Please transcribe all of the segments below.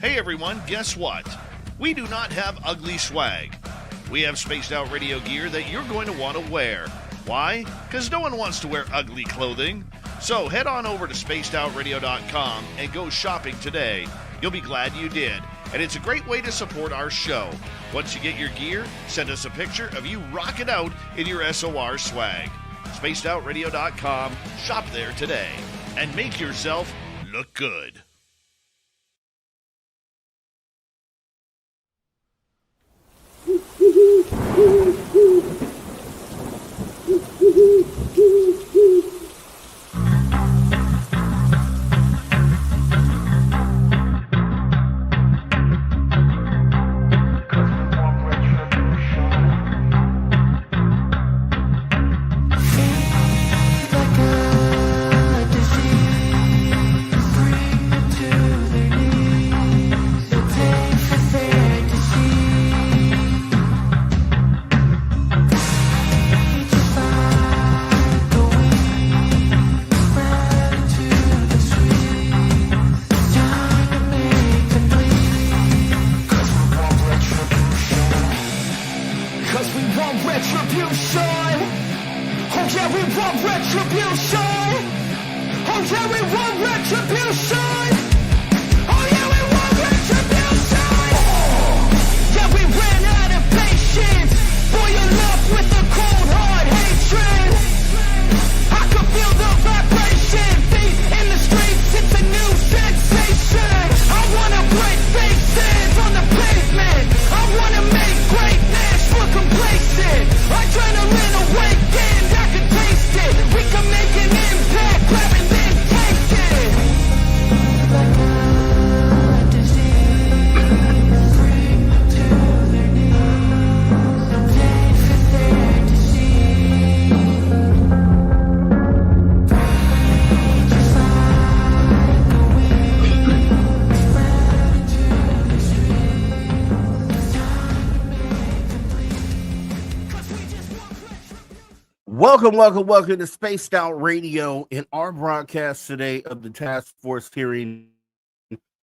Hey everyone, guess what? We do not have ugly swag. We have spaced out radio gear that you're going to want to wear. Why? Because no one wants to wear ugly clothing. So head on over to spacedoutradio.com and go shopping today. You'll be glad you did. And it's a great way to support our show. Once you get your gear, send us a picture of you rocking out in your SOR swag. spacedoutradio.com, shop there today, and make yourself look good. Welcome to Spaced Out Radio in our broadcast today of the task force hearing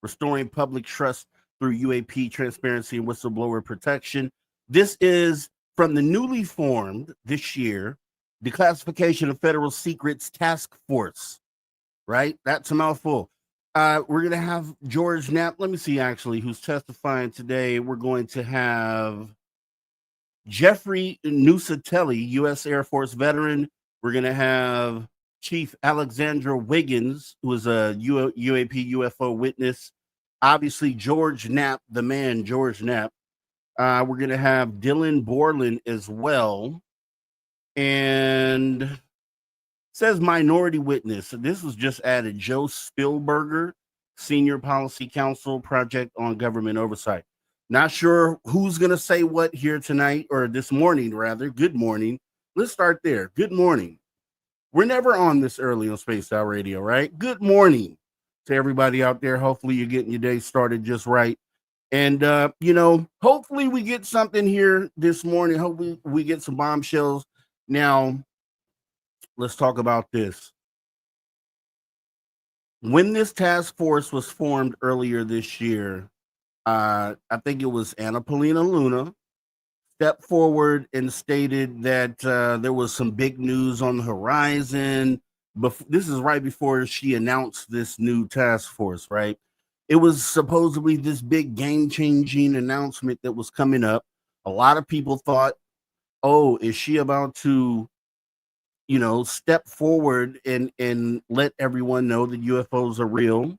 Restoring Public Trust through UAP Transparency and Whistleblower Protection. This is from the newly formed this year Declassification of Federal Secrets Task Force, right? That's a mouthful. We're going to have George Knapp. Let me see actually who's testifying today. We're going to have Jeffrey Nusatelli, U.S. Air Force veteran. We're going to have Chief Alexandra Wiggins, who is a UAP UFO witness. Obviously, George Knapp, the man, George Knapp. We're going to have Dylan Borland as well. And says minority witness. This was just added. Joe Spielberger, Senior Policy Counsel, Project on Government Oversight. Not sure who's going to say what here tonight, or this morning, rather. Good morning. Let's start there. Good morning. We're never on this early on Spaced Out Radio, right? Good morning to everybody out there. Hopefully you're getting your day started just right. And, hopefully we get something here this morning. Hopefully we get some bombshells. Now, let's talk about this. When this task force was formed earlier this year, I think it was Anna Paulina Luna stepped forward and stated that there was some big news on the horizon. This is right before she announced this new task force, right? It was supposedly this big game-changing announcement that was coming up. A lot of people thought, oh, is she about to, step forward and let everyone know that UFOs are real?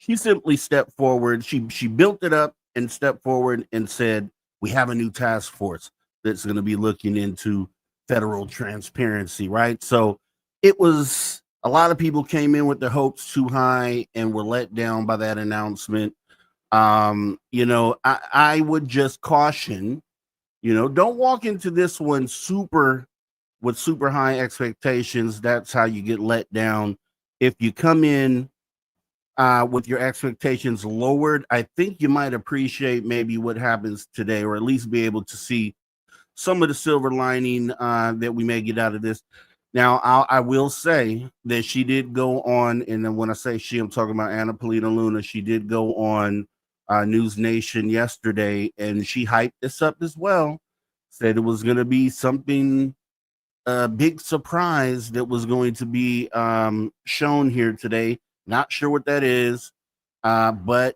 She simply stepped forward. She built it up and stepped forward and said, we have a new task force that's going to be looking into federal transparency, right? So it was, a lot of people came in with their hopes too high and were let down by that announcement. I would just caution, don't walk into this one with super high expectations. That's how you get let down. If you come in with your expectations lowered, I think you might appreciate maybe what happens today, or at least be able to see some of the silver lining that we may get out of this. Now, I will say that she did go on, and then when I say she, I'm talking about Anna Polina Luna. She did go on News Nation yesterday, and she hyped this up as well. Said it was going to be something, a big surprise that was going to be shown here today. Not sure what that is, but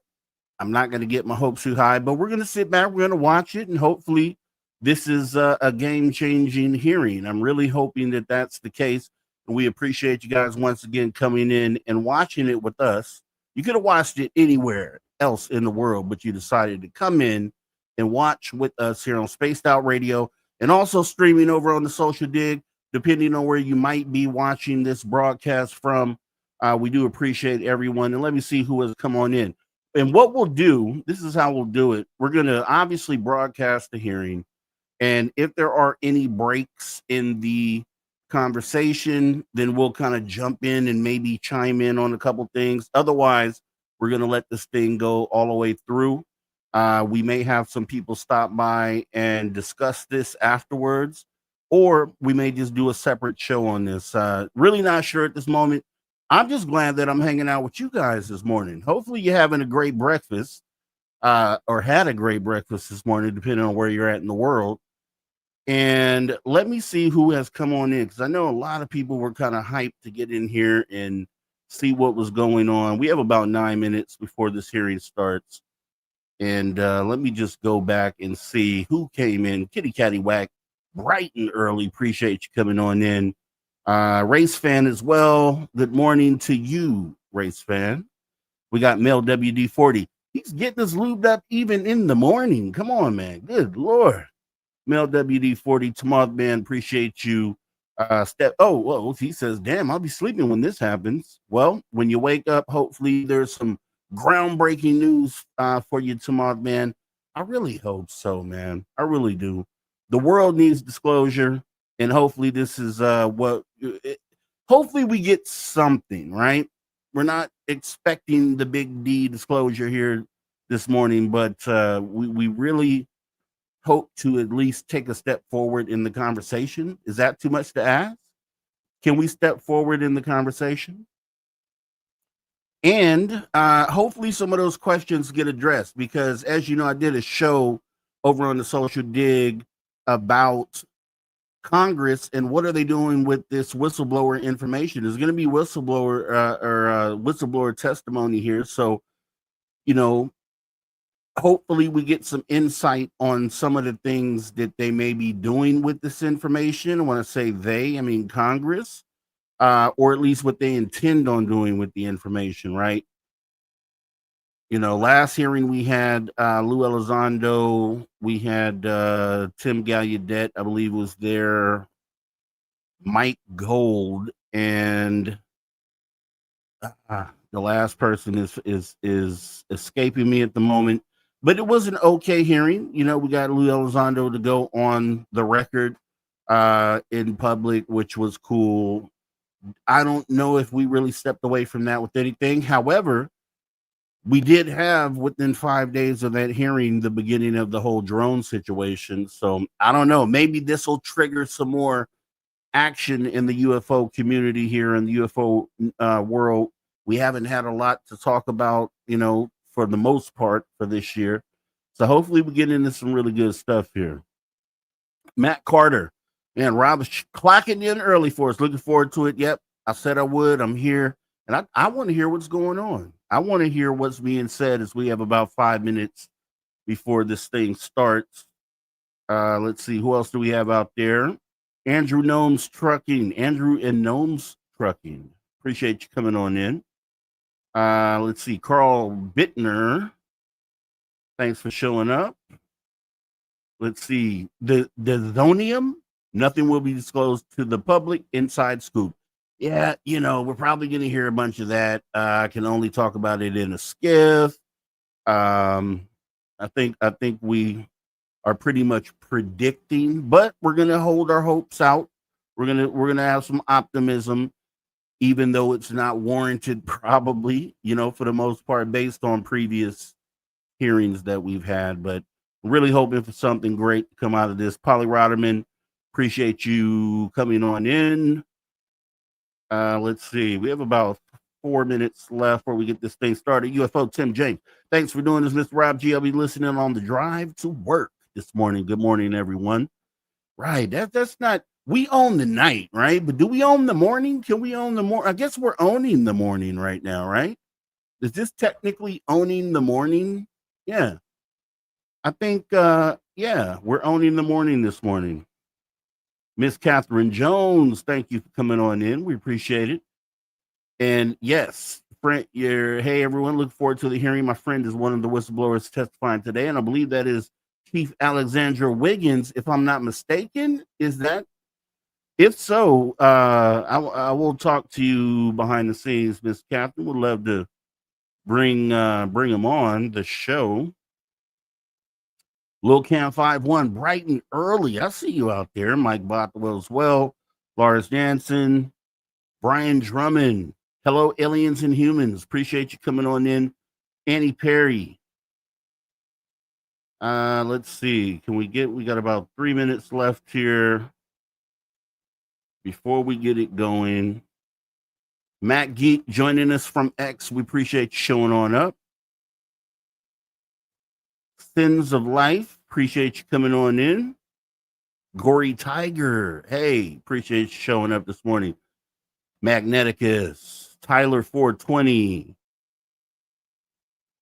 I'm not going to get my hopes too high, but we're going to sit back, we're going to watch it, and hopefully this is a game-changing hearing. I'm really hoping that that's the case. And we appreciate you guys once again coming in and watching it with us. You could have watched it anywhere else in the world, but you decided to come in and watch with us here on Spaced Out Radio, and also streaming over on the Social Dig, depending on where you might be watching this broadcast from. We do appreciate everyone. And let me see who has come on in. And what we'll do, this is how we'll do it. We're going to obviously broadcast the hearing. And if there are any breaks in the conversation, then we'll kind of jump in and maybe chime in on a couple things. Otherwise, we're going to let this thing go all the way through. We may have some people stop by and discuss this afterwards, or we may just do a separate show on this. Really not sure at this moment. I'm just glad that I'm hanging out with you guys this morning. Hopefully you're having a great breakfast, or had a great breakfast this morning, depending on where you're at in the world. And let me see who has come on in, because I know a lot of people were kind of hyped to get in here and see what was going on. We have about 9 minutes before this hearing starts. And let me just go back and see who came in. Kitty Catty Whack, bright and early. Appreciate you coming on in. Race fan as well. Good morning to you, race fan. We got Mel WD40. He's getting us lubed up even in the morning. Come on, man. Good Lord. Mel WD40, Tamoth man, appreciate you. Well, he says, damn, I'll be sleeping when this happens. Well, when you wake up, hopefully there's some groundbreaking news for you, Tamoth man. I really hope so, man. I really do. The world needs disclosure, and hopefully this is hopefully we get something, right? We're not expecting the big D disclosure here this morning, but we really hope to at least take a step forward in the conversation. Is that too much to ask? Can we step forward in the conversation? And hopefully some of those questions get addressed, because as you know, I did a show over on the Social Dig about Congress and what are they doing with this whistleblower information. There's going to be whistleblower testimony here. So, you know, hopefully we get some insight on some of the things that they may be doing with this information. When I say they, I mean Congress, or at least what they intend on doing with the information, right? You know, last hearing we had Lou Elizondo, we had Tim Gallaudet, I believe was there, Mike Gold, and the last person is escaping me at the moment. But it was an okay hearing. You know, we got Lou Elizondo to go on the record in public, which was cool. I don't know if we really stepped away from that with anything. However, we did have within 5 days of that hearing the beginning of the whole drone situation. So I don't know. Maybe this will trigger some more action in the UFO community here in the UFO world. We haven't had a lot to talk about, you know, for the most part for this year. So hopefully we get into some really good stuff here. Matt Carter, man, Rob is clocking in early for us. Looking forward to it. Yep, I said I would. I'm here. And I want to hear what's going on. I want to hear what's being said as we have about 5 minutes before this thing starts. Let's see, who else do we have out there? Andrew Gnomes Trucking. Andrew and Gnomes Trucking. Appreciate you coming on in. Let's see, Carl Bittner. Thanks for showing up. Let's see, the Zonium. Nothing will be disclosed to the public. Inside scoop. Yeah, you know, we're probably going to hear a bunch of that. I can only talk about it in a skiff. I think we are pretty much predicting, but we're going to hold our hopes out. We're going to have some optimism, even though it's not warranted, probably, you know, for the most part, based on previous hearings that we've had. But really hoping for something great to come out of this. Polly Rotterman, appreciate you coming on in. Let's see. We have about 4 minutes left before we get this thing started. UFO Tim James. Thanks for doing this, Mr. Rob G. I'll be listening on the drive to work this morning. Good morning, everyone. Right. That's not, we own the night, right? But do we own the morning? Can we own the morning? I guess we're owning the morning right now, right? Is this technically owning the morning? Yeah. I think yeah, we're owning the morning this morning. Miss Catherine Jones, thank you for coming on in. We appreciate it. And yes, friend, hey everyone, look forward to the hearing. My friend is one of the whistleblowers testifying today, and I believe that is Chief Alexandra Wiggins, if I'm not mistaken. Is that? If so, I will talk to you behind the scenes, Miss Catherine. Would love to bring them on the show. Lil Cam 51, bright and early. I see you out there. Mike Bothwell as well. Lars Jansen, Brian Drummond. Hello, aliens and humans. Appreciate you coming on in. Annie Perry. Let's see. We got about 3 minutes left here before we get it going. Matt Geek joining us from X. We appreciate you showing on up. Sins of Life. Appreciate you coming on in. Gory Tiger. Hey, appreciate you showing up this morning. Magneticus. Tyler 420.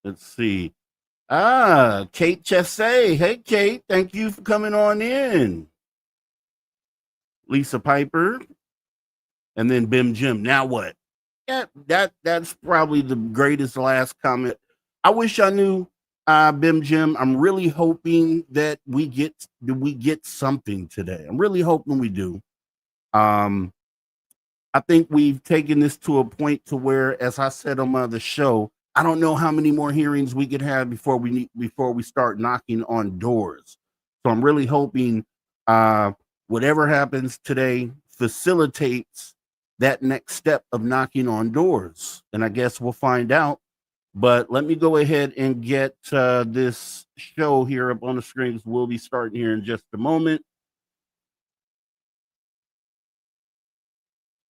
Let's see. Kate Chessay. Hey, Kate. Thank you for coming on in. Lisa Piper. And then Bim Jim. Now what? Yeah, that's probably the greatest last comment. I wish I knew Bim Jim. I'm really hoping that we get something today. I'm really hoping we do. I think we've taken this to a point to where, as I said on my other show, I don't know how many more hearings we could have before we start knocking on doors. So I'm really hoping whatever happens today facilitates that next step of knocking on doors. And I guess we'll find out. But let me go ahead and get this show here up on the screens. We'll be starting here in just a moment.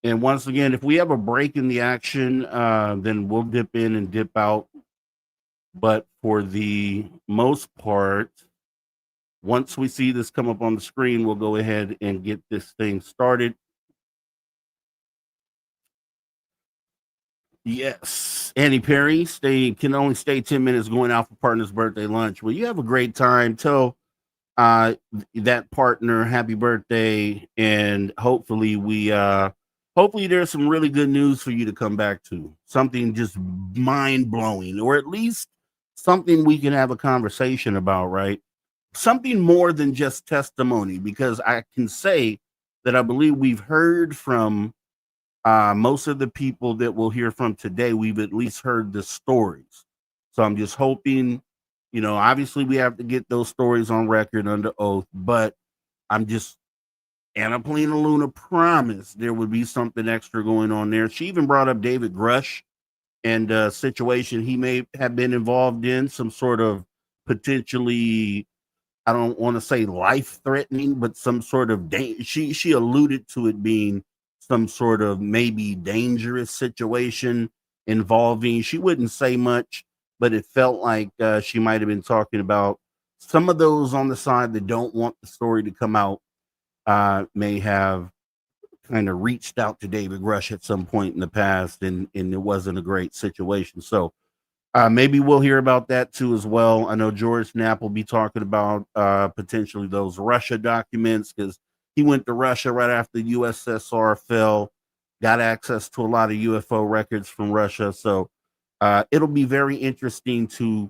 And once again, if we have a break in the action, then we'll dip in and dip out. But for the most part, once we see this come up on the screen, we'll go ahead and get this thing started. Yes. Annie Perry, can only stay 10 minutes going out for partner's birthday lunch. Well, you have a great time. Tell that partner happy birthday, and hopefully there's some really good news for you to come back to. Something just mind-blowing, or at least something we can have a conversation about, right? Something more than just testimony, because I can say that I believe we've heard from most of the people that we'll hear from today. We've at least heard the stories. So I'm just hoping, obviously we have to get those stories on record under oath, but I'm just, Anna Polina Luna promised there would be something extra going on there. She even brought up David Grush and a situation he may have been involved in, some sort of potentially, I don't want to say life-threatening, but some sort of she alluded to it being some sort of maybe dangerous situation involving, she wouldn't say much, but it felt like she might have been talking about some of those on the side that don't want the story to come out, may have kind of reached out to David Rush at some point in the past, and it wasn't a great situation. So maybe we'll hear about that too as well. I know George Knapp will be talking about potentially those Russia documents, because he went to Russia right after the USSR fell, got access to a lot of UFO records from Russia. So it'll be very interesting to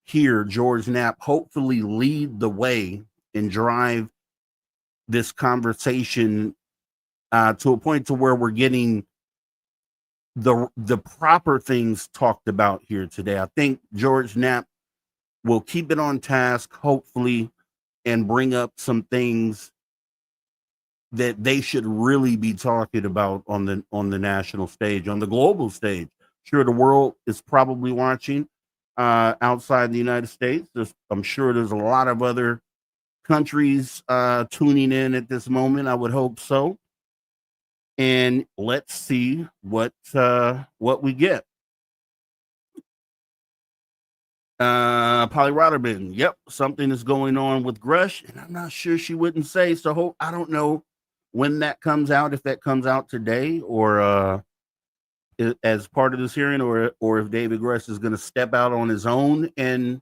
hear George Knapp hopefully lead the way and drive this conversation to a point to where we're getting the proper things talked about here today. I think George Knapp will keep it on task, hopefully, and bring up some things that they should really be talking about on the national stage, on the global stage. Sure, the world is probably watching outside the United States. I'm sure there's a lot of other countries tuning in at this moment. I would hope so. and let's see what we get. Polly Rotterman, yep, something is going on with Grush, and I'm not sure she wouldn't say. So I don't know when that comes out, if that comes out today or as part of this hearing, or if David Grush is going to step out on his own and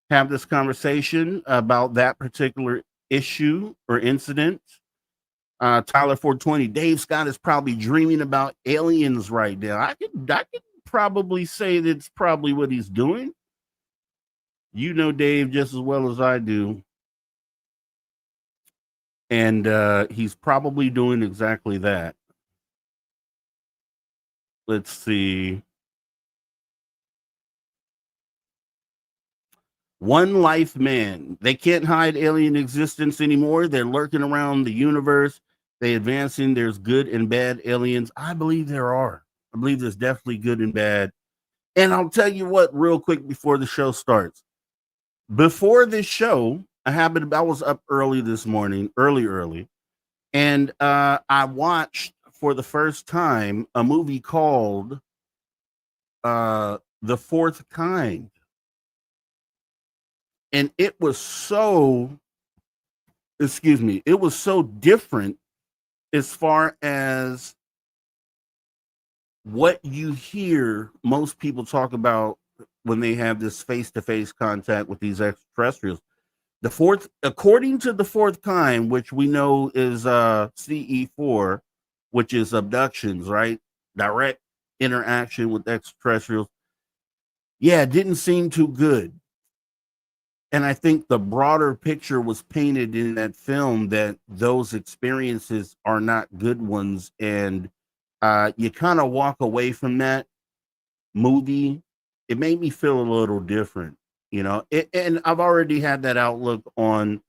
have this conversation about that particular issue or incident. Tyler 420, Dave Scott is probably dreaming about aliens right now. I could probably say that's probably what he's doing. You know Dave just as well as I do. And he's probably doing exactly that. Let's see. One Life Man. They can't hide alien existence anymore. They're lurking around the universe. They advancing. There's good and bad aliens. I believe there are. I believe there's definitely good and bad. And I'll tell you what, real quick before the show starts. Before this show, I was up early this morning, early, and I watched for the first time a movie called The Fourth Kind. And it was so different as far as what you hear most people talk about when they have this face-to-face contact with these extraterrestrials. According to the fourth kind, which we know is CE4, which is abductions, right? Direct interaction with extraterrestrials. Yeah, it didn't seem too good. And I think the broader picture was painted in that film that those experiences are not good ones. And you kind of walk away from that movie. It made me feel a little different, and I've already had that outlook on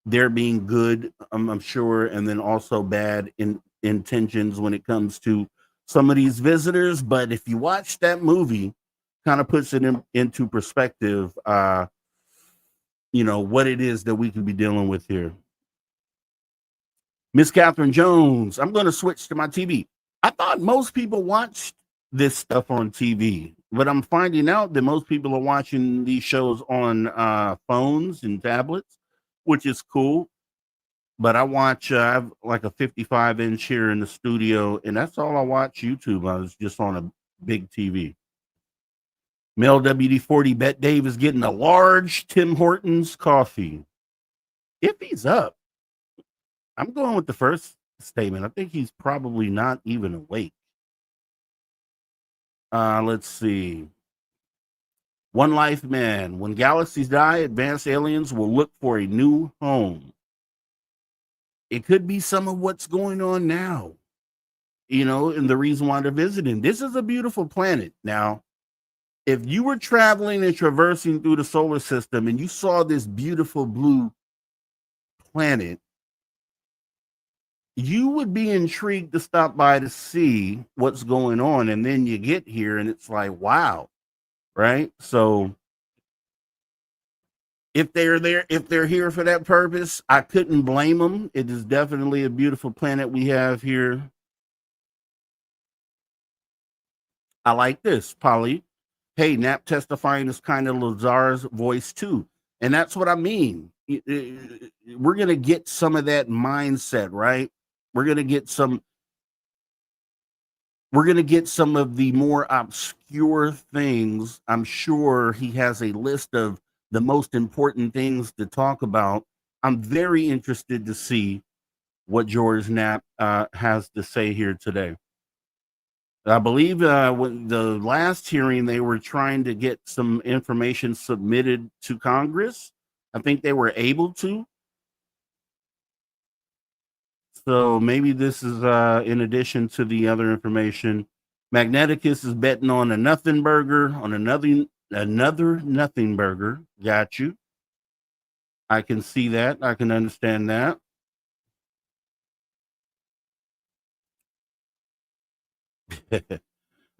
there being good, I'm sure, and then also bad intentions when it comes to some of these visitors. But if you watch that movie, kind of puts it into perspective, what it is that we could be dealing with here. Miss Catherine Jones, I'm going to switch to my TV. I thought most people watched this stuff on TV, but I'm finding out that most people are watching these shows on phones and tablets, which is cool. But I have like a 55-inch here in the studio, and that's all I watch YouTube. I was just on a big TV. Mel WD-40, bet Dave is getting a large Tim Hortons coffee. If he's up, I'm going with the first statement. I think he's probably not even awake. Let's see. One Life Man. When galaxies die, advanced aliens will look for a new home. It could be some of what's going on now, and the reason why they're visiting. This is a beautiful planet. Now, if you were traveling and traversing through the solar system and you saw this beautiful blue planet, you would be intrigued to stop by to see what's going on. And then you get here and it's like, wow, right? So if they're here for that purpose, I couldn't blame them. It is definitely a beautiful planet we have here. I like this, Polly. Hey, Nap testifying is kind of Lazar's voice too. And that's what I mean. We're going to get some of that mindset, right? We're going to get some of the more obscure things. I'm sure he has a list of the most important things to talk about. I'm very interested to see what George Knapp has to say here today. I believe when the last hearing, they were trying to get some information submitted to Congress. I think they were able to. So maybe this is in addition to the other information. Magneticus is betting on a nothing burger, on another nothing burger. Got you. I can see that. I can understand that.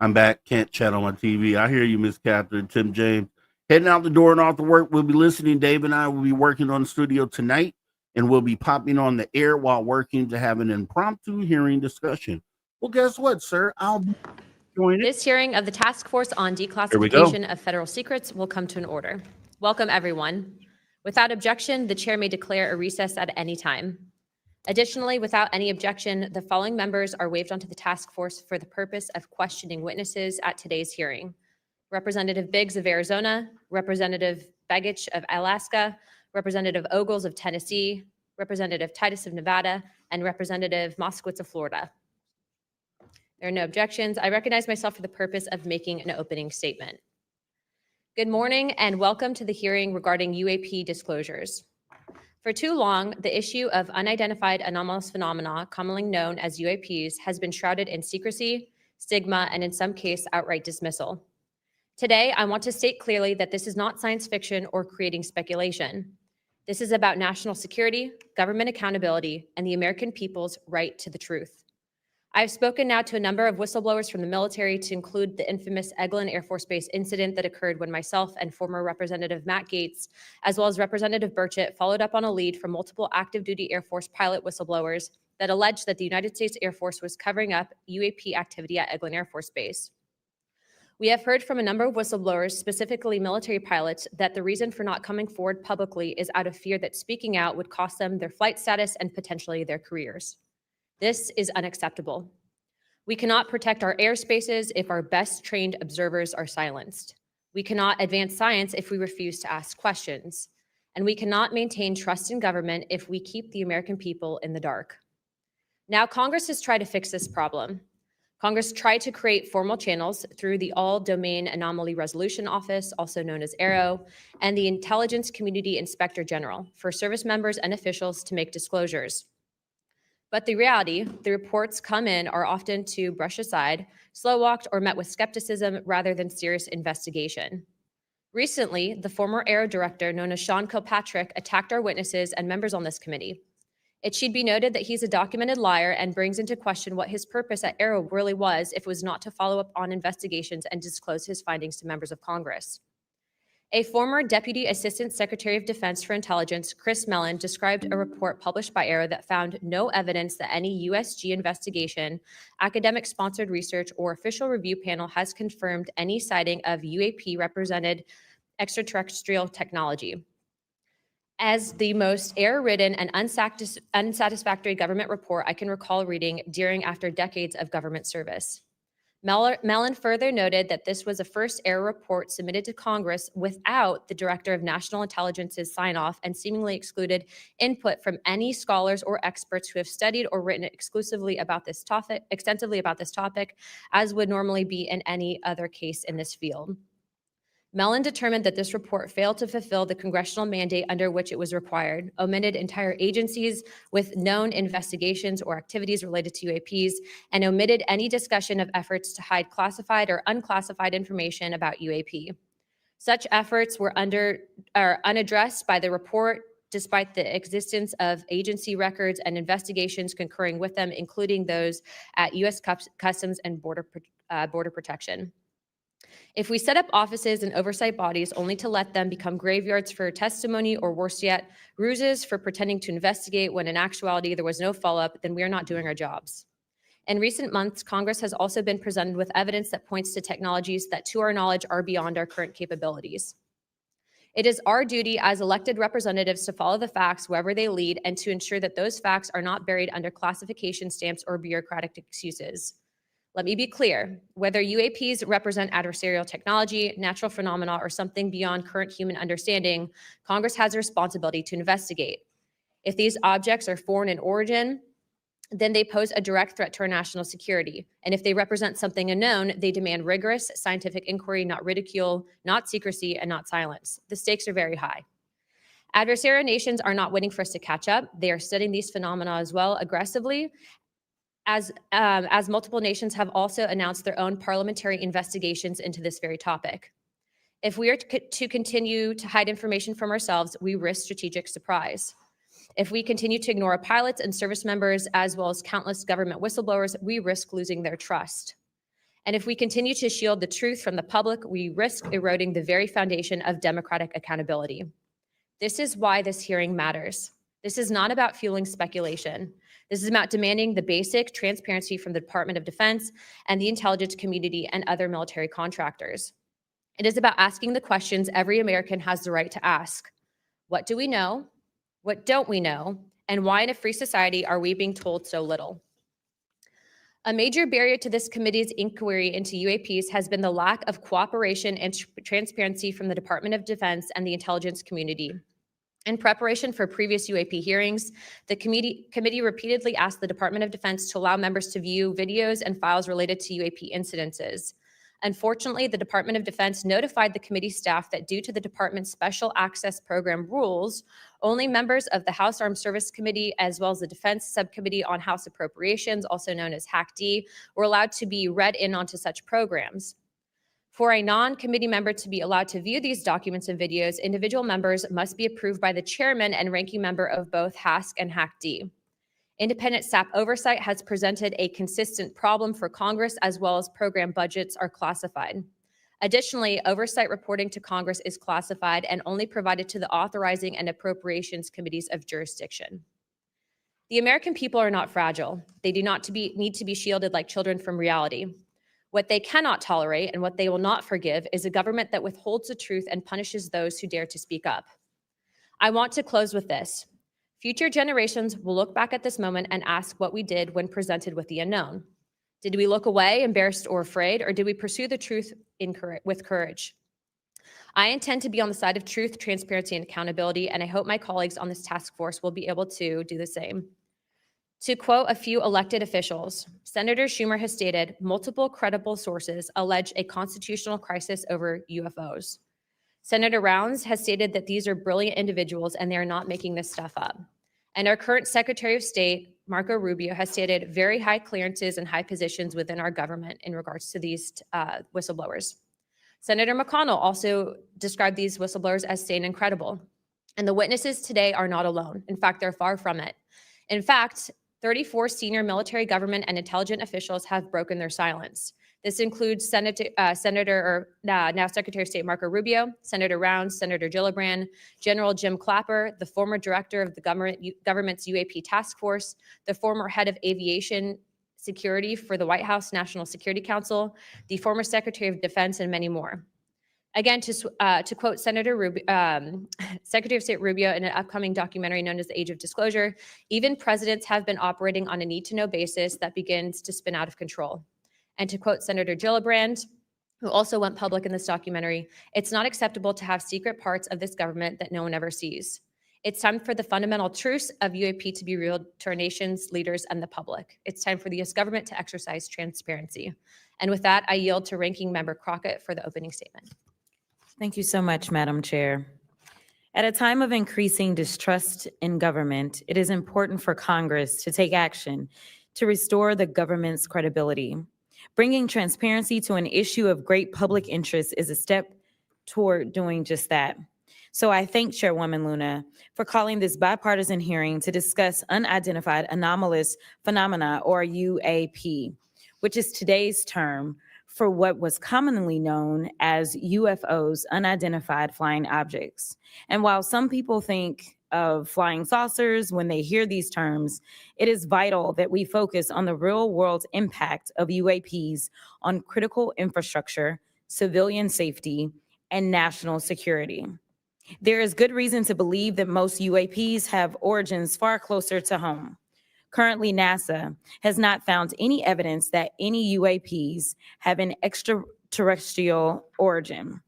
I'm back. Can't chat on my TV. I hear you, Miss Catherine. Tim James. Heading out the door and off to work. We'll be listening. Dave and I will be working on the studio tonight and will be popping on the air while working to have an impromptu hearing discussion. Well, guess what, sir? I'll be joining. This hearing of the Task Force on Here we go. Declassification of Federal Secrets will come to an order. Welcome, everyone. Without objection, the chair may declare a recess at any time. Additionally, without any objection, the following members are waived onto the task force for the purpose of questioning witnesses at today's hearing: Representative Biggs of Arizona, Representative Begich of Alaska, Representative Ogles of Tennessee, Representative Titus of Nevada, and Representative Moskowitz of Florida. There are no objections. I recognize myself for the purpose of making an opening statement. Good morning and welcome to the hearing regarding UAP disclosures. For too long, the issue of unidentified anomalous phenomena, commonly known as UAPs, has been shrouded in secrecy, stigma, and in some cases, outright dismissal. Today, I want to state clearly that this is not science fiction or creating speculation. This is about national security, government accountability, and the American people's right to the truth. I've spoken now to a number of whistleblowers from the military, to include the infamous Eglin Air Force Base incident that occurred when myself and former Representative Matt Gaetz, as well as Representative Burchett, followed up on a lead from multiple active duty Air Force pilot whistleblowers that alleged that the United States Air Force was covering up UAP activity at Eglin Air Force Base. We have heard from a number of whistleblowers, specifically military pilots, that the reason for not coming forward publicly is out of fear that speaking out would cost them their flight status and potentially their careers. This is unacceptable. We cannot protect our airspaces if our best trained observers are silenced. We cannot advance science if we refuse to ask questions. And we cannot maintain trust in government if we keep the American people in the dark. Now, Congress has tried to fix this problem. Congress tried to create formal channels through the All-Domain Anomaly Resolution Office, also known as AARO, and the Intelligence Community Inspector General for service members and officials to make disclosures. But the reality, the reports come in are often to brush aside, slow-walked, or met with skepticism rather than serious investigation. Recently, the former AARO director, known as Sean Kilpatrick, attacked our witnesses and members on this committee. It should be noted that he's a documented liar and brings into question what his purpose at AARO really was if it was not to follow up on investigations and disclose his findings to members of Congress. A former Deputy Assistant Secretary of Defense for Intelligence, Chris Mellon, described a report published by AARO that found no evidence that any USG investigation, academic-sponsored research, or official review panel has confirmed any sighting of UAP-represented extraterrestrial technology. As the most error-ridden and unsatisfactory government report I can recall reading during after decades of government service. Mellon further noted that this was a first error report submitted to Congress without the Director of National Intelligence's sign-off, and seemingly excluded input from any scholars or experts who have studied or written extensively about this topic, as would normally be in any other case in this field. Mellon determined that this report failed to fulfill the congressional mandate under which it was required, omitted entire agencies with known investigations or activities related to UAPs, and omitted any discussion of efforts to hide classified or unclassified information about UAP. Such efforts were unaddressed by the report, despite the existence of agency records and investigations concurring with them, including those at U.S. Customs and Border Protection. If we set up offices and oversight bodies only to let them become graveyards for testimony, or worse yet, ruses for pretending to investigate when in actuality there was no follow-up, then we are not doing our jobs. In recent months, Congress has also been presented with evidence that points to technologies that, to our knowledge, are beyond our current capabilities. It is our duty as elected representatives to follow the facts wherever they lead, and to ensure that those facts are not buried under classification stamps or bureaucratic excuses. Let me be clear, whether UAPs represent adversarial technology, natural phenomena, or something beyond current human understanding, Congress has a responsibility to investigate. If these objects are foreign in origin, then they pose a direct threat to our national security. And if they represent something unknown, they demand rigorous scientific inquiry, not ridicule, not secrecy, and not silence. The stakes are very high. Adversarial nations are not waiting for us to catch up. They are studying these phenomena as well aggressively, as multiple nations have also announced their own parliamentary investigations into this very topic. If we are to continue to hide information from ourselves, we risk strategic surprise. If we continue to ignore our pilots and service members, as well as countless government whistleblowers, we risk losing their trust. And if we continue to shield the truth from the public, we risk eroding the very foundation of democratic accountability. This is why this hearing matters. This is not about fueling speculation. This is about demanding the basic transparency from the Department of Defense and the intelligence community and other military contractors. It is about asking the questions every American has the right to ask. What do we know? What don't we know? And why in a free society are we being told so little? A major barrier to this committee's inquiry into UAPs has been the lack of cooperation and transparency from the Department of Defense and the intelligence community. In preparation for previous UAP hearings, the committee repeatedly asked the Department of Defense to allow members to view videos and files related to UAP incidences. Unfortunately, the Department of Defense notified the committee staff that due to the department's special access program rules, only members of the House Armed Service Committee, as well as the Defense Subcommittee on House Appropriations, also known as HAC-D, were allowed to be read in onto such programs. For a non-committee member to be allowed to view these documents and videos, individual members must be approved by the chairman and ranking member of both HASC and HAC-D. Independent SAP oversight has presented a consistent problem for Congress, as well as program budgets are classified. Additionally, oversight reporting to Congress is classified and only provided to the authorizing and appropriations committees of jurisdiction. The American people are not fragile. They do not need to be shielded like children from reality. What they cannot tolerate and what they will not forgive is a government that withholds the truth and punishes those who dare to speak up. I want to close with this. Future generations will look back at this moment and ask what we did when presented with the unknown. Did we look away, embarrassed or afraid, or did we pursue the truth with courage? I intend to be on the side of truth, transparency, and accountability, and I hope my colleagues on this task force will be able to do the same. To quote a few elected officials, Senator Schumer has stated, multiple credible sources allege a constitutional crisis over UFOs. Senator Rounds has stated that these are brilliant individuals and they are not making this stuff up. And our current Secretary of State, Marco Rubio, has stated very high clearances and high positions within our government in regards to these whistleblowers. Senator McConnell also described these whistleblowers as sane and credible. And the witnesses today are not alone. In fact, they're far from it. In fact, 34 senior military, government, and intelligence officials have broken their silence. This includes now Secretary of State Marco Rubio, Senator Rounds, Senator Gillibrand, General Jim Clapper, the former director of the government's UAP task force, the former head of aviation security for the White House National Security Council, the former Secretary of Defense, and many more. Again, to quote Secretary of State Rubio in an upcoming documentary known as The Age of Disclosure, even presidents have been operating on a need-to-know basis that begins to spin out of control. And to quote Senator Gillibrand, who also went public in this documentary, it's not acceptable to have secret parts of this government that no one ever sees. It's time for the fundamental truths of UAP to be revealed to our nation's leaders and the public. It's time for the U.S. government to exercise transparency. And with that, I yield to Ranking Member Crockett for the opening statement. Thank you so much, Madam Chair. At a time of increasing distrust in government, it is important for Congress to take action to restore the government's credibility. Bringing transparency to an issue of great public interest is a step toward doing just that. So I thank Chairwoman Luna for calling this bipartisan hearing to discuss unidentified anomalous phenomena, or UAP, which is today's term for what was commonly known as UFOs, unidentified flying objects. And while some people think of flying saucers when they hear these terms, it is vital that we focus on the real-world impact of UAPs on critical infrastructure, civilian safety, and national security. There is good reason to believe that most UAPs have origins far closer to home. Currently, NASA has not found any evidence that any UAPs have an extraterrestrial origin.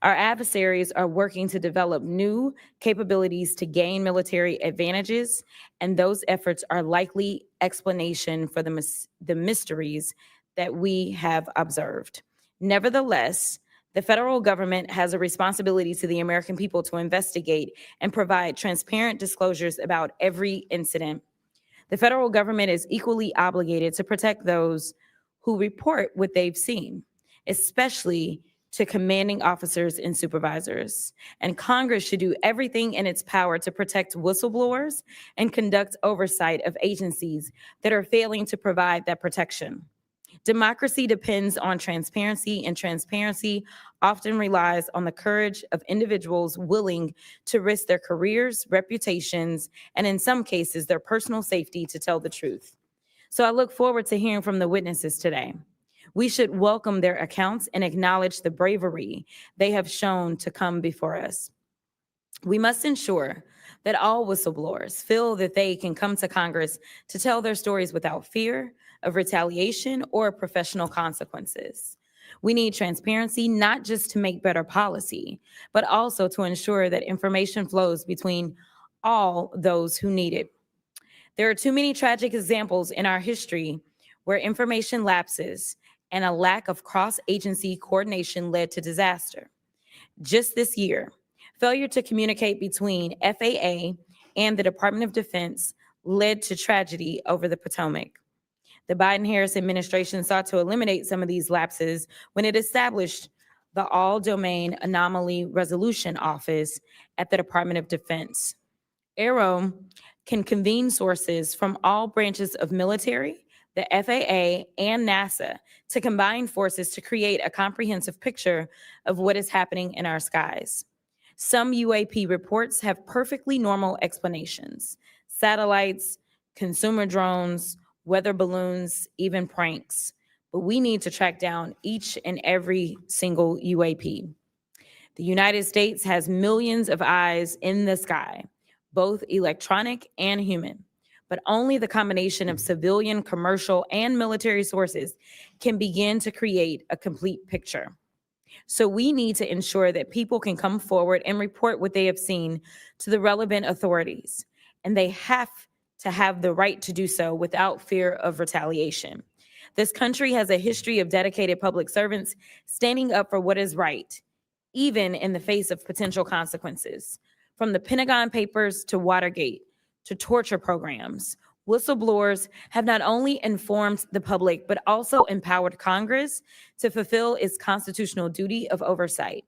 Our adversaries are working to develop new capabilities to gain military advantages, and those efforts are likely explanation for the mysteries that we have observed. Nevertheless, the federal government has a responsibility to the American people to investigate and provide transparent disclosures about every incident. The federal government is equally obligated to protect those who report what they've seen, especially to commanding officers and supervisors. And Congress should do everything in its power to protect whistleblowers and conduct oversight of agencies that are failing to provide that protection. Democracy depends on transparency, and transparency often relies on the courage of individuals willing to risk their careers, reputations, and in some cases, their personal safety to tell the truth. So I look forward to hearing from the witnesses today. We should welcome their accounts and acknowledge the bravery they have shown to come before us. We must ensure that all whistleblowers feel that they can come to Congress to tell their stories without fear of retaliation or professional consequences. We need transparency, not just to make better policy, but also to ensure that information flows between all those who need it. There are too many tragic examples in our history where information lapses and a lack of cross-agency coordination led to disaster. Just this year, failure to communicate between FAA and the Department of Defense led to tragedy over the Potomac. The Biden-Harris administration sought to eliminate some of these lapses when it established the All-Domain Anomaly Resolution Office at the Department of Defense. AARO can convene sources from all branches of military, the FAA, and NASA to combine forces to create a comprehensive picture of what is happening in our skies. Some UAP reports have perfectly normal explanations: satellites, consumer drones, weather balloons, even pranks. But we need to track down each and every single UAP. The United States has millions of eyes in the sky, both electronic and human. But only the combination of civilian, commercial, and military sources can begin to create a complete picture. So we need to ensure that people can come forward and report what they have seen to the relevant authorities, and they have to have the right to do so without fear of retaliation. This country has a history of dedicated public servants standing up for what is right, even in the face of potential consequences. From the Pentagon Papers to Watergate to torture programs, whistleblowers have not only informed the public, but also empowered Congress to fulfill its constitutional duty of oversight.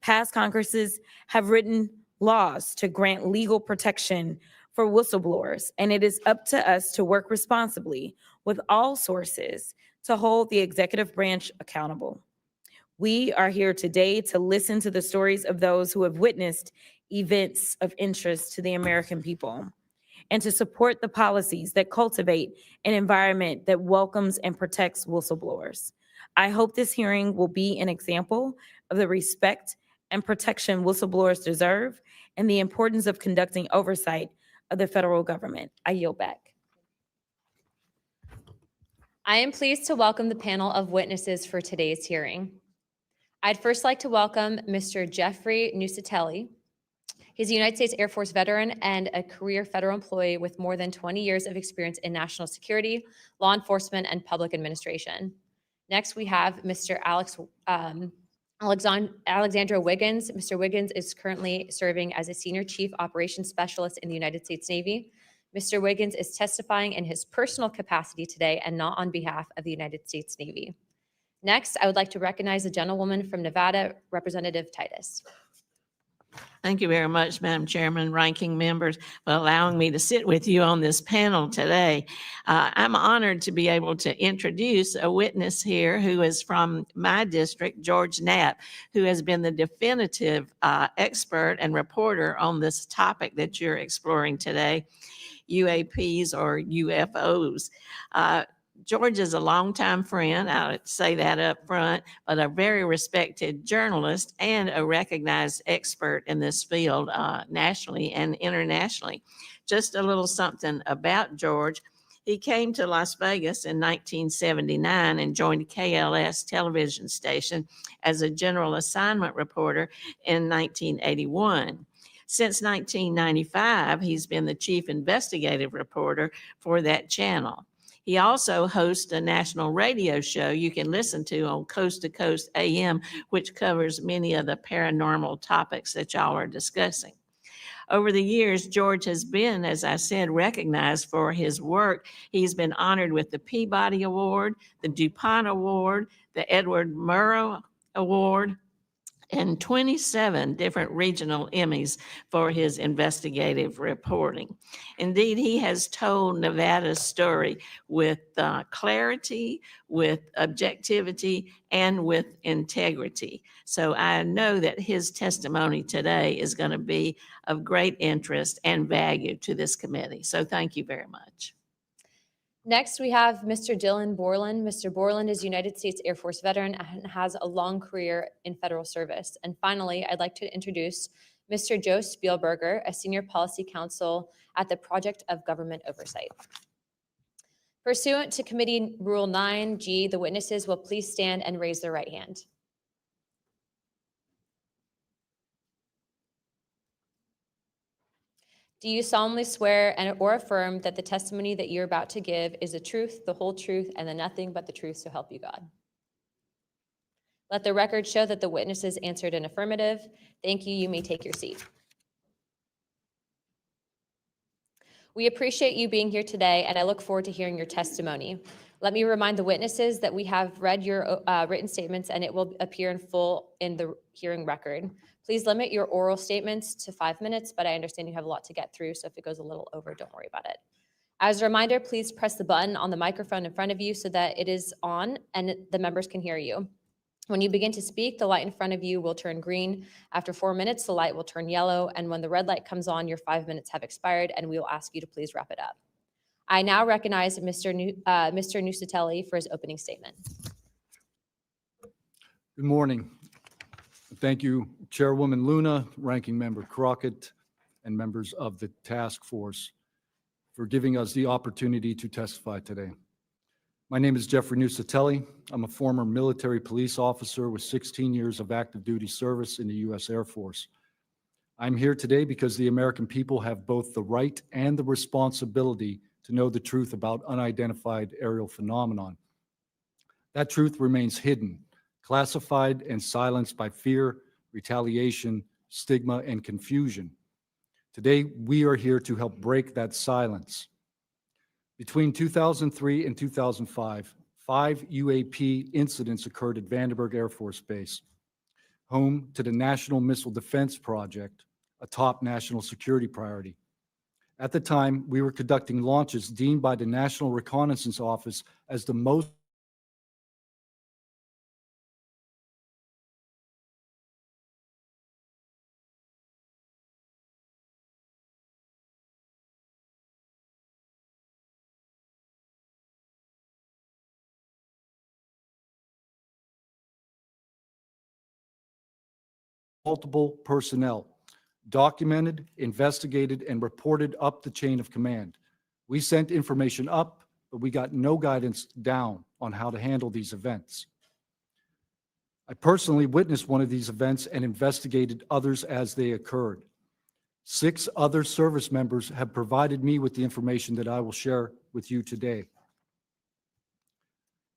Past Congresses have written laws to grant legal protection for whistleblowers, and it is up to us to work responsibly with all sources to hold the executive branch accountable. We are here today to listen to the stories of those who have witnessed events of interest to the American people, and to support the policies that cultivate an environment that welcomes and protects whistleblowers. I hope this hearing will be an example of the respect and protection whistleblowers deserve and the importance of conducting oversight of the federal government. I yield back. I am pleased to welcome the panel of witnesses for today's hearing. I'd first like to welcome Mr. Jeffrey Nusatelli. He's a United States Air Force veteran and a career federal employee with more than 20 years of experience in national security, law enforcement, and public administration. Next, we have Mr. Alexandra Wiggins. Mr. Wiggins is currently serving as a Senior Chief Operations Specialist in the United States Navy. Mr. Wiggins is testifying in his personal capacity today and not on behalf of the United States Navy. Next, I would like to recognize the gentlewoman from Nevada, Representative Titus. Thank you very much, Madam Chairman, ranking members, for allowing me to sit with you on this panel today. I'm honored to be able to introduce a witness here who is from my district, George Knapp, who has been the definitive expert and reporter on this topic that you're exploring today, UAPs or UFOs. George is a longtime friend, I would say that up front, but a very respected journalist and a recognized expert in this field nationally and internationally. Just a little something about George. He came to Las Vegas in 1979 and joined KLS television station as a general assignment reporter in 1981. Since 1995, he's been the chief investigative reporter for that channel. He also hosts a national radio show you can listen to on Coast to Coast AM, which covers many of the paranormal topics that y'all are discussing. Over the years, George has been, as I said, recognized for his work. He's been honored with the Peabody Award, the DuPont Award, the Edward Murrow Award, and 27 different regional Emmys for his investigative reporting. Indeed, he has told Nevada's story with clarity, with objectivity, and with integrity. So I know that his testimony today is going to be of great interest and value to this committee. So thank you very much. Next, we have Mr. Dylan Borland. Mr. Borland is a United States Air Force veteran and has a long career in federal service. And finally, I'd like to introduce Mr. Joe Spielberger, a senior policy counsel at the Project of Government Oversight. Pursuant to Committee Rule 9G, the witnesses will please stand and raise their right hand. Do you solemnly swear or affirm that the testimony that you're about to give is the truth, the whole truth, and the nothing but the truth, so help you God? Let the record show that the witnesses answered an affirmative. Thank you. You may take your seat. We appreciate you being here today, and I look forward to hearing your testimony. Let me remind the witnesses that we have read your written statements, and it will appear in full in the hearing record. Please limit your oral statements to 5 minutes, but I understand you have a lot to get through, so if it goes a little over, don't worry about it. As a reminder, please press the button on the microphone in front of you so that it is on and the members can hear you. When you begin to speak, the light in front of you will turn green. After 4 minutes, the light will turn yellow, and when the red light comes on, your 5 minutes have expired, and we will ask you to please wrap it up. I now recognize Mr. Nusatelli for his opening statement. Good morning. Thank you, Chairwoman Luna, Ranking Member Crockett, and members of the task force for giving us the opportunity to testify today. My name is Jeffrey Nusatelli. I'm a former military police officer with 16 years of active duty service in the U.S. Air Force. I'm here today because the American people have both the right and the responsibility to know the truth about unidentified aerial phenomenon. That truth remains hidden, classified and silenced by fear, retaliation, stigma, and confusion. Today, we are here to help break that silence. Between 2003 and 2005, 5 UAP incidents occurred at Vandenberg Air Force Base, home to the National Missile Defense Project, a top national security priority. At the time, we were conducting launches deemed by the National Reconnaissance Office as the most multiple personnel, documented, investigated, and reported up the chain of command. We sent information up, but we got no guidance down on how to handle these events. I personally witnessed one of these events and investigated others as they occurred. 6 other service members have provided me with the information that I will share with you today.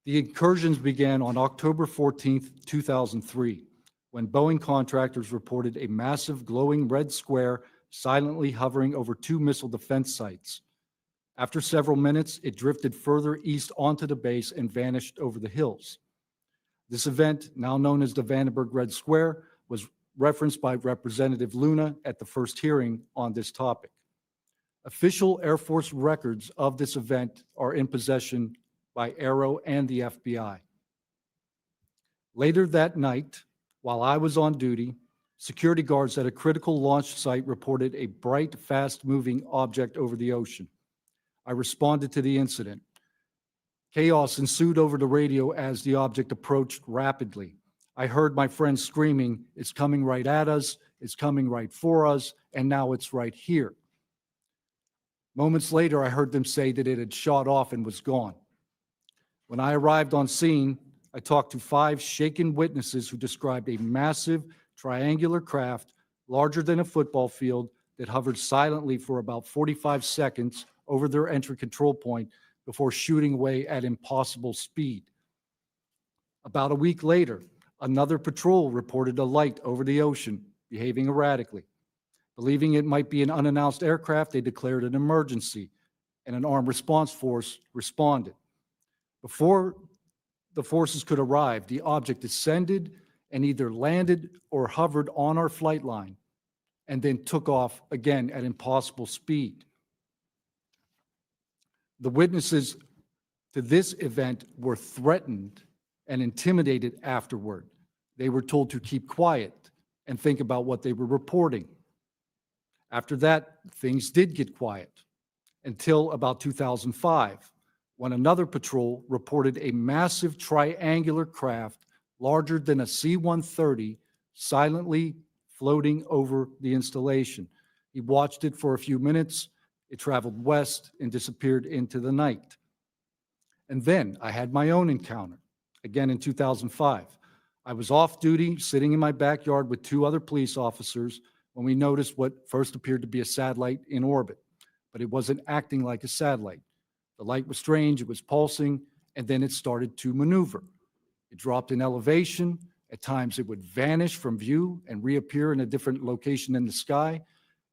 The incursions began on October 14th, 2003. When Boeing contractors reported a massive glowing red square silently hovering over 2 missile defense sites. After several minutes, it drifted further east onto the base and vanished over the hills. This event, now known as the Vandenberg Red Square, was referenced by Representative Luna at the first hearing on this topic. Official Air Force records of this event are in possession by Aero and the FBI. Later that night, while I was on duty, security guards at a critical launch site reported a bright, fast-moving object over the ocean. I responded to the incident. Chaos ensued over the radio as the object approached rapidly. I heard my friends screaming, "It's coming right at us, it's coming right for us, and now it's right here." Moments later, I heard them say that it had shot off and was gone. When I arrived on scene, I talked to 5 shaken witnesses who described a massive triangular craft larger than a football field that hovered silently for about 45 seconds over their entry control point before shooting away at impossible speed. About a week later, another patrol reported a light over the ocean behaving erratically. Believing it might be an unannounced aircraft, they declared an emergency, and an armed response force responded. Before the forces could arrive, the object descended and either landed or hovered on our flight line and then took off again at impossible speed. The witnesses to this event were threatened and intimidated afterward. They were told to keep quiet and think about what they were reporting. After that, things did get quiet until about 2005, when another patrol reported a massive triangular craft larger than a C-130 silently floating over the installation. He watched it for a few minutes. It traveled west and disappeared into the night. And then I had my own encounter, again in 2005. I was off duty, sitting in my backyard with two other police officers when we noticed what first appeared to be a satellite in orbit, but it wasn't acting like a satellite. The light was strange, it was pulsing, and then it started to maneuver. It dropped in elevation. At times it would vanish from view and reappear in a different location in the sky,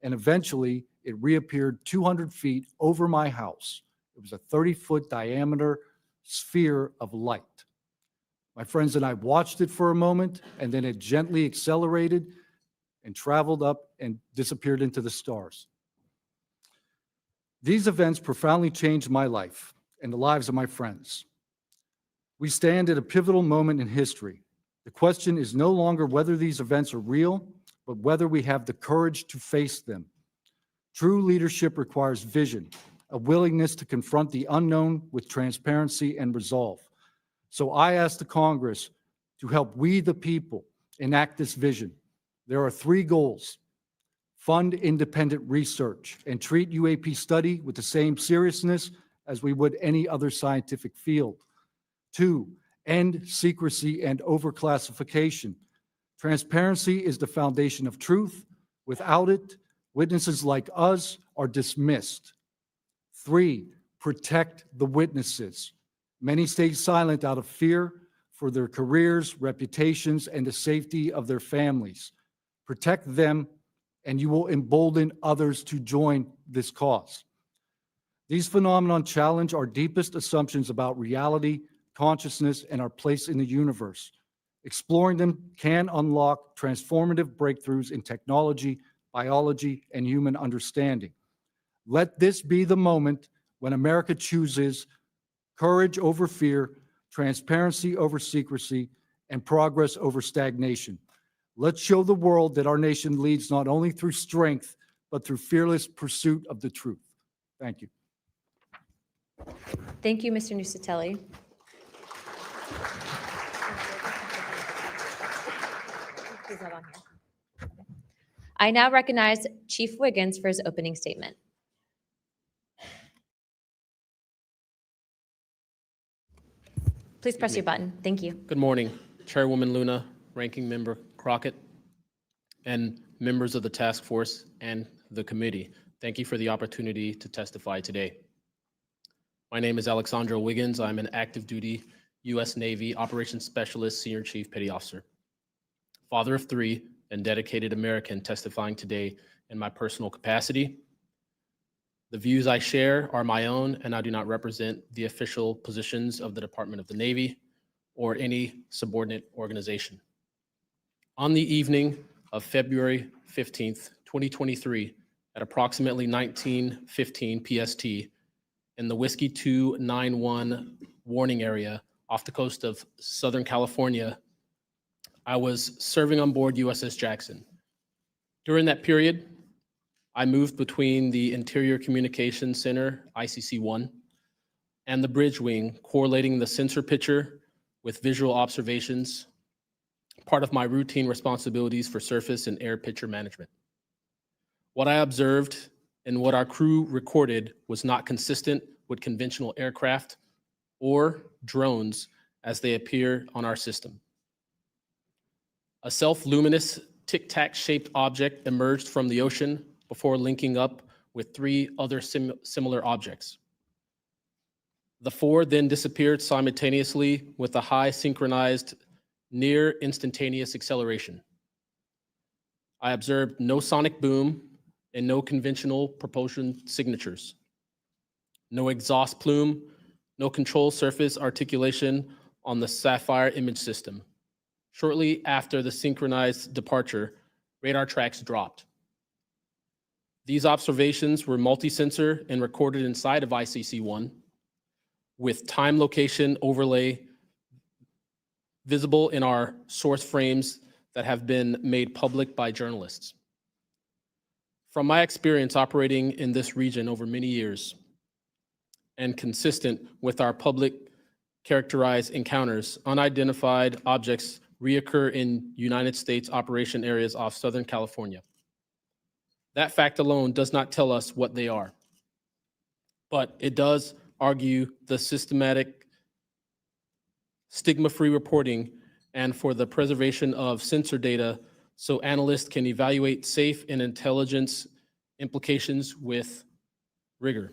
and eventually it reappeared 200 feet over my house. It was a 30-foot diameter sphere of light. My friends and I watched it for a moment, and then it gently accelerated and traveled up and disappeared into the stars. These events profoundly changed my life and the lives of my friends. We stand at a pivotal moment in history. The question is no longer whether these events are real, but whether we have the courage to face them. True leadership requires vision, a willingness to confront the unknown with transparency and resolve. So I ask the Congress to help we, the people, enact this vision. There are three goals: fund independent research and treat UAP study with the same seriousness as we would any other scientific field. 2, end secrecy and overclassification. Transparency is the foundation of truth. Without it, witnesses like us are dismissed. 3, protect the witnesses. Many stay silent out of fear for their careers, reputations, and the safety of their families. Protect them, and you will embolden others to join this cause. These phenomena challenge our deepest assumptions about reality, consciousness, and our place in the universe. Exploring them can unlock transformative breakthroughs in technology, biology, and human understanding. Let this be the moment when America chooses courage over fear, transparency over secrecy, and progress over stagnation. Let's show the world that our nation leads not only through strength, but through fearless pursuit of the truth. Thank you. Thank you, Mr. Nusatelli. He's not on here. I now recognize Chief Wiggins for his opening statement. Please press your button. Thank you. Good morning, Chairwoman Luna, Ranking Member Crockett, and members of the task force and the committee. Thank you for the opportunity to testify today. My name is Alexandro Wiggins. I'm an active duty U.S. Navy Operations Specialist, Senior Chief Petty Officer, father of 3, and dedicated American testifying today in my personal capacity. The views I share are my own, and I do not represent the official positions of the Department of the Navy or any subordinate organization. On the evening of February 15th, 2023, at approximately 19:15 PST, in the Whiskey 291 warning area off the coast of Southern California, I was serving on board USS Jackson. During that period, I moved between the Interior Communications Center, ICC-1, and the bridge wing, correlating the sensor picture with visual observations, part of my routine responsibilities for surface and air picture management. What I observed and what our crew recorded was not consistent with conventional aircraft or drones as they appear on our system. A self-luminous tic-tac shaped object emerged from the ocean before linking up with 3 other similar objects. The 4 then disappeared simultaneously with a high synchronized near instantaneous acceleration. I observed no sonic boom and no conventional propulsion signatures, no exhaust plume, no control surface articulation on the Sapphire image system. Shortly after the synchronized departure, radar tracks dropped. These observations were multi-sensor and recorded inside of ICC-1 with time location overlay visible in our source frames that have been made public by journalists. From my experience operating in this region over many years and consistent with our public characterized encounters, unidentified objects reoccur in United States operation areas off Southern California. That fact alone does not tell us what they are, but it does argue the systematic stigma-free reporting and for the preservation of sensor data so analysts can evaluate safe and intelligence implications with rigor.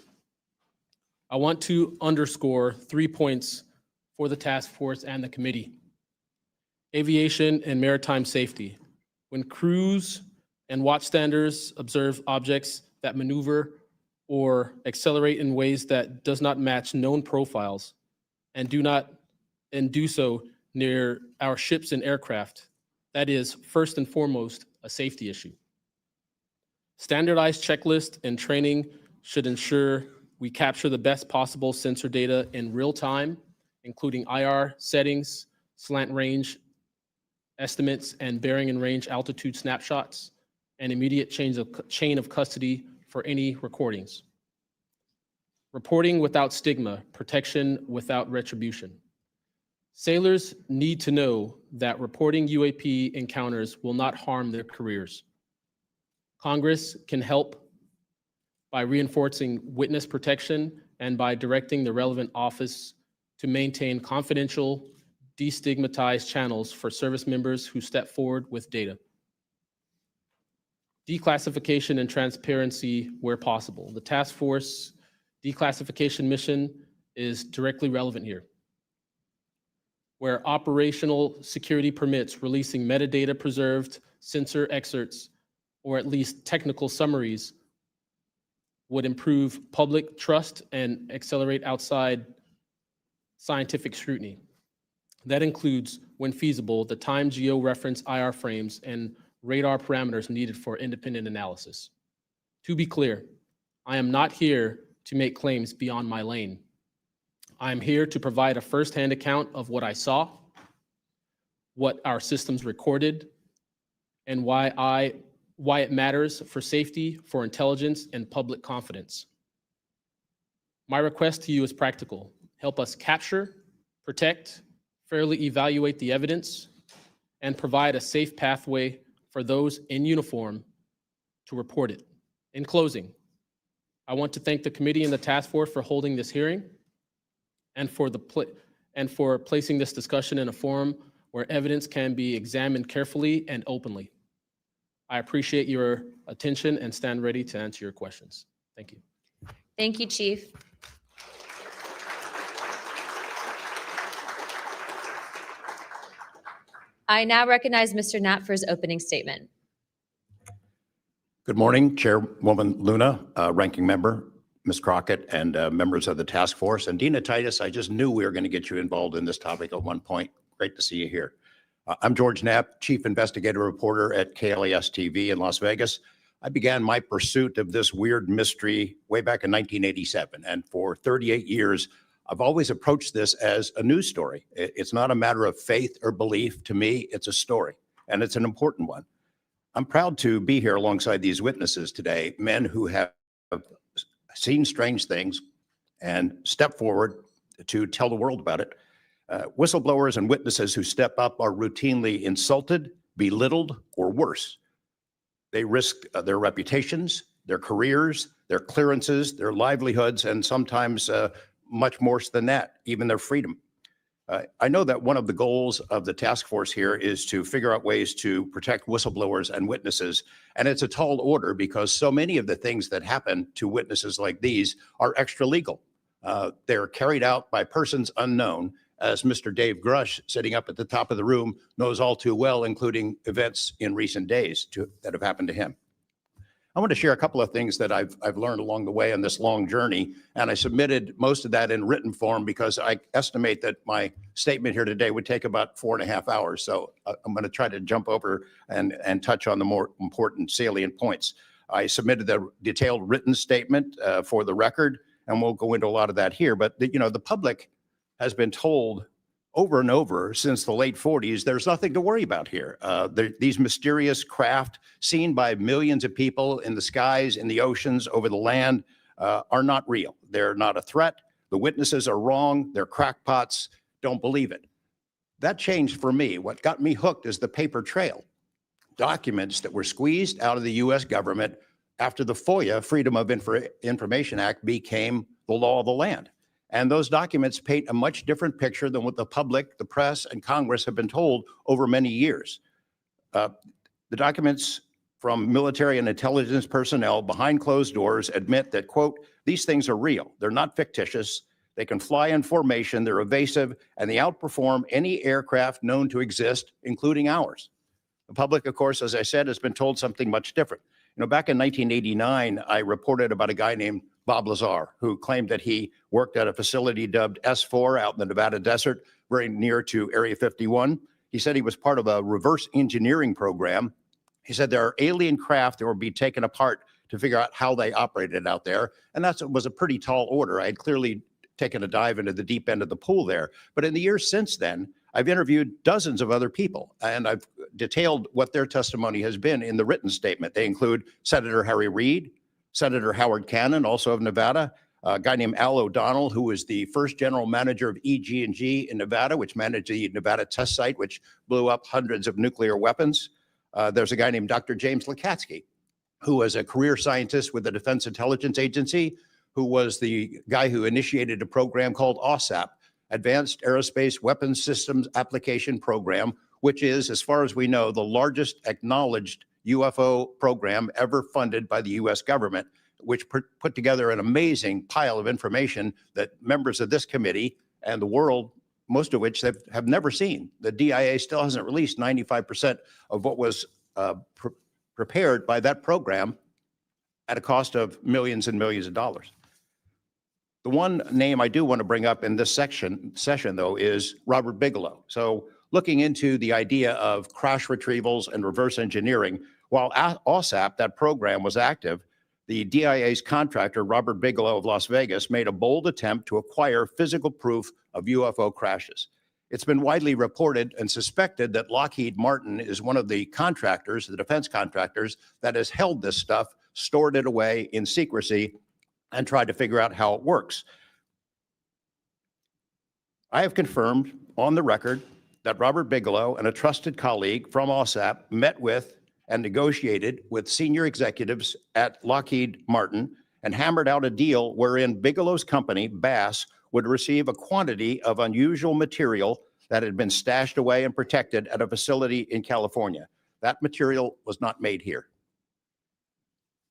I want to underscore 3 points for the task force and the committee. Aviation and maritime safety. When crews and watchstanders observe objects that maneuver or accelerate in ways that does not match known profiles and do so near our ships and aircraft, that is first and foremost a safety issue. Standardized checklist and training should ensure we capture the best possible sensor data in real time, including IR settings, slant range estimates, and bearing and range altitude snapshots, and immediate chain of custody for any recordings. Reporting without stigma, protection without retribution. Sailors need to know that reporting UAP encounters will not harm their careers. Congress can help by reinforcing witness protection and by directing the relevant office to maintain confidential, destigmatized channels for service members who step forward with data. Declassification and transparency where possible. The task force declassification mission is directly relevant here. Where operational security permits releasing metadata preserved sensor excerpts or at least technical summaries would improve public trust and accelerate outside scientific scrutiny. That includes, when feasible, the time geo-reference IR frames and radar parameters needed for independent analysis. To be clear, I am not here to make claims beyond my lane. I am here to provide a firsthand account of what I saw, what our systems recorded, and why it matters for safety, for intelligence, and public confidence. My request to you is practical. Help us capture, protect, fairly evaluate the evidence, and provide a safe pathway for those in uniform to report it. In closing, I want to thank the committee and the task force for holding this hearing and for placing this discussion in a forum where evidence can be examined carefully and openly. I appreciate your attention and stand ready to answer your questions. Thank you. Thank you, Chief. I now recognize Mr. Knapp for his opening statement. Good morning, Chairwoman Luna, Ranking Member, Ms. Crockett, and members of the task force. And Dina Titus, I just knew we were going to get you involved in this topic at one point. Great to see you here. I'm George Knapp, Chief Investigative Reporter at KLAS TV in Las Vegas. I began my pursuit of this weird mystery way back in 1987. And for 38 years, I've always approached this as a news story. It's not a matter of faith or belief. To me, it's a story, and it's an important one. I'm proud to be here alongside these witnesses today, men who have seen strange things and step forward to tell the world about it. Whistleblowers and witnesses who step up are routinely insulted, belittled, or worse. They risk their reputations, their careers, their clearances, their livelihoods, and sometimes much worse than that, even their freedom. I know that one of the goals of the task force here is to figure out ways to protect whistleblowers and witnesses. And it's a tall order because so many of the things that happen to witnesses like these are extra legal. They're carried out by persons unknown, as Mr. Dave Grush, sitting up at the top of the room, knows all too well, including events in recent days that have happened to him. I want to share a couple of things that I've learned along the way on this long journey, and I submitted most of that in written form because I estimate that my statement here today would take about 4.5 hours. So I'm going to try to jump over and touch on the more important salient points. I submitted the detailed written statement for the record, and we'll go into a lot of that here. But the public has been told over and over since the late 40s, there's nothing to worry about here. These mysterious craft seen by millions of people in the skies, in the oceans, over the land are not real. They're not a threat. The witnesses are wrong. They're crackpots. Don't believe it. That changed for me. What got me hooked is the paper trail. Documents that were squeezed out of the U.S. government after the FOIA, Freedom of Information Act, became the law of the land. And those documents paint a much different picture than what the public, the press, and Congress have been told over many years. The documents from military and intelligence personnel behind closed doors admit that, quote, these things are real. They're not fictitious. They can fly in formation. They're evasive, and they outperform any aircraft known to exist, including ours. The public, of course, as I said, has been told something much different. Back in 1989, I reported about a guy named Bob Lazar, who claimed that he worked at a facility dubbed S4 out in the Nevada desert, very near to Area 51. He said he was part of a reverse engineering program. He said there are alien craft that will be taken apart to figure out how they operated out there. And that was a pretty tall order. I had clearly taken a dive into the deep end of the pool there. But in the years since then, I've interviewed dozens of other people, and I've detailed what their testimony has been in the written statement. They include Senator Harry Reid, Senator Howard Cannon, also of Nevada, a guy named Al O'Donnell, who was the first general manager of EG&G in Nevada, which managed the Nevada test site, which blew up hundreds of nuclear weapons. There's a guy named Dr. James Lakatsky, who was a career scientist with the Defense Intelligence Agency, who was the guy who initiated a program called OSAP, Advanced Aerospace Weapons Systems Application Program, which is, as far as we know, the largest acknowledged UFO program ever funded by the U.S. government, which put together an amazing pile of information that members of this committee and the world, most of which have never seen. The DIA still hasn't released 95% of what was prepared by that program at a cost of millions and millions of dollars. The one name I do want to bring up in this session, though, is Robert Bigelow. So looking into the idea of crash retrievals and reverse engineering, while OSAP, that program, was active, the DIA's contractor, Robert Bigelow of Las Vegas, made a bold attempt to acquire physical proof of UFO crashes. It's been widely reported and suspected that Lockheed Martin is one of the contractors, the defense contractors, that has held this stuff, stored it away in secrecy, and tried to figure out how it works. I have confirmed on the record that Robert Bigelow and a trusted colleague from OSAP met with and negotiated with senior executives at Lockheed Martin and hammered out a deal wherein Bigelow's company, Bass, would receive a quantity of unusual material that had been stashed away and protected at a facility in California. That material was not made here.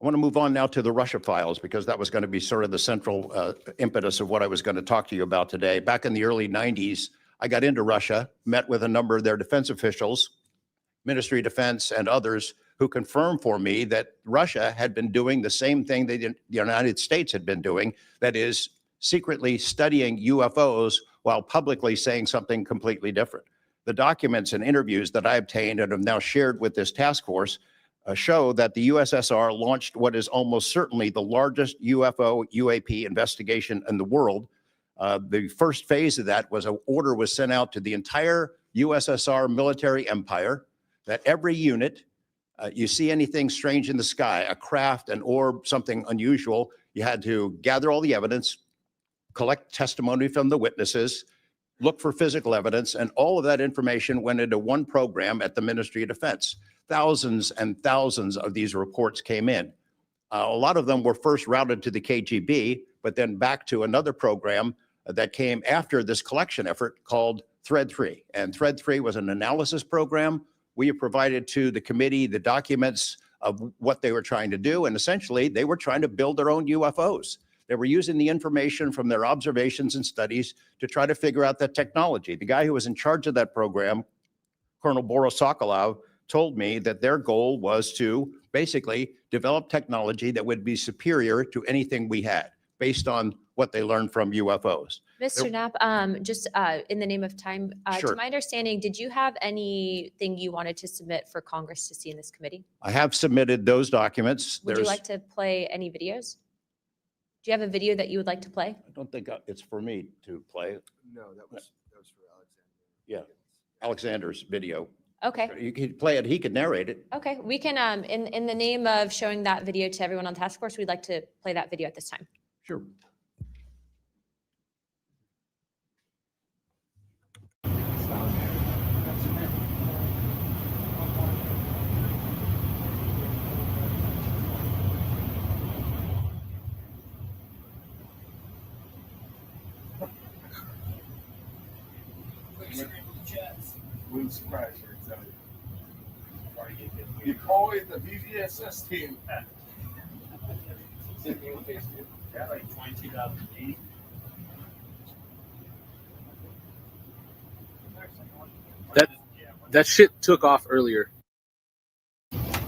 I want to move on now to the Russia files, because that was going to be sort of the central impetus of what I was going to talk to you about today. Back in the early 90s, I got into Russia, met with a number of their defense officials, Ministry of Defense and others, who confirmed for me that Russia had been doing the same thing that the United States had been doing, that is, secretly studying UFOs while publicly saying something completely different. The documents and interviews that I obtained and have now shared with this task force show that the USSR launched what is almost certainly the largest UFO UAP investigation in the world. The first phase of that was an order was sent out to the entire USSR military empire that every unit, you see anything strange in the sky, a craft, an orb, something unusual, you had to gather all the evidence, collect testimony from the witnesses, look for physical evidence, and all of that information went into one program at the Ministry of Defense. Thousands and thousands of these reports came in. A lot of them were first routed to the KGB, but then back to another program that came after this collection effort called Thread 3. And Thread 3 was an analysis program. We have provided to the committee the documents of what they were trying to do. And essentially, they were trying to build their own UFOs. They were using the information from their observations and studies to try to figure out that technology. The guy who was in charge of that program, Colonel Boris Sokolov, told me that their goal was to basically develop technology that would be superior to anything we had based on what they learned from UFOs. Mr. Knapp, just in the name of time, to Sure. my understanding, did you have anything you wanted to submit for Congress to see in this committee? I have submitted those documents. Would you like to play any videos? Do you have a video that you would like to play? I don't think it's for me to play. No, that was for Alexander. Yeah, Alexander's video. Okay. You could play it. He could narrate it. Okay, we can, in the name of showing that video to everyone on task force, we'd like to play that video at this time. Sure. Wouldn't surprise you, I tell you. You call it the VVSS team. Yeah, like 2008. That shit took off earlier. If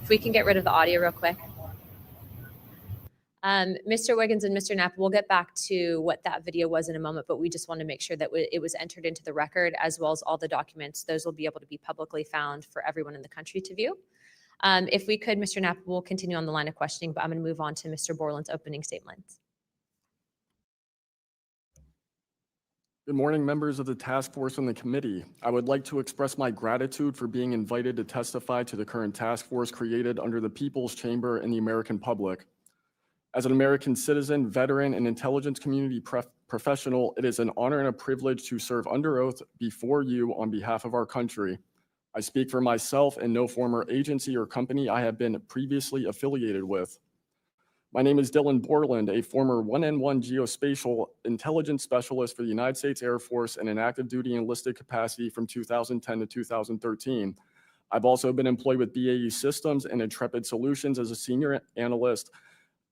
we can get rid of the audio real quick. Mr. Wiggins and Mr. Knapp, we'll get back to what that video was in a moment, but we just want to make sure that it was entered into the record as well as all the documents. Those will be able to be publicly found for everyone in the country to view. If we could, Mr. Knapp, we'll continue on the line of questioning, but I'm going to move on to Mr. Borland's opening statements. Good morning, members of the task force and the committee. I would like to express my gratitude for being invited to testify to the current task force created under the People's Chamber and the American public. As an American citizen, veteran, and intelligence community professional, it is an honor and a privilege to serve under oath before you on behalf of our country. I speak for myself and no former agency or company I have been previously affiliated with. My name is Dylan Borland, a former 1N1 geospatial intelligence specialist for the United States Air Force in an active duty enlisted capacity from 2010 to 2013. I've also been employed with BAE Systems and Intrepid Solutions as a senior analyst,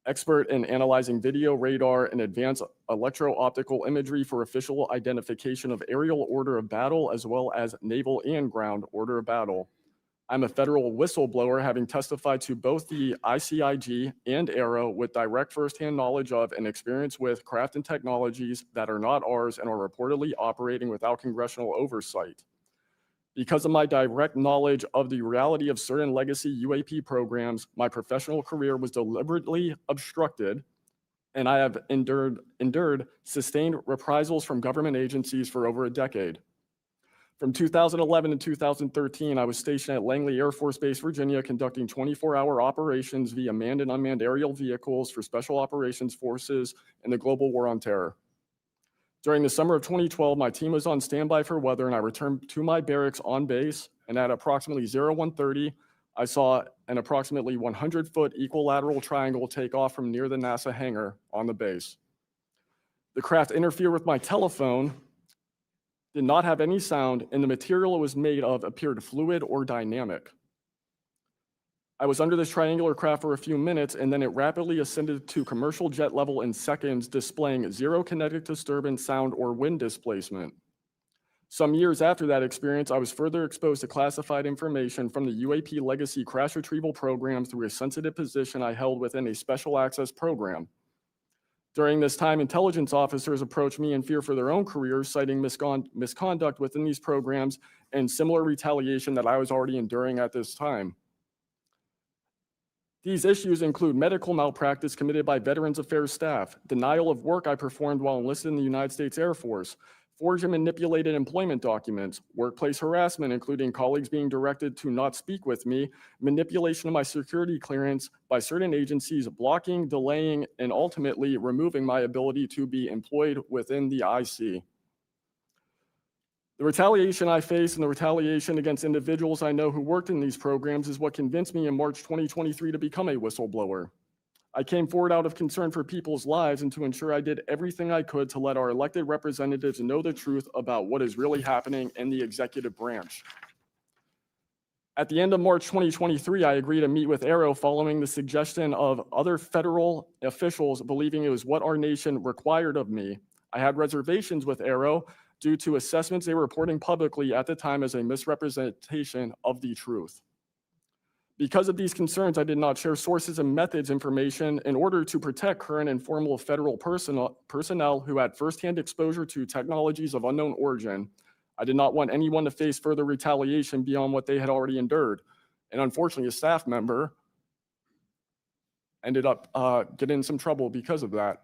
expert in analyzing video, radar, and advanced electro-optical imagery for official identification of aerial order of battle, as well as naval and ground order of battle. I'm a federal whistleblower, having testified to both the ICIG and ARROW with direct firsthand knowledge of and experience with craft and technologies that are not ours and are reportedly operating without congressional oversight. Because of my direct knowledge of the reality of certain legacy UAP programs, my professional career was deliberately obstructed, and I have endured sustained reprisals from government agencies for over a decade. From 2011 to 2013, I was stationed at Langley Air Force Base, Virginia, conducting 24-hour operations via manned and unmanned aerial vehicles for Special Operations Forces in the global war on terror. During the summer of 2012, my team was on standby for weather, and I returned to my barracks on base, and at approximately 0130, I saw an approximately 100-foot equilateral triangle take off from near the NASA hangar on the base. The craft interfered with my telephone, did not have any sound, and the material it was made of appeared fluid or dynamic. I was under this triangular craft for a few minutes, and then it rapidly ascended to commercial jet level in seconds, displaying zero kinetic disturbance, sound, or wind displacement. Some years after that experience, I was further exposed to classified information from the UAP legacy crash retrieval program through a sensitive position I held within a special access program. During this time, intelligence officers approached me in fear for their own careers, citing misconduct within these programs and similar retaliation that I was already enduring at this time. These issues include medical malpractice committed by Veterans Affairs staff, denial of work I performed while enlisted in the United States Air Force, forged and manipulated employment documents, workplace harassment, including colleagues being directed to not speak with me, manipulation of my security clearance by certain agencies, blocking, delaying, and ultimately removing my ability to be employed within the IC. The retaliation I face and the retaliation against individuals I know who worked in these programs is what convinced me in March 2023 to become a whistleblower. I came forward out of concern for people's lives and to ensure I did everything I could to let our elected representatives know the truth about what is really happening in the executive branch. At the end of March 2023, I agreed to meet with ARROW following the suggestion of other federal officials believing it was what our nation required of me. I had reservations with ARROW, due to assessments they were reporting publicly at the time as a misrepresentation of the truth. Because of these concerns, I did not share sources and methods information in order to protect current and former federal personnel who had firsthand exposure to technologies of unknown origin. I did not want anyone to face further retaliation beyond what they had already endured. And unfortunately, a staff member ended up getting in some trouble because of that.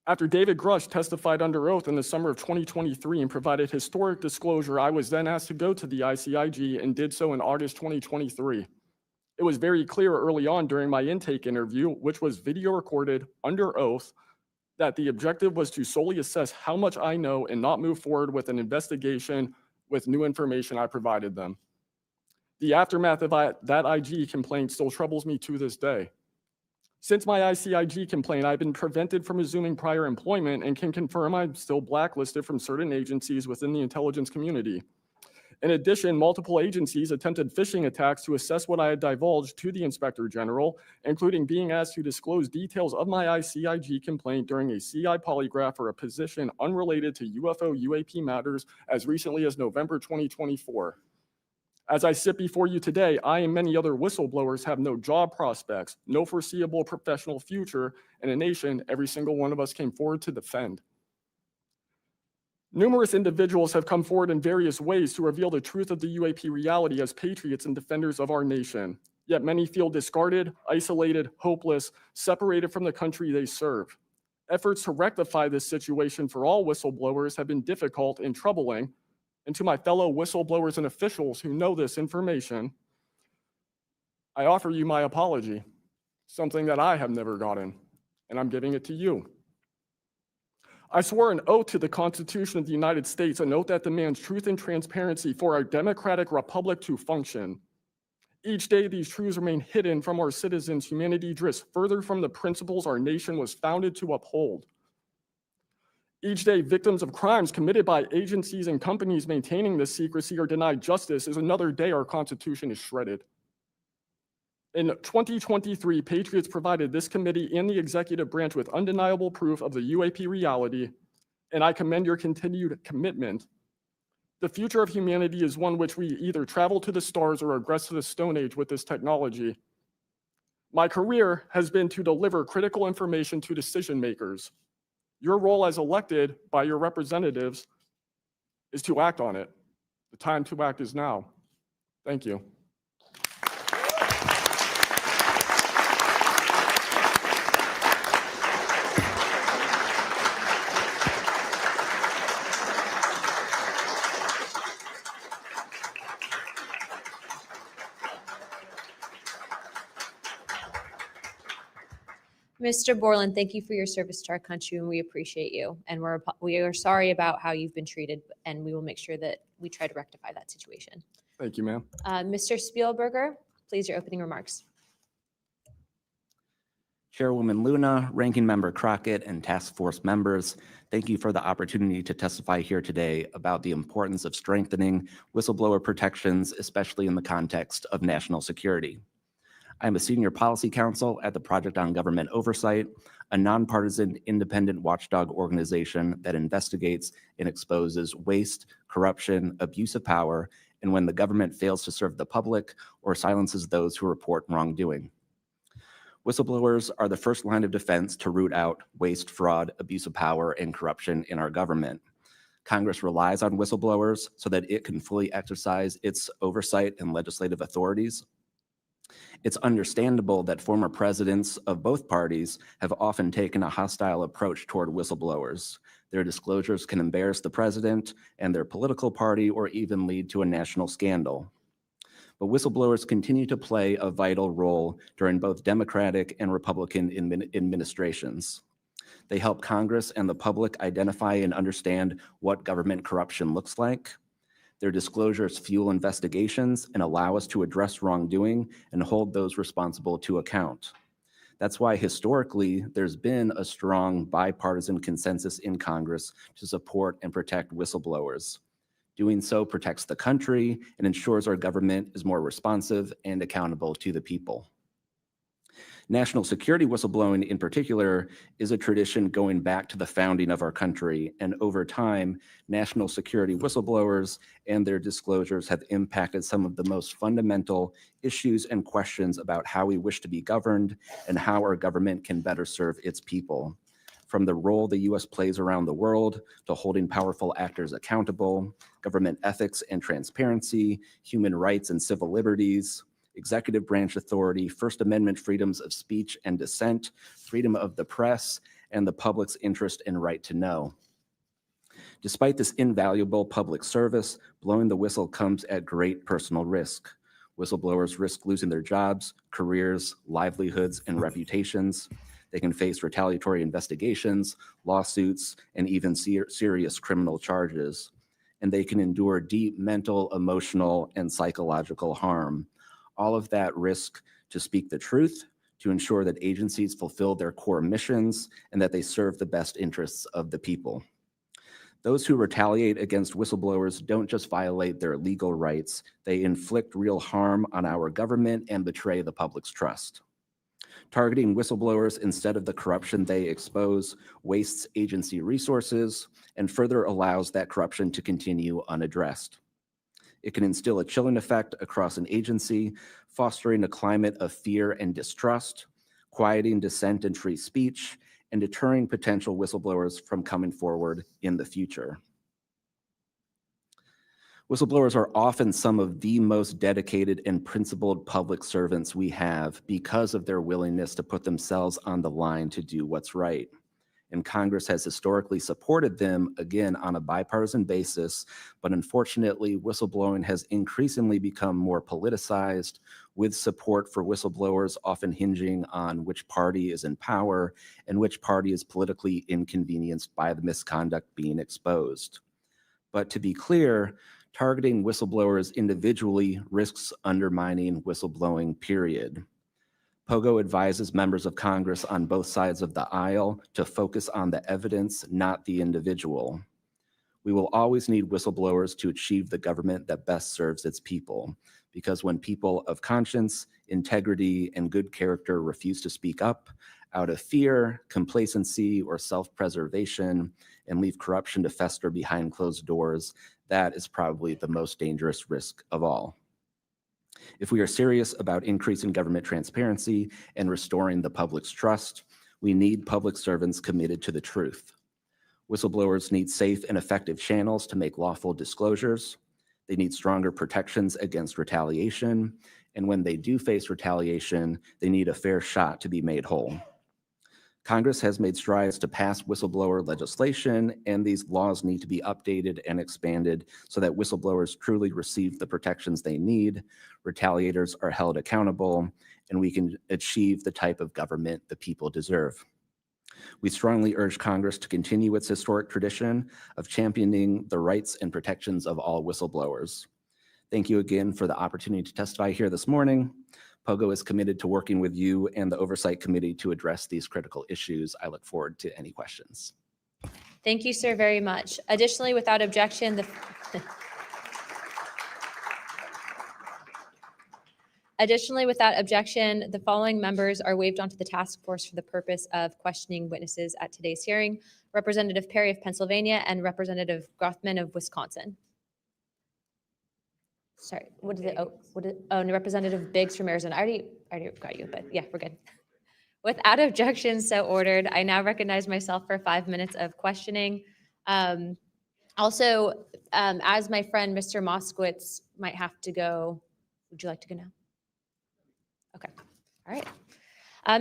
After David Grush testified under oath in the summer of 2023 and provided historic disclosure, I was then asked to go to the ICIG and did so in August 2023. It was very clear early on during my intake interview, which was video recorded under oath, that the objective was to solely assess how much I know and not move forward with an investigation with new information I provided them. The aftermath of that IG complaint still troubles me to this day. Since my ICIG complaint, I've been prevented from resuming prior employment and can confirm I'm still blacklisted from certain agencies within the intelligence community. In addition, multiple agencies attempted phishing attacks to assess what I had divulged to the Inspector General, including being asked to disclose details of my ICIG complaint during a CI polygraph for a position unrelated to UFO UAP matters as recently as November 2024. As I sit before you today, I and many other whistleblowers have no job prospects, no foreseeable professional future, and a nation every single one of us came forward to defend. Numerous individuals have come forward in various ways to reveal the truth of the UAP reality as patriots and defenders of our nation. Yet many feel discarded, isolated, hopeless, separated from the country they serve. Efforts to rectify this situation for all whistleblowers have been difficult and troubling. And to my fellow whistleblowers and officials who know this information, I offer you my apology, something that I have never gotten, and I'm giving it to you. I swore an oath to the Constitution of the United States, an oath that demands truth and transparency for our democratic republic to function. Each day, these truths remain hidden from our citizens. Humanity drifts further from the principles our nation was founded to uphold. Each day, victims of crimes committed by agencies and companies maintaining this secrecy are denied justice as another day our Constitution is shredded. In 2023, Patriots provided this committee and the executive branch with undeniable proof of the UAP reality, and I commend your continued commitment. The future of humanity is one which we either travel to the stars or regress to the Stone Age with this technology. My career has been to deliver critical information to decision makers. Your role as elected by your representatives is to act on it. The time to act is now. Thank you. Mr. Borland, thank you for your service to our country, and we appreciate you. And we are sorry about how you've been treated, and we will make sure that we try to rectify that situation. Thank you, ma'am. Mr. Spielberger, please, your opening remarks. Chairwoman Luna, Ranking Member Crockett, and Task Force members, thank you for the opportunity to testify here today about the importance of strengthening whistleblower protections, especially in the context of national security. I'm a senior policy counsel at the Project on Government Oversight, a nonpartisan independent watchdog organization that investigates and exposes waste, corruption, abuse of power, and when the government fails to serve the public or silences those who report wrongdoing. Whistleblowers are the first line of defense to root out waste, fraud, abuse of power, and corruption in our government. Congress relies on whistleblowers so that it can fully exercise its oversight and legislative authorities. It's understandable that former presidents of both parties have often taken a hostile approach toward whistleblowers. Their disclosures can embarrass the president and their political party or even lead to a national scandal. But whistleblowers continue to play a vital role during both Democratic and Republican administrations. They help Congress and the public identify and understand what government corruption looks like. Their disclosures fuel investigations and allow us to address wrongdoing and hold those responsible to account. That's why historically there's been a strong bipartisan consensus in Congress to support and protect whistleblowers. Doing so protects the country and ensures our government is more responsive and accountable to the people. National security whistleblowing in particular is a tradition going back to the founding of our country, and over time, national security whistleblowers and their disclosures have impacted some of the most fundamental issues and questions about how we wish to be governed and how our government can better serve its people. From the role the U.S. plays around the world to holding powerful actors accountable, government ethics and transparency, human rights and civil liberties, executive branch authority, First Amendment freedoms of speech and dissent, freedom of the press, and the public's interest and right to know. Despite this invaluable public service, blowing the whistle comes at great personal risk. Whistleblowers risk losing their jobs, careers, livelihoods, and reputations. They can face retaliatory investigations, lawsuits, and even serious criminal charges. And they can endure deep mental, emotional, and psychological harm. All of that risk to speak the truth, to ensure that agencies fulfill their core missions, and that they serve the best interests of the people. Those who retaliate against whistleblowers don't just violate their legal rights, they inflict real harm on our government and betray the public's trust. Targeting whistleblowers instead of the corruption they expose wastes agency resources and further allows that corruption to continue unaddressed. It can instill a chilling effect across an agency, fostering a climate of fear and distrust, quieting dissent and free speech, and deterring potential whistleblowers from coming forward in the future. Whistleblowers are often some of the most dedicated and principled public servants we have because of their willingness to put themselves on the line to do what's right. And Congress has historically supported them, again, on a bipartisan basis, but unfortunately, whistleblowing has increasingly become more politicized, with support for whistleblowers often hinging on which party is in power and which party is politically inconvenienced by the misconduct being exposed. But to be clear, targeting whistleblowers individually risks undermining whistleblowing, period. POGO advises members of Congress on both sides of the aisle to focus on the evidence, not the individual. We will always need whistleblowers to achieve the government that best serves its people, because when people of conscience, integrity, and good character refuse to speak up out of fear, complacency, or self-preservation, and leave corruption to fester behind closed doors, that is probably the most dangerous risk of all. If we are serious about increasing government transparency and restoring the public's trust, we need public servants committed to the truth. Whistleblowers need safe and effective channels to make lawful disclosures. They need stronger protections against retaliation. And when they do face retaliation, they need a fair shot to be made whole. Congress has made strides to pass whistleblower legislation, and these laws need to be updated and expanded so that whistleblowers truly receive the protections they need, retaliators are held accountable, and we can achieve the type of government the people deserve. We strongly urge Congress to continue its historic tradition of championing the rights and protections of all whistleblowers. Thank you again for the opportunity to testify here this morning. POGO is committed to working with you and the Oversight Committee to address these critical issues. I look forward to any questions. Thank you, sir, very much. Additionally, without objection, the following members are waived onto the task force for the purpose of questioning witnesses at today's hearing: Representative Perry of Pennsylvania and Representative Grothman of Wisconsin. Sorry, and Representative Biggs from Arizona. I already got you, but yeah, we're good. Without objection, so ordered. I now recognize myself for 5 minutes of questioning. Also, as my friend Mr. Moskowitz might have to go, would you like to go now? Okay, all right.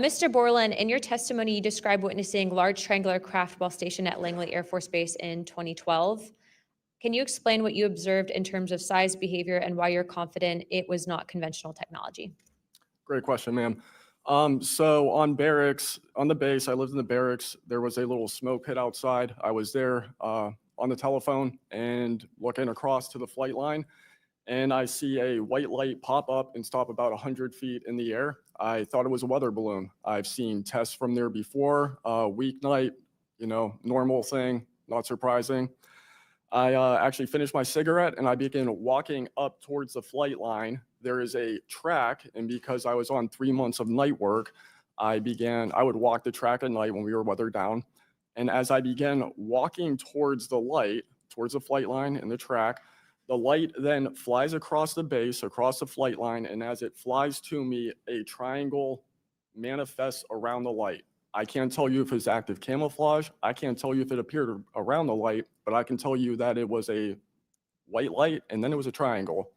Mr. Borland, in your testimony, you described witnessing large triangular craft while stationed at Langley Air Force Base in 2012. Can you explain what you observed in terms of size, behavior, and why you're confident it was not conventional technology? Great question, ma'am. So on the base, I lived in the barracks. There was a little smoke pit outside. I was there on the telephone and looking across to the flight line, and I see a white light pop up and stop about 100 feet in the air. I thought it was a weather balloon. I've seen tests from there before, weeknight, normal thing, not surprising. I actually finished my cigarette and I began walking up towards the flight line. There is a track, and because I was on 3 months of night work, I would walk the track at night when we were weather down. And as I began walking towards the light, towards the flight line and the track, the light then flies across the base, across the flight line, and as it flies to me, a triangle manifests around the light. I can't tell you if it's active camouflage. I can't tell you if it appeared around the light, but I can tell you that it was a white light and then it was a triangle.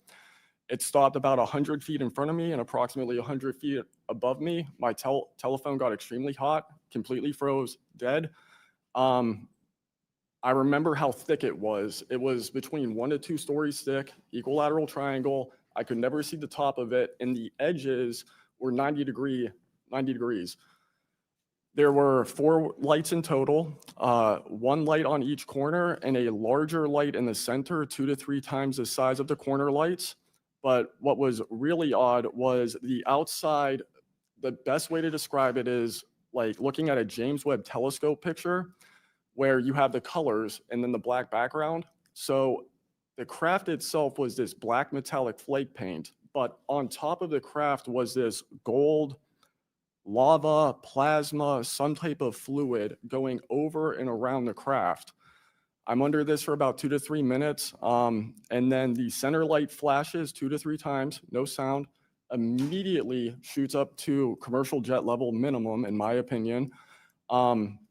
It stopped about 100 feet in front of me and approximately 100 feet above me. My telephone got extremely hot, completely froze, dead. I remember how thick it was. It was between 1 to 2 stories thick, equilateral triangle. I could never see the top of it, and the edges were 90 degrees. There were 4 lights in total, 1 light on each corner and a larger light in the center, 2 to 3 times the size of the corner lights. But what was really odd was the outside. The best way to describe it is like looking at a James Webb telescope picture where you have the colors and then the black background. So the craft itself was this black metallic flake paint, but on top of the craft was this gold, lava, plasma, some type of fluid going over and around the craft. I'm under this for about 2 to 3 minutes, and then the center light flashes 2 to 3 times, no sound, immediately shoots up to commercial jet level minimum, in my opinion.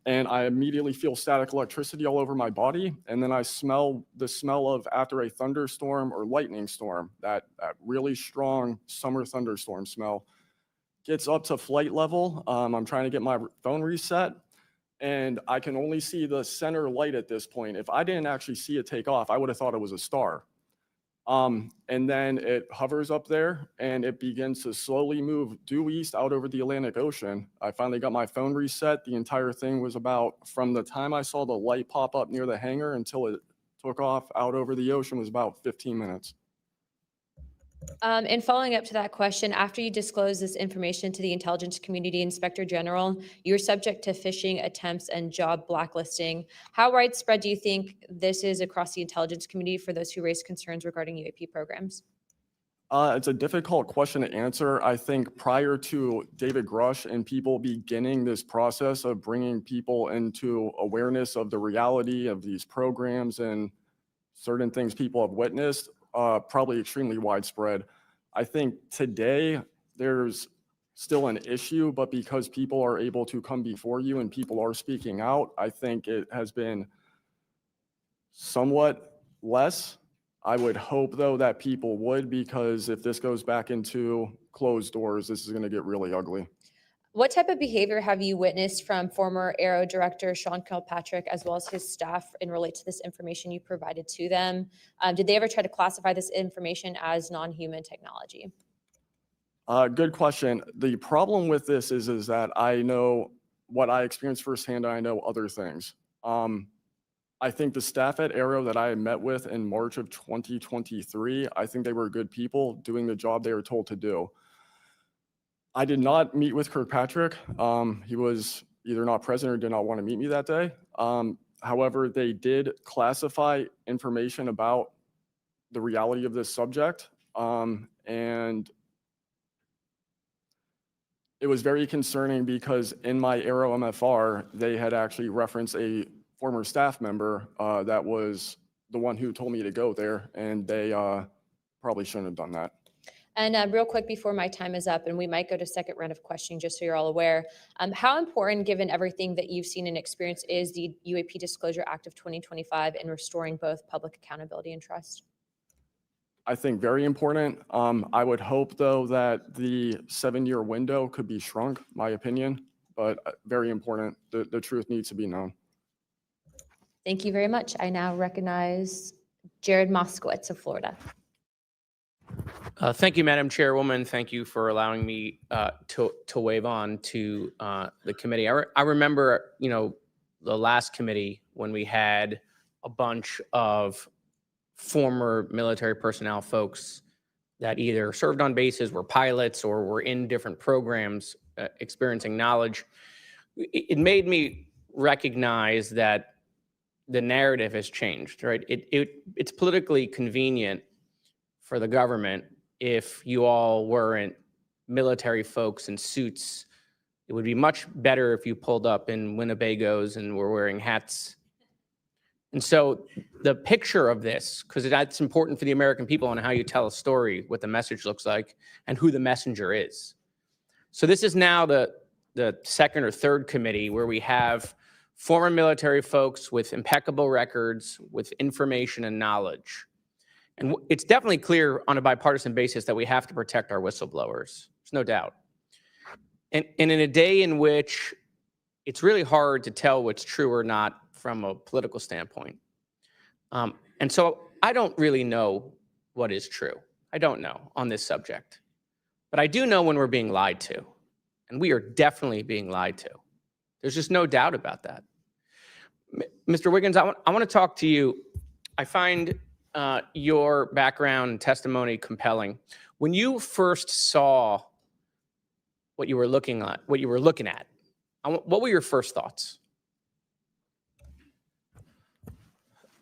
And I immediately feel static electricity all over my body. And then I smell the smell of after a thunderstorm or lightning storm, that really strong summer thunderstorm smell. Gets up to flight level. I'm trying to get my phone reset, and I can only see the center light at this point. If I didn't actually see it take off, I would have thought it was a star. And then it hovers up there and it begins to slowly move due east out over the Atlantic Ocean. I finally got my phone reset. The entire thing was about, from the time I saw the light pop up near the hangar until it took off out over the ocean, was about 15 minutes. And following up to that question, after you disclose this information to the intelligence community, Inspector General, you're subject to phishing attempts and job blacklisting. How widespread do you think this is across the intelligence community for those who raise concerns regarding UAP programs? It's a difficult question to answer. I think prior to David Grush and people beginning this process of bringing people into awareness of the reality of these programs and certain things people have witnessed, probably extremely widespread. I think today there's still an issue, but because people are able to come before you and people are speaking out, I think it has been somewhat less. I would hope, though, that people would, because if this goes back into closed doors, this is going to get really ugly. What type of behavior have you witnessed from former Aero Director Sean Kilpatrick as well as his staff in relate to this information you provided to them? Did they ever try to classify this information as non-human technology? Good question. The problem with this is that I know what I experienced firsthand, and I know other things. I think the staff at Aero that I met with in March of 2023, I think they were good people doing the job they were told to do. I did not meet with Kirkpatrick. He was either not present or did not want to meet me that day. However, they did classify information about the reality of this subject. And it was very concerning because in my Aero MFR, they had actually referenced a former staff member that was the one who told me to go there, and they probably shouldn't have done that. And real quick before my time is up, and we might go to second round of questioning just so you're all aware, how important, given everything that you've seen and experienced, is the UAP Disclosure Act of 2025 in restoring both public accountability and trust? I think very important. I would hope, though, that the 7-year window could be shrunk, my opinion, but very important. The truth needs to be known. Thank you very much. I now recognize Jared Moskowitz of Florida. Thank you, Madam Chairwoman. Thank you for allowing me to wave on to the committee. I remember, the last committee when we had a bunch of former military personnel folks that either served on bases, were pilots, or were in different programs experiencing knowledge. It made me recognize that the narrative has changed, right? It's politically convenient for the government if you all weren't military folks in suits It would be much better if you pulled up in Winnebagos and were wearing hats. And so the picture of this, because that's important for the American people and how you tell a story, what the message looks like, and who the messenger is. So this is now the second or third committee where we have former military folks with impeccable records, with information and knowledge. And it's definitely clear on a bipartisan basis that we have to protect our whistleblowers. There's no doubt. And in a day in which it's really hard to tell what's true or not from a political standpoint. And so I don't really know what is true. I don't know on this subject. But I do know when we're being lied to. And we are definitely being lied to. There's just no doubt about that. Mr. Wiggins, I want to talk to you. I find your background and testimony compelling. When you first saw what you were looking at, what were your first thoughts?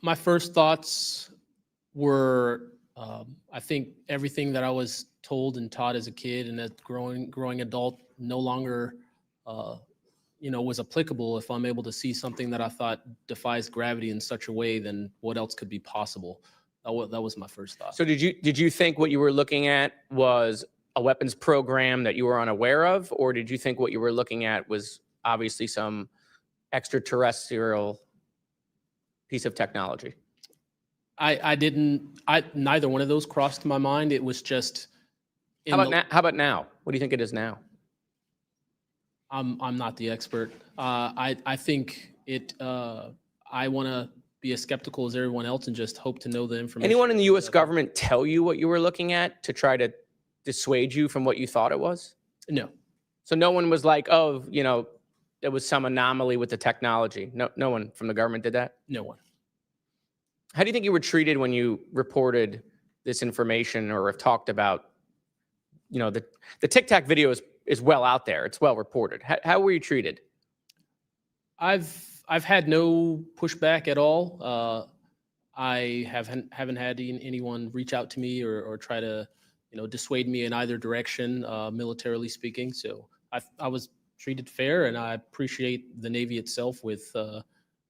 My first thoughts were, I think everything that I was told and taught as a kid and as growing adult no longer, was applicable. If I'm able to see something that I thought defies gravity in such a way, then what else could be possible? That was my first thought. So did you think what you were looking at was a weapons program that you were unaware of, or did you think what you were looking at was obviously some extraterrestrial piece of technology? Neither one of those crossed my mind. It was just. How about now? What do you think it is now? I'm not the expert. I think it. I want to be as skeptical as everyone else and just hope to know the information. Anyone in the U.S. government tell you what you were looking at to try to dissuade you from what you thought it was? No. So no one was like, oh, there was some anomaly with the technology. No one from the government did that? No one. How do you think you were treated when you reported this information or have talked about, the Tic Tac video is well out there. It's well reported. How were you treated? I've had no pushback at all. I haven't had anyone reach out to me or try to, dissuade me in either direction, militarily speaking. So I was treated fair, and I appreciate the Navy itself with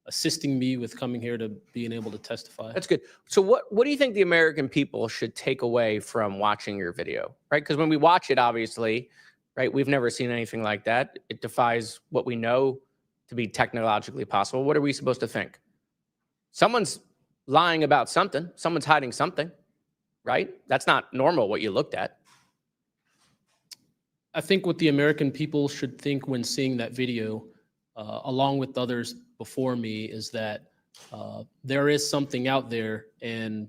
assisting me with coming here to being able to testify. That's good. So what do you think the American people should take away from watching your video, right? Because when we watch it, obviously, right, we've never seen anything like that. It defies what we know to be technologically possible. What are we supposed to think? Someone's lying about something. Someone's hiding something, right? That's not normal what you looked at. I think what the American people should think when seeing that video, along with others before me, is that there is something out there and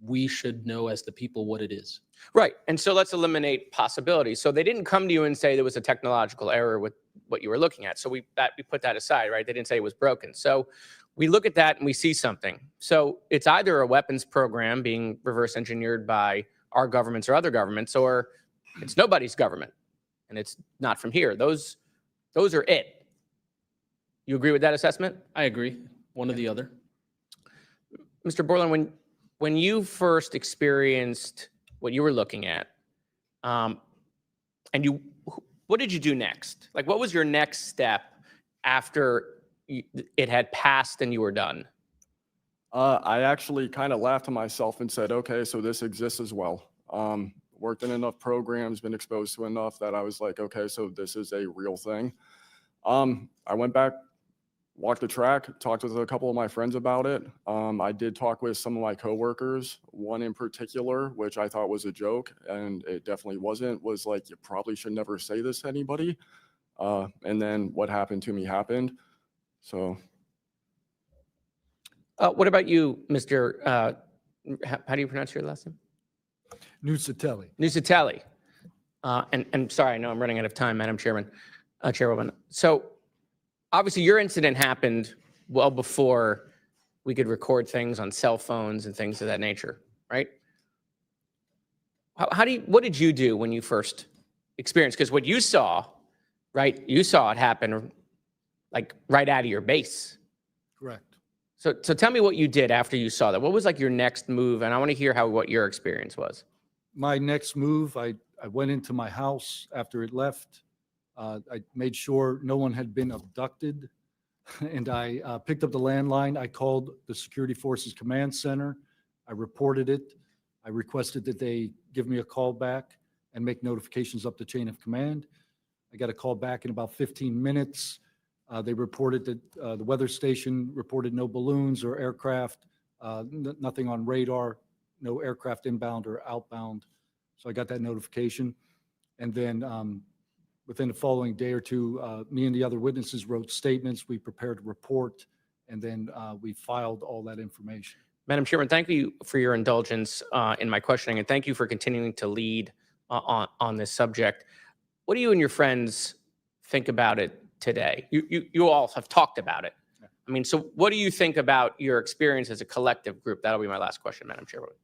we should know as the people what it is. Right. And so let's eliminate possibilities. So they didn't come to you and say there was a technological error with what you were looking at. So we put that aside, right? They didn't say it was broken. So we look at that and we see something. So it's either a weapons program being reverse engineered by our governments or other governments, or it's nobody's government and it's not from here. Those are it. You agree with that assessment? I agree. One or the other. Mr. Borland, when you first experienced what you were looking at, what did you do next? Like, what was your next step after it had passed and you were done? I actually kind of laughed to myself and said, okay, so this exists as well. Worked in enough programs, been exposed to enough that I was like, okay, so this is a real thing. I went back, walked the track, talked with a couple of my friends about it. I did talk with some of my coworkers, one in particular, which I thought was a joke, and it definitely wasn't, was like, you probably should never say this to anybody. And then what happened to me happened. So. What about you, Mr. How do you pronounce your last name? Nusatelli. Nusatelli. And sorry, I know I'm running out of time, Madam Chairwoman. So obviously your incident happened well before we could record things on cell phones and things of that nature, right? What did you do when you first experienced? Because what you saw, right? You saw it happen like right out of your base. Correct. So tell me what you did after you saw that. What was like your next move? And I want to hear what your experience was. My next move, I went into my house after it left. I made sure no one had been abducted, and I picked up the landline. I called the Security Forces Command Center. I reported it. I requested that they give me a call back and make notifications up the chain of command. I got a call back in about 15 minutes. They reported that the weather station reported no balloons or aircraft, nothing on radar, no aircraft inbound or outbound. So I got that notification. And then within the following day or two, me and the other witnesses wrote statements. We prepared a report, and then we filed all that information. Madam Chairman, thank you for your indulgence in my questioning, and thank you for continuing to lead on this subject. What do you and your friends think about it today? You all have talked about it. I mean, so what do you think about your experience as a collective group? That'll be my last question, Madam Chairwoman.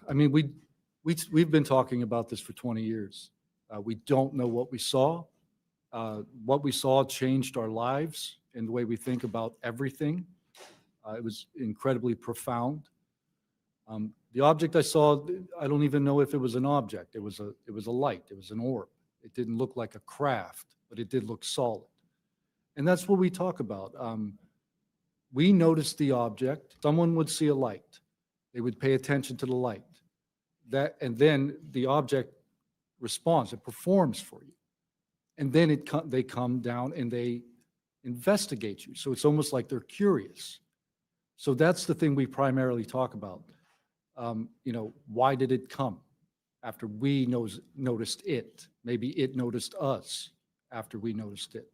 I mean, we've been talking about this for 20 years. We don't know what we saw. What we saw changed our lives and the way we think about everything. It was incredibly profound. The object I saw, I don't even know if it was an object. It was a light. It was an orb. It didn't look like a craft, but it did look solid. And that's what we talk about. We noticed the object. Someone would see a light. They would pay attention to the light. And then the object responds. It performs for you. And then they come down and they investigate you. So it's almost like they're curious. So that's the thing we primarily talk about. Why did it come after we noticed it? Maybe it noticed us after we noticed it.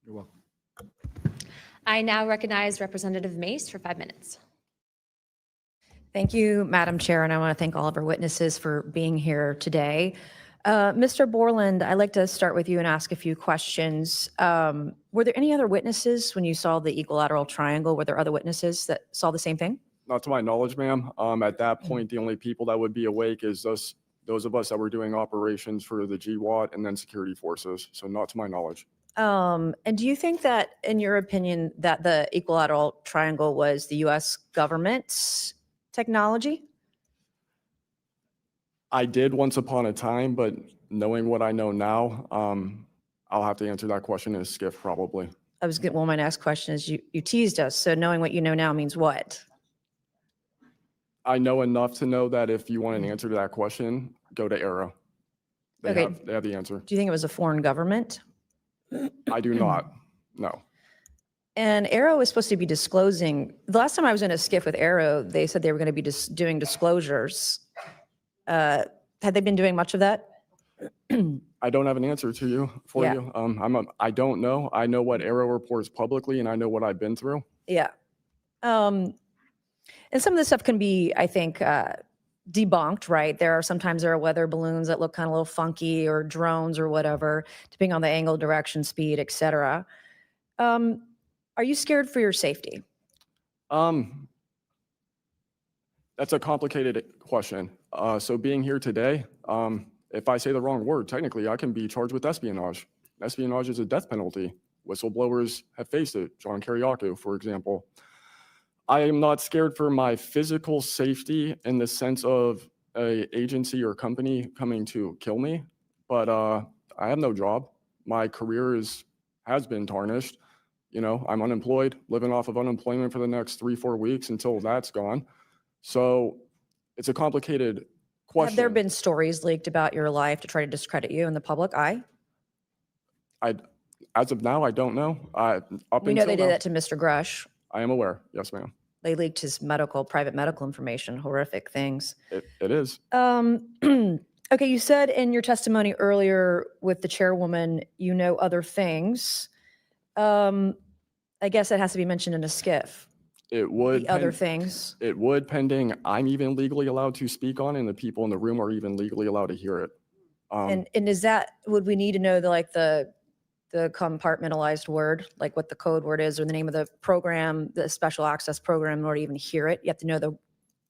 You're welcome. I now recognize Representative Mace for 5 minutes. Thank you, Madam Chair, and I want to thank all of our witnesses for being here today. Mr. Borland, I'd like to start with you and ask a few questions. Were there any other witnesses when you saw the equilateral triangle? Were there other witnesses that saw the same thing? Not to my knowledge, ma'am. At that point, the only people that would be awake is those of us that were doing operations for the GWAT and then security forces. So not to my knowledge. And do you think that, in your opinion, that the equilateral triangle was the U.S. government's technology? I did once upon a time, but knowing what I know now, I'll have to answer that question in a skiff probably. Well, my next question is, you teased us, so knowing what you know now means what? I know enough to know that if you want an answer to that question, go to Arrow. They have the answer. Do you think it was a foreign government? I do not, no. And Arrow was supposed to be disclosing. The last time I was in a skiff with Arrow, they said they were going to be doing disclosures. Had they been doing much of that? I don't have an answer to you you. I don't know. I know what Arrow reports publicly, and I know what I've been through. Yeah. And some of this stuff can be, I think, debunked, right? Sometimes there are weather balloons that look kind of a little funky, or drones or whatever, depending on the angle, direction, speed, etc. Are you scared for your safety? That's a complicated question. So being here today, if I say the wrong word, technically I can be charged with espionage. Espionage is a death penalty. Whistleblowers have faced it. John Kiriakou, for example. I am not scared for my physical safety in the sense of an agency or company coming to kill me, but I have no job. My career has been tarnished. I'm unemployed, living off of unemployment for the next 3-4 weeks until that's gone. So it's a complicated question. Have there been stories leaked about your life to try to discredit you in the public eye? As of now, I don't know. We know they did that to Mr. Grush. I am aware. Yes, ma'am. They leaked his private medical information, horrific things. It is. Okay, you said in your testimony earlier with the chairwoman, you know other things. I guess it has to be mentioned in a skiff. It would. The other things. It would, pending I'm even legally allowed to speak on, and the people in the room are even legally allowed to hear it. And is that, would we need to know the compartmentalized word, like what the code word is or the name of the program, the special access program, in order to even hear it? You have to know the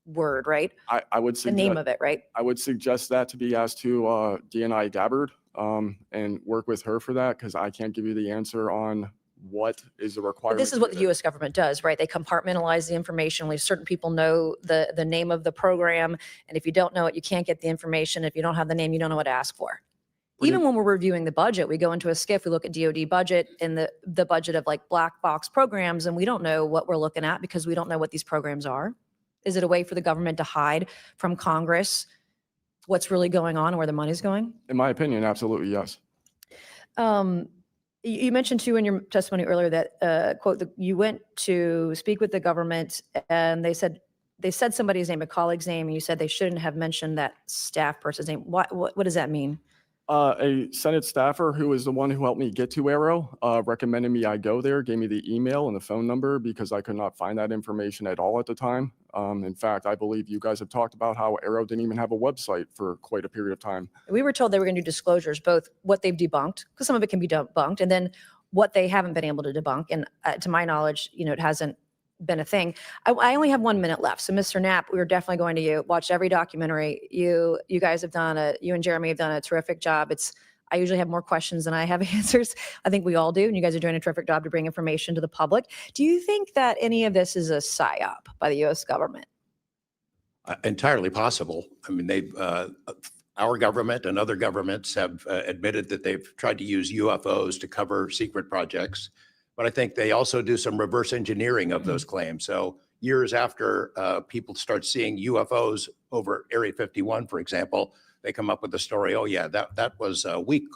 word, right? I would the name of it, right? I would suggest that to be asked to DNI Gabbard and work with her for that, because I can't give you the answer on what is the requirement. But this is what the U.S. government does, right? They compartmentalize the information. Only certain people know the name of the program, and if you don't know it, you can't get the information. If you don't have the name, you don't know what to ask for. Even when we're reviewing the budget, we go into a SCIF, we look at DoD budget and the budget of like black box programs, and we don't know what we're looking at because we don't know what these programs are. Is it a way for the government to hide from Congress what's really going on and where the money's going? In my opinion, absolutely, yes. You mentioned too in your testimony earlier that, quote, you went to speak with the government and they said somebody's name, a colleague's name, and you said they shouldn't have mentioned that staff person's name. What does that mean? A Senate staffer who is the one who helped me get to Aero recommended me I go there, gave me the email and the phone number because I could not find that information at all at the time. In fact, I believe you guys have talked about how Aero didn't even have a website for quite a period of time. We were told they were going to do disclosures, both what they've debunked, because some of it can be debunked, and then what they haven't been able to debunk. And to my knowledge, it hasn't been a thing. I only have 1 minute left. So Mr. Knapp, we were definitely going to you. Watch every documentary. You guys have done you and Jeremy have done a terrific job. I usually have more questions than I have answers. I think we all do. And you guys are doing a terrific job to bring information to the public. Do you think that any of this is a psyop by the U.S. government? Entirely possible. I mean, our government and other governments have admitted that they've tried to use UFOs to cover secret projects. But I think they also do some reverse engineering of those claims. So years after people start seeing UFOs over Area 51, for example, they come up with the story, oh yeah, that was, we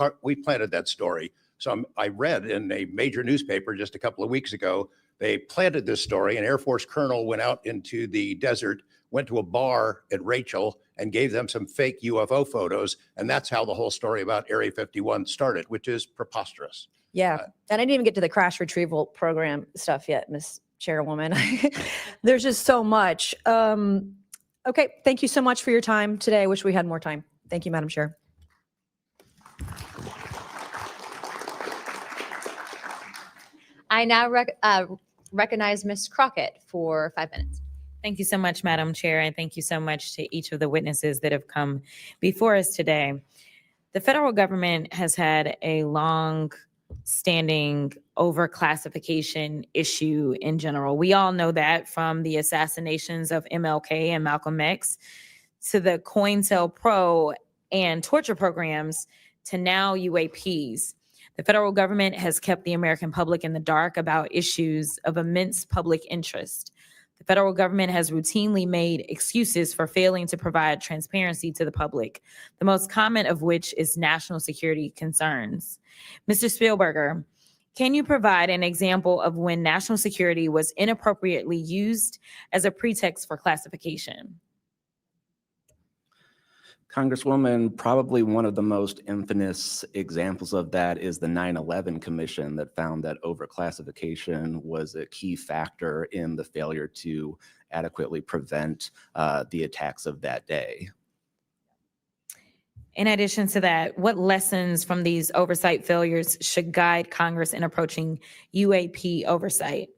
planted that story. So I read in a major newspaper just a couple of weeks ago, they planted this story. An Air Force colonel went out into the desert, went to a bar at Rachel and gave them some fake UFO photos. And that's how the whole story about Area 51 started, which is preposterous. Yeah. And I didn't even get to the crash retrieval program stuff yet, Ms. Chairwoman. There's just so much. Okay. Thank you so much for your time today. I wish we had more time. Thank you, Madam Chair. I now recognize Ms. Crockett for 5 minutes. Thank you so much, Madam Chair, and thank you so much to each of the witnesses that have come before us today. The federal government has had a long-standing overclassification issue in general. We all know that, from the assassinations of MLK and Malcolm X to the COINTELPRO and torture programs to now UAPs. The federal government has kept the American public in the dark about issues of immense public interest. The federal government has routinely made excuses for failing to provide transparency to the public, the most common of which is national security concerns. Mr. Spielberger, can you provide an example of when national security was inappropriately used as a pretext for classification? Congresswoman, probably one of the most infamous examples of that is the 9/11 Commission that found that overclassification was a key factor in the failure to adequately prevent the attacks of that day. In addition to that, what lessons from these oversight failures should guide Congress in approaching UAP oversight?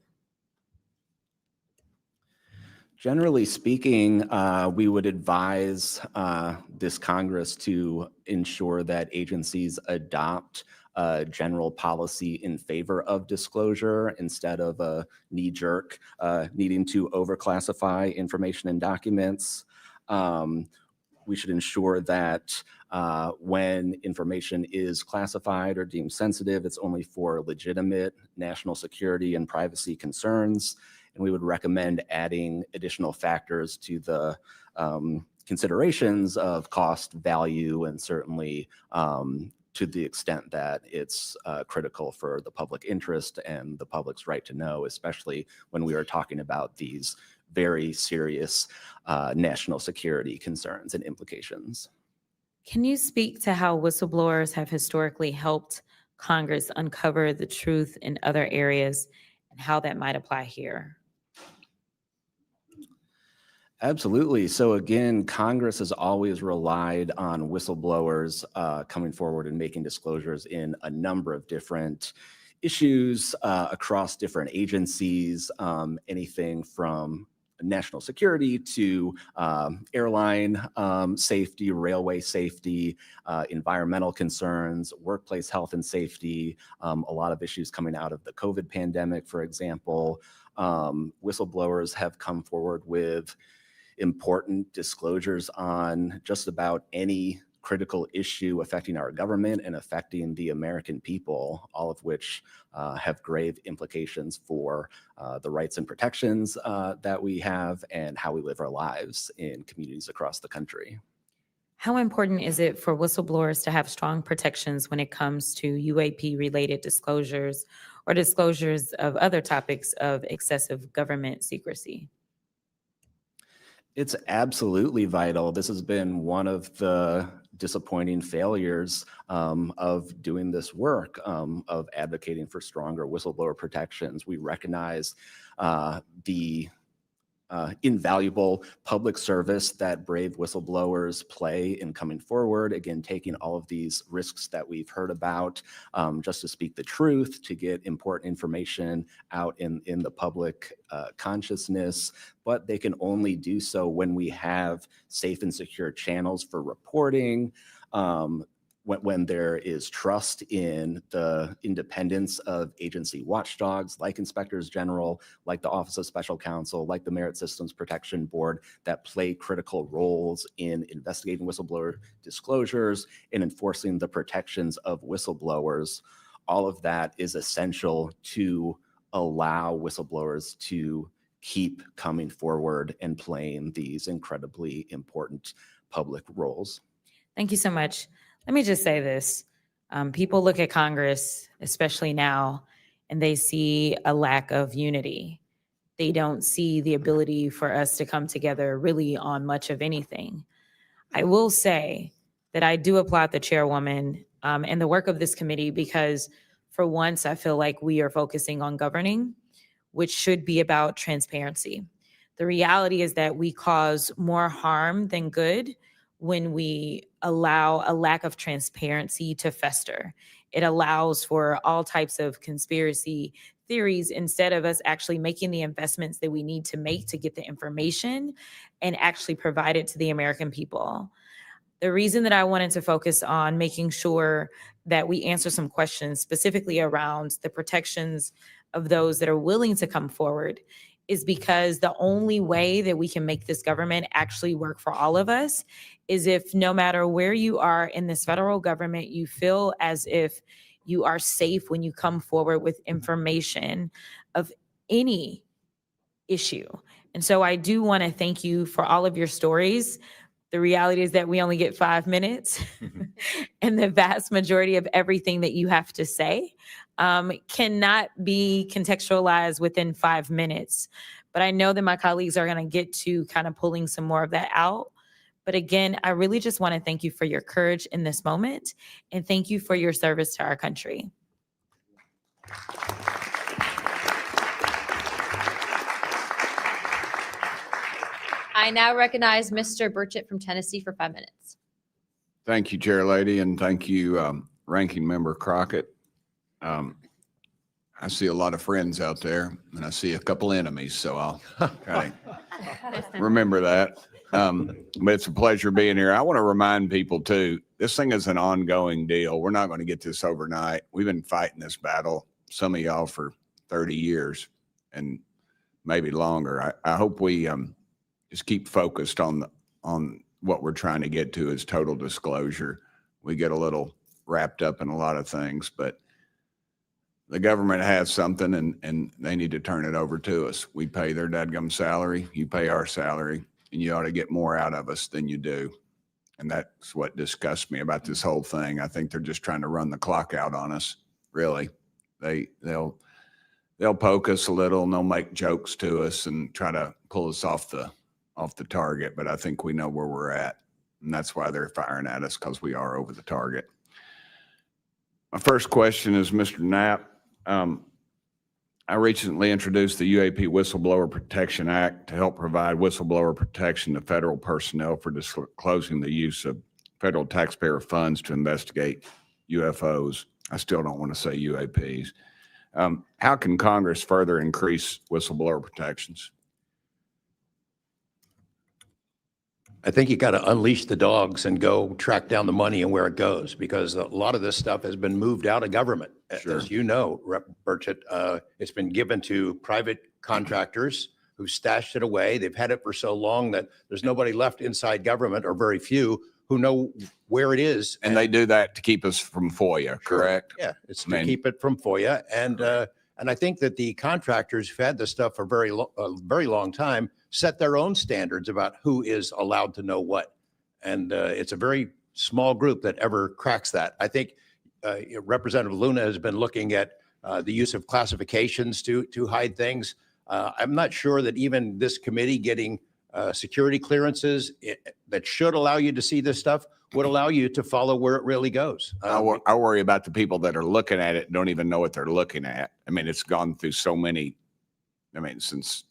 Generally speaking, we would advise this Congress to ensure that agencies adopt a general policy in favor of disclosure instead of a knee-jerk needing to overclassify information and documents. We should ensure that when information is classified or deemed sensitive, it's only for legitimate national security and privacy concerns. And we would recommend adding additional factors to the considerations of cost, value, and certainly to the extent that it's critical for the public interest and the public's right to know, especially when we are talking about these very serious national security concerns and implications. Can you speak to how whistleblowers have historically helped Congress uncover the truth in other areas and how that might apply here? Absolutely. So again, Congress has always relied on whistleblowers coming forward and making disclosures in a number of different issues across different agencies, anything from national security to airline safety, railway safety, environmental concerns, workplace health and safety, a lot of issues coming out of the COVID pandemic, for example. Whistleblowers have come forward with important disclosures on just about any critical issue affecting our government and affecting the American people, all of which have grave implications for the rights and protections that we have and how we live our lives in communities across the country. How important is it for whistleblowers to have strong protections when it comes to UAP-related disclosures or disclosures of other topics of excessive government secrecy? It's absolutely vital. This has been one of the disappointing failures of doing this work, of advocating for stronger whistleblower protections. We recognize the invaluable public service that brave whistleblowers play in coming forward, again, taking all of these risks that we've heard about just to speak the truth, to get important information out in the public consciousness, but they can only do so when we have safe and secure channels for reporting, when there is trust in the independence of agency watchdogs like inspectors general, like the Office of Special Counsel, like the Merit Systems Protection Board, that play critical roles in investigating whistleblower disclosures and enforcing the protections of whistleblowers. All of that is essential to allow whistleblowers to keep coming forward and playing these incredibly important public roles. Thank you so much. Let me just say this. People look at Congress, especially now, and they see a lack of unity. They don't see the ability for us to come together really on much of anything. I will say that I do applaud the chairwoman and the work of this committee, because for once, I feel like we are focusing on governing, which should be about transparency. The reality is that we cause more harm than good when we allow a lack of transparency to fester. It allows for all types of conspiracy theories instead of us actually making the investments that we need to make to get the information and actually provide it to the American people. The reason that I wanted to focus on making sure that we answer some questions specifically around the protections of those that are willing to come forward is because the only way that we can make this government actually work for all of us is if no matter where you are in this federal government, you feel as if you are safe when you come forward with information of any issue. And so I do want to thank you for all of your stories. The reality is that we only get 5 minutes and the vast majority of everything that you have to say cannot be contextualized within 5 minutes. But I know that my colleagues are going to get to kind of pulling some more of that out. But again, I really just want to thank you for your courage in this moment and thank you for your service to our country. I now recognize Mr. Burchett from Tennessee for 5 minutes. Thank you, Chair Lady, and thank you, Ranking Member Crockett. I see a lot of friends out there, and I see a couple enemies, so I'll kind of remember that. But it's a pleasure being here. I want to remind people, too, this thing is an ongoing deal. We're not going to get this overnight. We've been fighting this battle, some of y'all, for 30 years and maybe longer. I hope we just keep focused on what we're trying to get to is total disclosure. We get a little wrapped up in a lot of things, but the government has something and they need to turn it over to us. We pay their dadgum salary, you pay our salary, and you ought to get more out of us than you do. And that's what disgusts me about this whole thing. I think they're just trying to run the clock out on us, really. They'll poke us a little and they'll make jokes to us and try to pull us off the target, but I think we know where we're at. And that's why they're firing at us, because we are over the target. My first question is Mr. Knapp. I recently introduced the UAP Whistleblower Protection Act to help provide whistleblower protection to federal personnel for disclosing the use of federal taxpayer funds to investigate UFOs. I still don't want to say UAPs. How can Congress further increase whistleblower protections? I think you got to unleash the dogs and go track down the money and where it goes, because a lot of this stuff has been moved out of government. Sure. As you know, Rep. Burchett, it's been given to private contractors who stashed it away. They've had it for so long that there's nobody left inside government, or very few, who know where it is. And they do that to keep us from FOIA, correct? Yeah, it's to I mean- keep it from FOIA. And I think that the contractors who've had this stuff for a very long time set their own standards about who is allowed to know what. And it's a very small group that ever cracks that. I think Representative Luna has been looking at the use of classifications to hide things. I'm not sure that even this committee getting security clearances that should allow you to see this stuff would allow you to follow where it really goes. I worry about the people that are looking at it and don't even know what they're looking at. I mean, it's gone through so many, I mean, since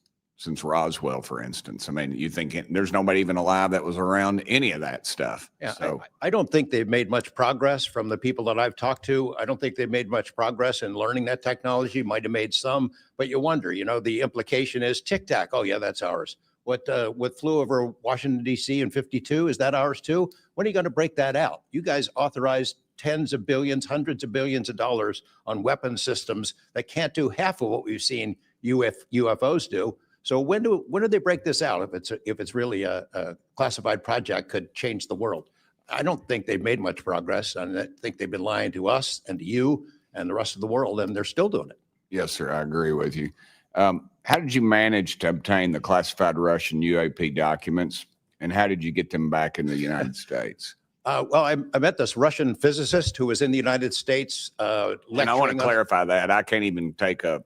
Roswell, for instance. I mean, you think there's nobody even alive that was around any of that stuff. Yeah, So I don't think they've made much progress from the people that I've talked to. I don't think they've made much progress in learning that technology. Might have made some, but you wonder, the implication is Tic Tac. Oh yeah, that's ours. What flew over Washington, D.C. in 52, is that ours too? When are you going to break that out? You guys authorized tens of billions, hundreds of billions of dollars on weapon systems that can't do half of what we've seen UFOs do. So when do they break this out? If it's really a classified project could change the world. I don't think they've made much progress. And I think they've been lying to us and to you and the rest of the world, and they're still doing it. yes, sir, I agree with you. How did you manage to obtain the classified Russian UAP documents, and how did you get them back in the United States? Well, I met this Russian physicist who was in the United States lecturing. And I want to us. clarify that I can't even take a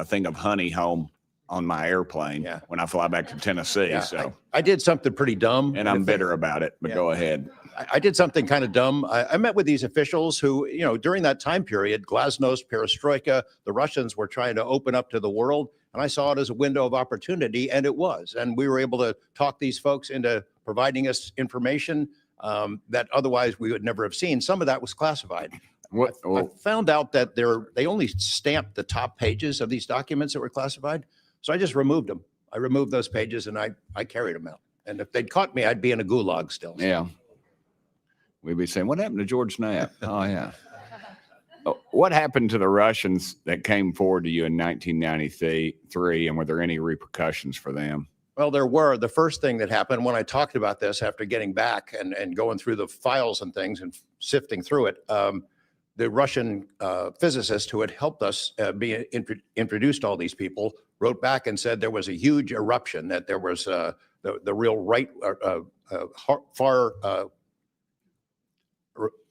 thing of honey home on my airplane when I fly back to Tennessee. Yeah, So, I did something pretty dumb. and I'm bitter about it, but go ahead. I did something kind of dumb. I met with these officials who, during that time period, glasnost, perestroika, the Russians were trying to open up to the world. And I saw it as a window of opportunity, and it was. And we were able to talk these folks into providing us information that otherwise we would never have seen. Some of that was classified. I found out that they only stamped the top pages of these documents that were classified. So I just removed them. I removed those pages and I carried them out. And if they'd caught me, I'd be in a gulag still. Yeah. We'd be saying, what happened to George Knapp? Oh, yeah. What happened to the Russians that came forward to you in 1993, and were there any repercussions for them? Well, there were. The first thing that happened when I talked about this after getting back and going through the files and things and sifting through it, the Russian physicist who had helped us be introduced all these people wrote back and said there was a huge eruption, that there was the real right, far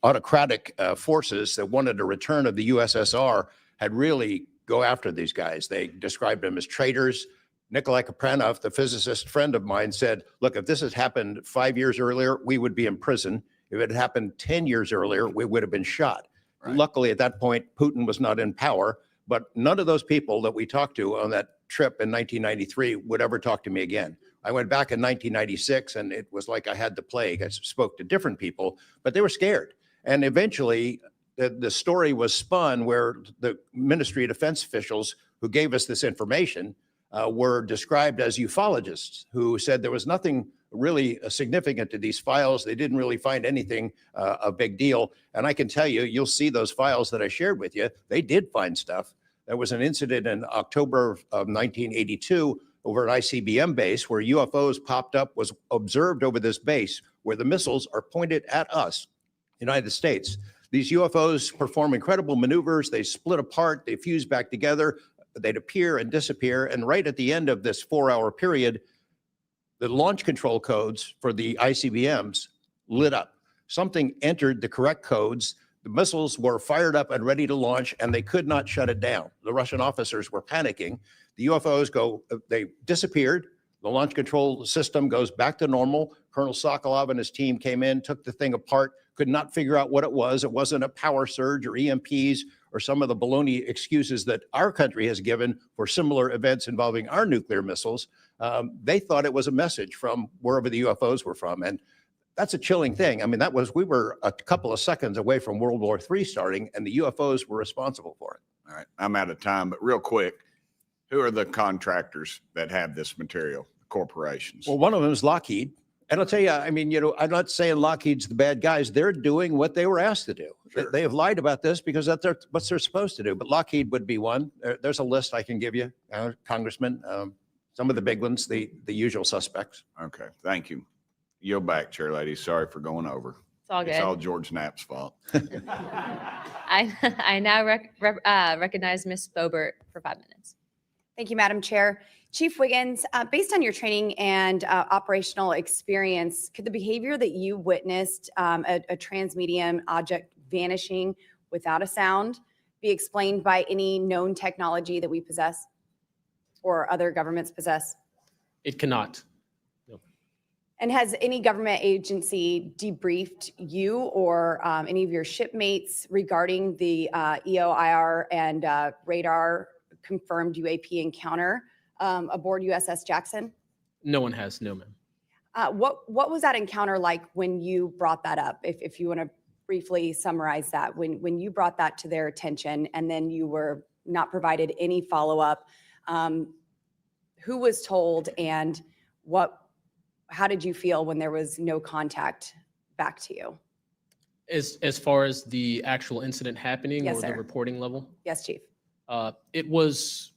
autocratic forces that wanted a return of the USSR had really go after these guys. They described them as traitors. Nikolai Kapranov, the physicist friend of mine, said, look, if this had happened 5 years earlier, we would be in prison. If it had happened 10 years earlier, we would have been shot. Right. Luckily, at that point, Putin was not in power, but none of those people that we talked to on that trip in 1993 would ever talk to me again. I went back in 1996, and it was like I had the plague. I spoke to different people, but they were scared. And eventually, the story was spun where the Ministry of Defense officials who gave us this information were described as ufologists who said there was nothing really significant to these files. They didn't really find anything a big deal. And I can tell you, you'll see those files that I shared with you. They did find stuff. There was an incident in October of 1982 over an ICBM base where UFOs popped up, was observed over this base where the missiles are pointed at us, United States. These UFOs perform incredible maneuvers. They split apart, they fuse back together, they'd appear and disappear. And right at the end of this 4-hour period, the launch control codes for the ICBMs lit up. Something entered the correct codes. The missiles were fired up and ready to launch, and they could not shut it down. The Russian officers were panicking. The UFOs they disappeared. The launch control system goes back to normal. Colonel Sokolov and his team came in, took the thing apart, could not figure out what it was. It wasn't a power surge or EMPs or some of the baloney excuses that our country has given for similar events involving our nuclear missiles. They thought it was a message from wherever the UFOs were from. And that's a chilling thing. I mean, we were a couple of seconds away from World War III starting, and the UFOs were responsible for it. All right, I'm out of time, but real quick, who are the contractors that have this material, corporations? Well, one of them is Lockheed. And I'll tell you, I mean, I'm not saying Lockheed's the bad guys. They're doing what they were asked to do. Sure. They have lied about this because that's what they're supposed to do. But Lockheed would be one. There's a list I can give you, Congressman. Some of the big ones, the usual suspects. Okay, thank you. Yield back, Chair Lady. Sorry for going over. It's all It's all good. George Knapp's fault. I now recognize Ms. Bobert for 5 minutes. Thank you, Madam Chair. Chief Wiggins, based on your training and operational experience, could the behavior that you witnessed, a transmedium object vanishing without a sound, be explained by any known technology that we possess or other governments possess? It cannot. And has any government agency debriefed you or any of your shipmates regarding the EOIR and radar confirmed UAP encounter aboard USS Jackson? No one has, no, ma'am. What was that encounter like when you brought that up? If you want to briefly summarize that, when you brought that to their attention and then you were not provided any follow-up, who was told and how did you feel when there was no contact back to you? As far as the actual incident happening Yes, or the sir. reporting level? Yes, Chief. It was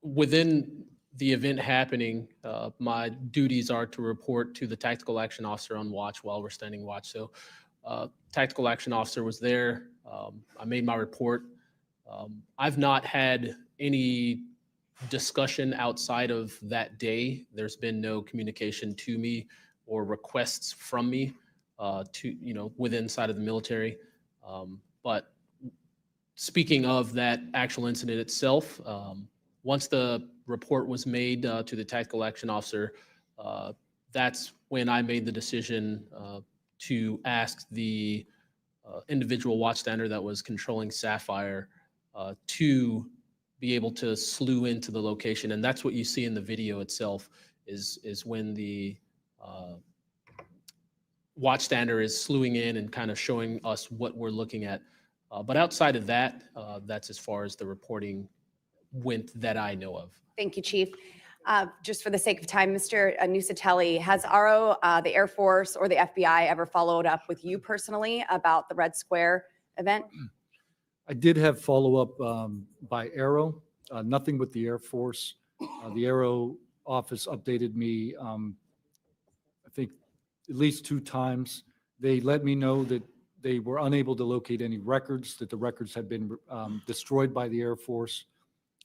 within the event happening. My duties are to report to the tactical action officer on watch while we're standing watch. So tactical action officer was there. I made my report. I've not had any discussion outside of that day. There's been no communication to me or requests from me within inside of the military. But speaking of that actual incident itself, once the report was made to the tactical action officer, that's when I made the decision to ask the individual watchstander that was controlling Sapphire to be able to slew into the location. And that's what you see in the video itself is when the watchstander is slewing in and kind of showing us what we're looking at. But outside of that, that's as far as the reporting went that I know of. Thank you, Chief. Just for the sake of time, Mr. Nusatelli, has RO, the Air Force, or the FBI ever followed up with you personally about the Red Square event? I did have follow-up by Aero, nothing with the Air Force. The Aero office updated me, I think, at least 2 times. They let me know that they were unable to locate any records, that the records had been destroyed by the Air Force.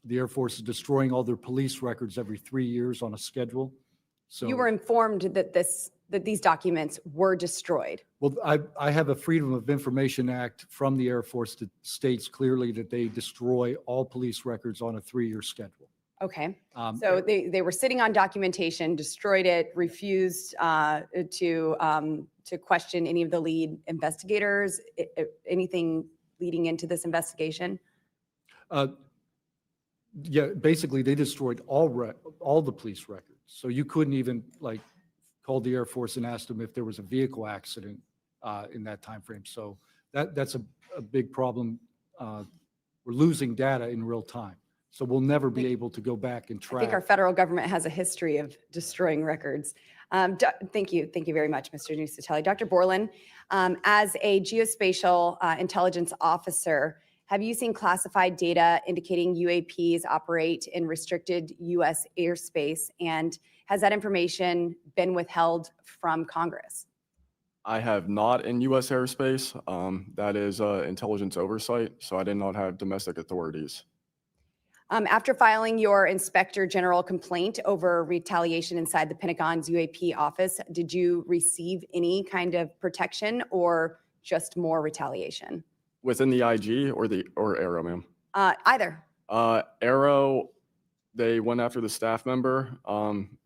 The Air Force is destroying all their police records every 3 years on a schedule. So You were informed that these documents were destroyed. Well, I have a Freedom of Information Act from the Air Force that states clearly that they destroy all police records on a 3-year schedule. Okay. So they were sitting on documentation, destroyed it, refused to question any of the lead investigators, anything leading into this investigation? Yeah, basically they destroyed all the police records. So you couldn't even call the Air Force and ask them if there was a vehicle accident in that time frame. So that's a big problem. We're losing data in real time. So we'll never be able to go back and I track. think our federal government has a history of destroying records. Thank you. Thank you very much, Mr. Nusatelli. Dr. Borland, as a geospatial intelligence officer, have you seen classified data indicating UAPs operate in restricted U.S. airspace? And has that information been withheld from Congress? I have not in U.S. airspace. That is intelligence oversight, so I did not have domestic authorities. After filing your Inspector General complaint over retaliation inside the Pentagon's UAP office, did you receive any kind of protection or just more retaliation? Within the IG or Aero, ma'am? Either. Aero, they went after the staff member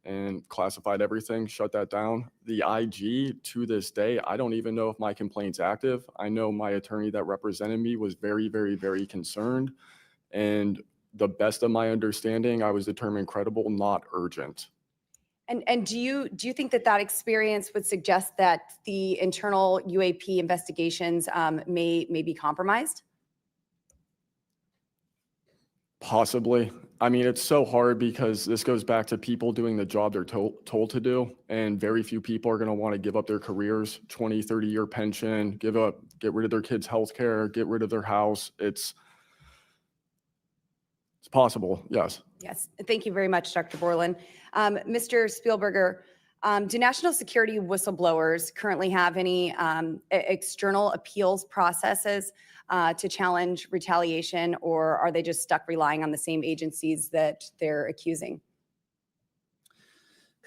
and classified everything, shut that down. The IG, to this day, I don't even know if my complaint's active. I know my attorney that represented me was very, very, very concerned. And the best of my understanding, I was determined credible, not urgent. And do you think that experience would suggest that the internal UAP investigations may be compromised? Possibly. I mean, it's so hard because this goes back to people doing the job they're told to do. And very few people are going to want to give up their careers, 20, 30-year pension, get rid of their kids' health care, get rid of their house. It's possible, yes. Yes, thank you very much, Dr. Borland. Mr. Spielberger, Do national security whistleblowers currently have any external appeals processes to challenge retaliation, or are they just stuck relying on the same agencies that they're accusing?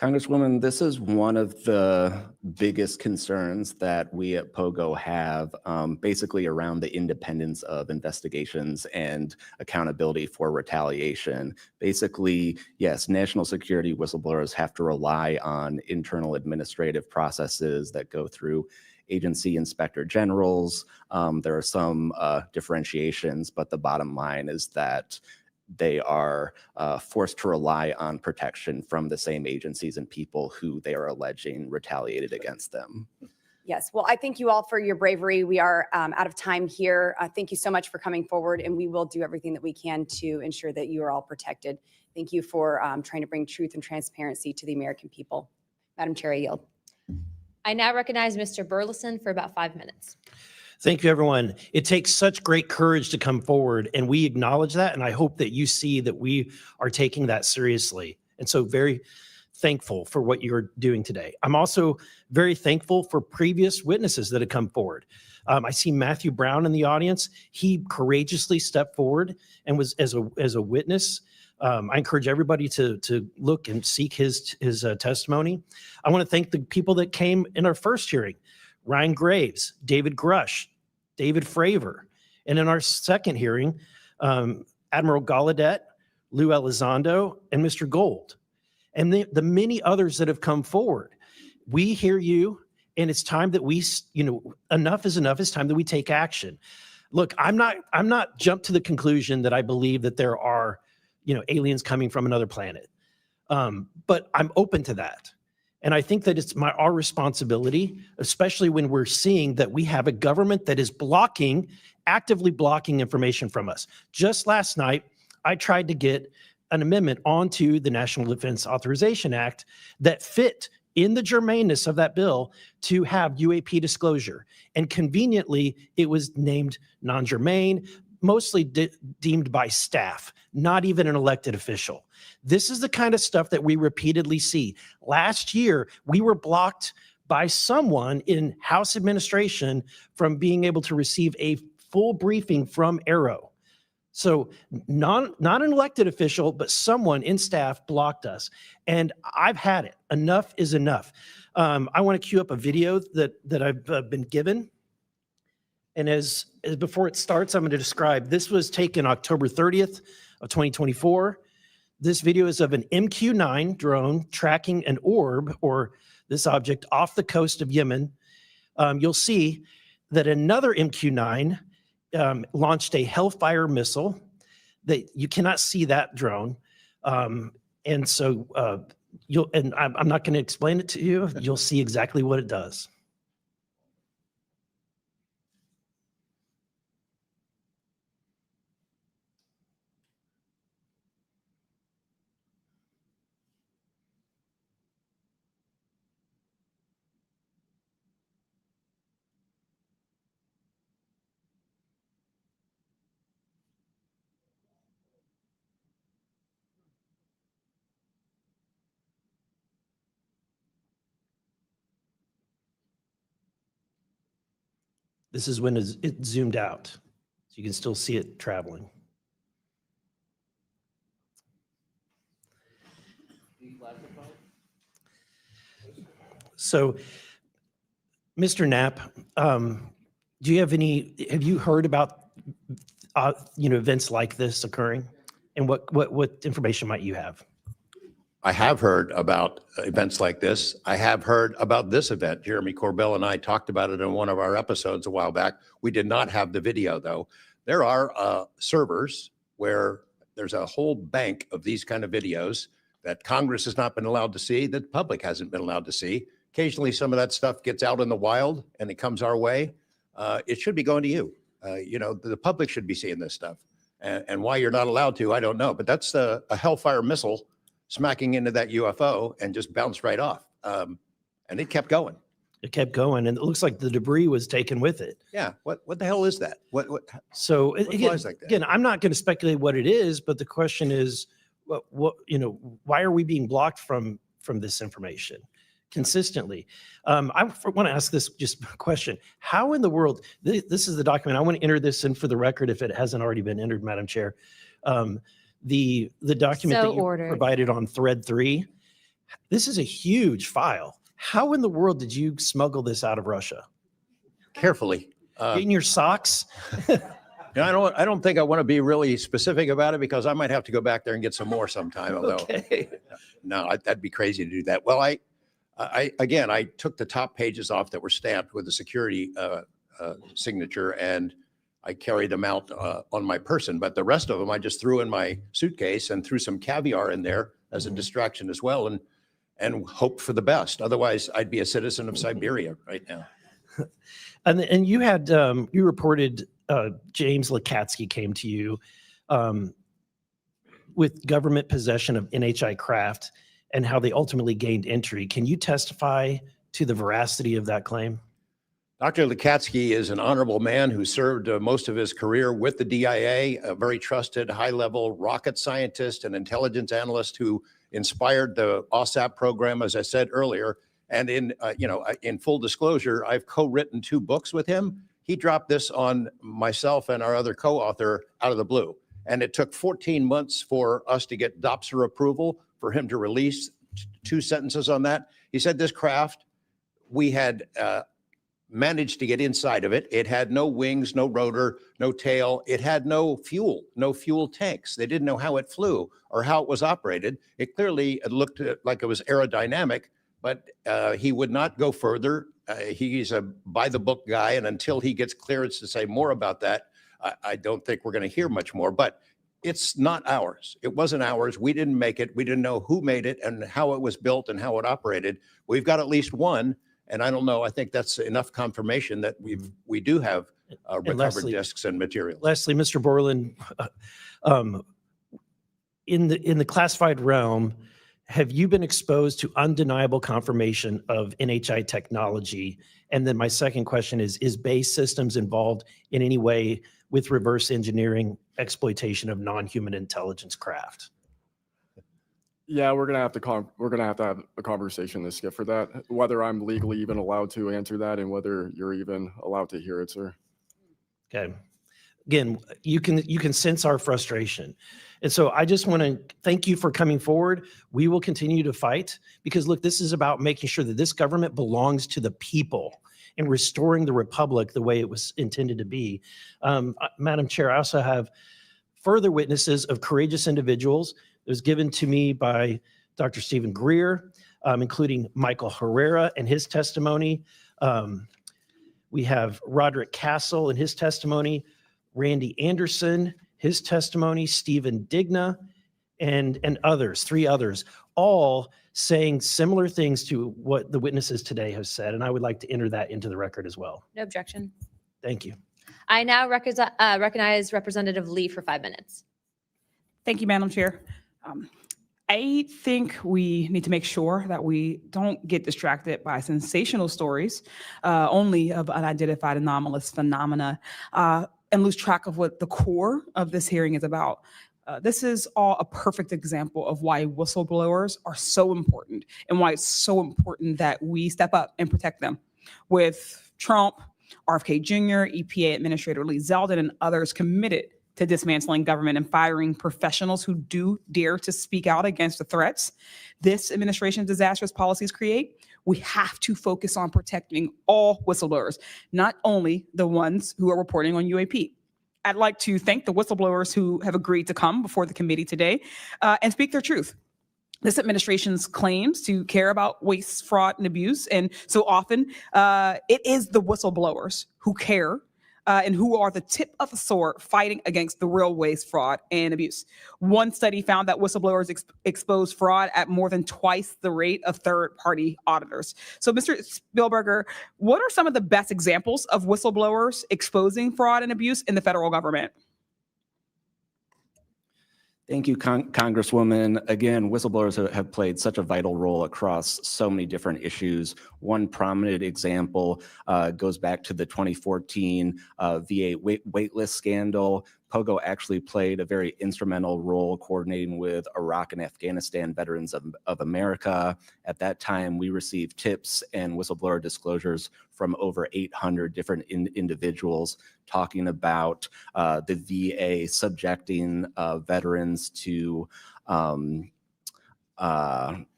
Congresswoman, this is one of the biggest concerns that we at POGO have, basically around the independence of investigations and accountability for retaliation. Basically, yes, national security whistleblowers have to rely on internal administrative processes that go through agency inspector generals. There are some differentiations, but the bottom line is that they are forced to rely on protection from the same agencies and people who they are alleging retaliated against them. Yes, well, I thank you all for your bravery. We are out of time here. Thank you so much for coming forward, and we will do everything that we can to ensure that you are all protected. Thank you for trying to bring truth and transparency to the American people. Madam Chair, I yield. I now recognize Mr. Burleson for about 5 minutes. Thank you, everyone. It takes such great courage to come forward, and we acknowledge that, and I hope that you see that we are taking that seriously. And so very thankful for what you're doing today. I'm also very thankful for previous witnesses that have come forward. I see Matthew Brown in the audience. He courageously stepped forward and was as a witness. I encourage everybody to look and seek his testimony. I want to thank the people that came in our first hearing: Ryan Graves, David Grush, David Fravor. And in our second hearing, Admiral Gallaudet, Lou Elizondo, and Mr. Gold. And the many others that have come forward. We hear you, and it's time that we, enough is enough. It's time that we take action. Look, I'm not jumped to the conclusion that I believe that there are, aliens coming from another planet. But I'm open to that. And I think that it's our responsibility, especially when we're seeing that we have a government that is actively blocking information from us. Just last night, I tried to get an amendment onto the National Defense Authorization Act that fit in the germaneness of that bill to have UAP disclosure. And conveniently, it was named non-germane, mostly deemed by staff, not even an elected official. This is the kind of stuff that we repeatedly see. Last year, we were blocked by someone in House administration from being able to receive a full briefing from Arrow. So not an elected official, but someone in staff blocked us. And I've had it. Enough is enough. I want to cue up a video that I've been given. And as before it starts, I'm going to describe, this was taken October 30th of 2024. This video is of an MQ-9 drone tracking an orb, or this object, off the coast of Yemen. You'll see that another MQ-9 launched a Hellfire missile. That you cannot see that drone. And so I'm not going to explain it to you. You'll see exactly what it does. This is when it zoomed out. So you can still see it traveling. So, Mr. Knapp, have you heard about, events like this occurring? And what information might you have? I have heard about events like this. I have heard about this event. Jeremy Corbell and I talked about it in one of our episodes a while back. We did not have the video, though. There are servers where there's a whole bank of these kind of videos that Congress has not been allowed to see, that the public hasn't been allowed to see. Occasionally, some of that stuff gets out in the wild and it comes our way. It should be going to you. The public should be seeing this stuff. And why you're not allowed to, I don't know. But that's a Hellfire missile smacking into that UFO and just bounced right off. And it kept going. It kept going, and it looks like the debris was taken with it. Yeah. What the hell is that? So what again, flies like that? again, I'm not going to speculate what it is, but the question is, why are we being blocked from this information? consistently. I want to ask this just question. How in the world, this is the document, I want to enter this in for the record if it hasn't already been entered, Madam Chair. The document So that you ordered. provided on thread 3, this is a huge file. How in the world did you smuggle this out of Russia? Carefully. In your socks? I don't think I want to be really specific about it because I might have to go back there and get some more sometime. Although, Okay. no, that'd be crazy to do that. Well, I took the top pages off that were stamped with the security signature, and I carried them out on my person. But the rest of them, I just threw in my suitcase and threw some caviar in there as a distraction as well, and hoped for the best. Otherwise, I'd be a citizen of Siberia right now. And you had, you reported James Lakatsky came to you with government possession of NHI craft and how they ultimately gained entry. Can you testify to the veracity of that claim? Dr. Lakatsky is an honorable man who served most of his career with the DIA, a very trusted, high-level rocket scientist and intelligence analyst who inspired the OSAP program, as I said earlier. And in full disclosure, I've co-written 2 books with him. He dropped this on myself and our other co-author out of the blue. And it took 14 months for us to get DOPSR approval for him to release 2 sentences on that. He said this craft, we had managed to get inside of it. It had no wings, no rotor, no tail. It had no fuel tanks. They didn't know how it flew or how it was operated. It clearly looked like it was aerodynamic, but he would not go further. He's a by-the-book guy, and until he gets clearance to say more about that, I don't think we're going to hear much more. But it's not ours. It wasn't ours. We didn't make it. We didn't know who made it and how it was built and how it operated. We've got at least one, and I don't know. I think that's enough confirmation that we do have recovered Leslie, discs and materials. Leslie, Mr. Borland, in the classified realm, have you been exposed to undeniable confirmation of NHI technology? And then my second question is Base Systems involved in any way with reverse engineering exploitation of non-human intelligence craft? Yeah, we're gonna have to have a conversation this skip for that. Whether I'm legally even allowed to answer that, and whether you're even allowed to hear it, sir. Okay. Again, you can sense our frustration. And so I just want to thank you for coming forward. We will continue to fight because, look, this is about making sure that this government belongs to the people and restoring the republic the way it was intended to be. Madam Chair, I also have further witnesses of courageous individuals. It was given to me by Dr. Stephen Greer, including Michael Herrera and his testimony. We have Roderick Castle and his testimony, Randy Anderson, his testimony, Stephen Digna, and others, 3 others, all saying similar things to what the witnesses today have said. And I would like to enter that into the record as well. No objection. Thank you. I now recognize Representative Lee for 5 minutes. Thank you, Madam Chair. I think we need to make sure that we don't get distracted by sensational stories only of unidentified anomalous phenomena and lose track of what the core of this hearing is about. This is all a perfect example of why whistleblowers are so important and why it's so important that we step up and protect them. With Trump, RFK Jr., EPA Administrator Lee Zeldin, and others committed to dismantling government and firing professionals who do dare to speak out against the threats this administration's disastrous policies create, we have to focus on protecting all whistleblowers, not only the ones who are reporting on UAP. I'd like to thank the whistleblowers who have agreed to come before the committee today and speak their truth. This administration's claims to care about waste, fraud, and abuse, and so often it is the whistleblowers who care and who are the tip of the sword fighting against the real waste, fraud, and abuse. One study found that whistleblowers expose fraud at more than twice the rate of third-party auditors. So, Mr. Spielberger, what are some of the best examples of whistleblowers exposing fraud and abuse in the federal government? Thank you, Congresswoman. Again, whistleblowers have played such a vital role across so many different issues. One prominent example goes back to the 2014 VA waitlist scandal. POGO actually played a very instrumental role coordinating with Iraq and Afghanistan Veterans of America. At that time, we received tips and whistleblower disclosures from over 800 different individuals talking about the VA subjecting veterans to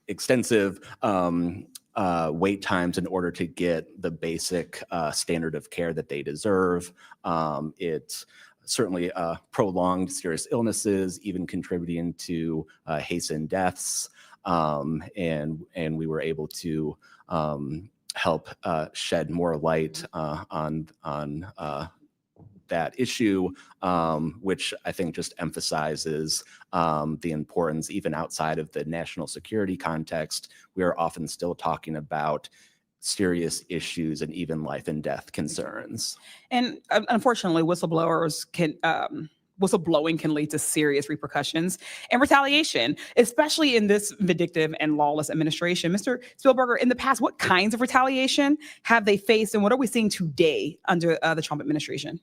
extensive wait times in order to get the basic standard of care that they deserve. It certainly prolonged serious illnesses, even contributing to hastened deaths. And we were able to help shed more light on that issue, which I think just emphasizes the importance, even outside of the national security context. We are often still talking about serious issues and even life and death concerns. And unfortunately, whistleblowing can lead to serious repercussions and retaliation, especially in this vindictive and lawless administration. Mr. Spielberger, in the past, what kinds of retaliation have they faced, and what are we seeing today under the Trump administration?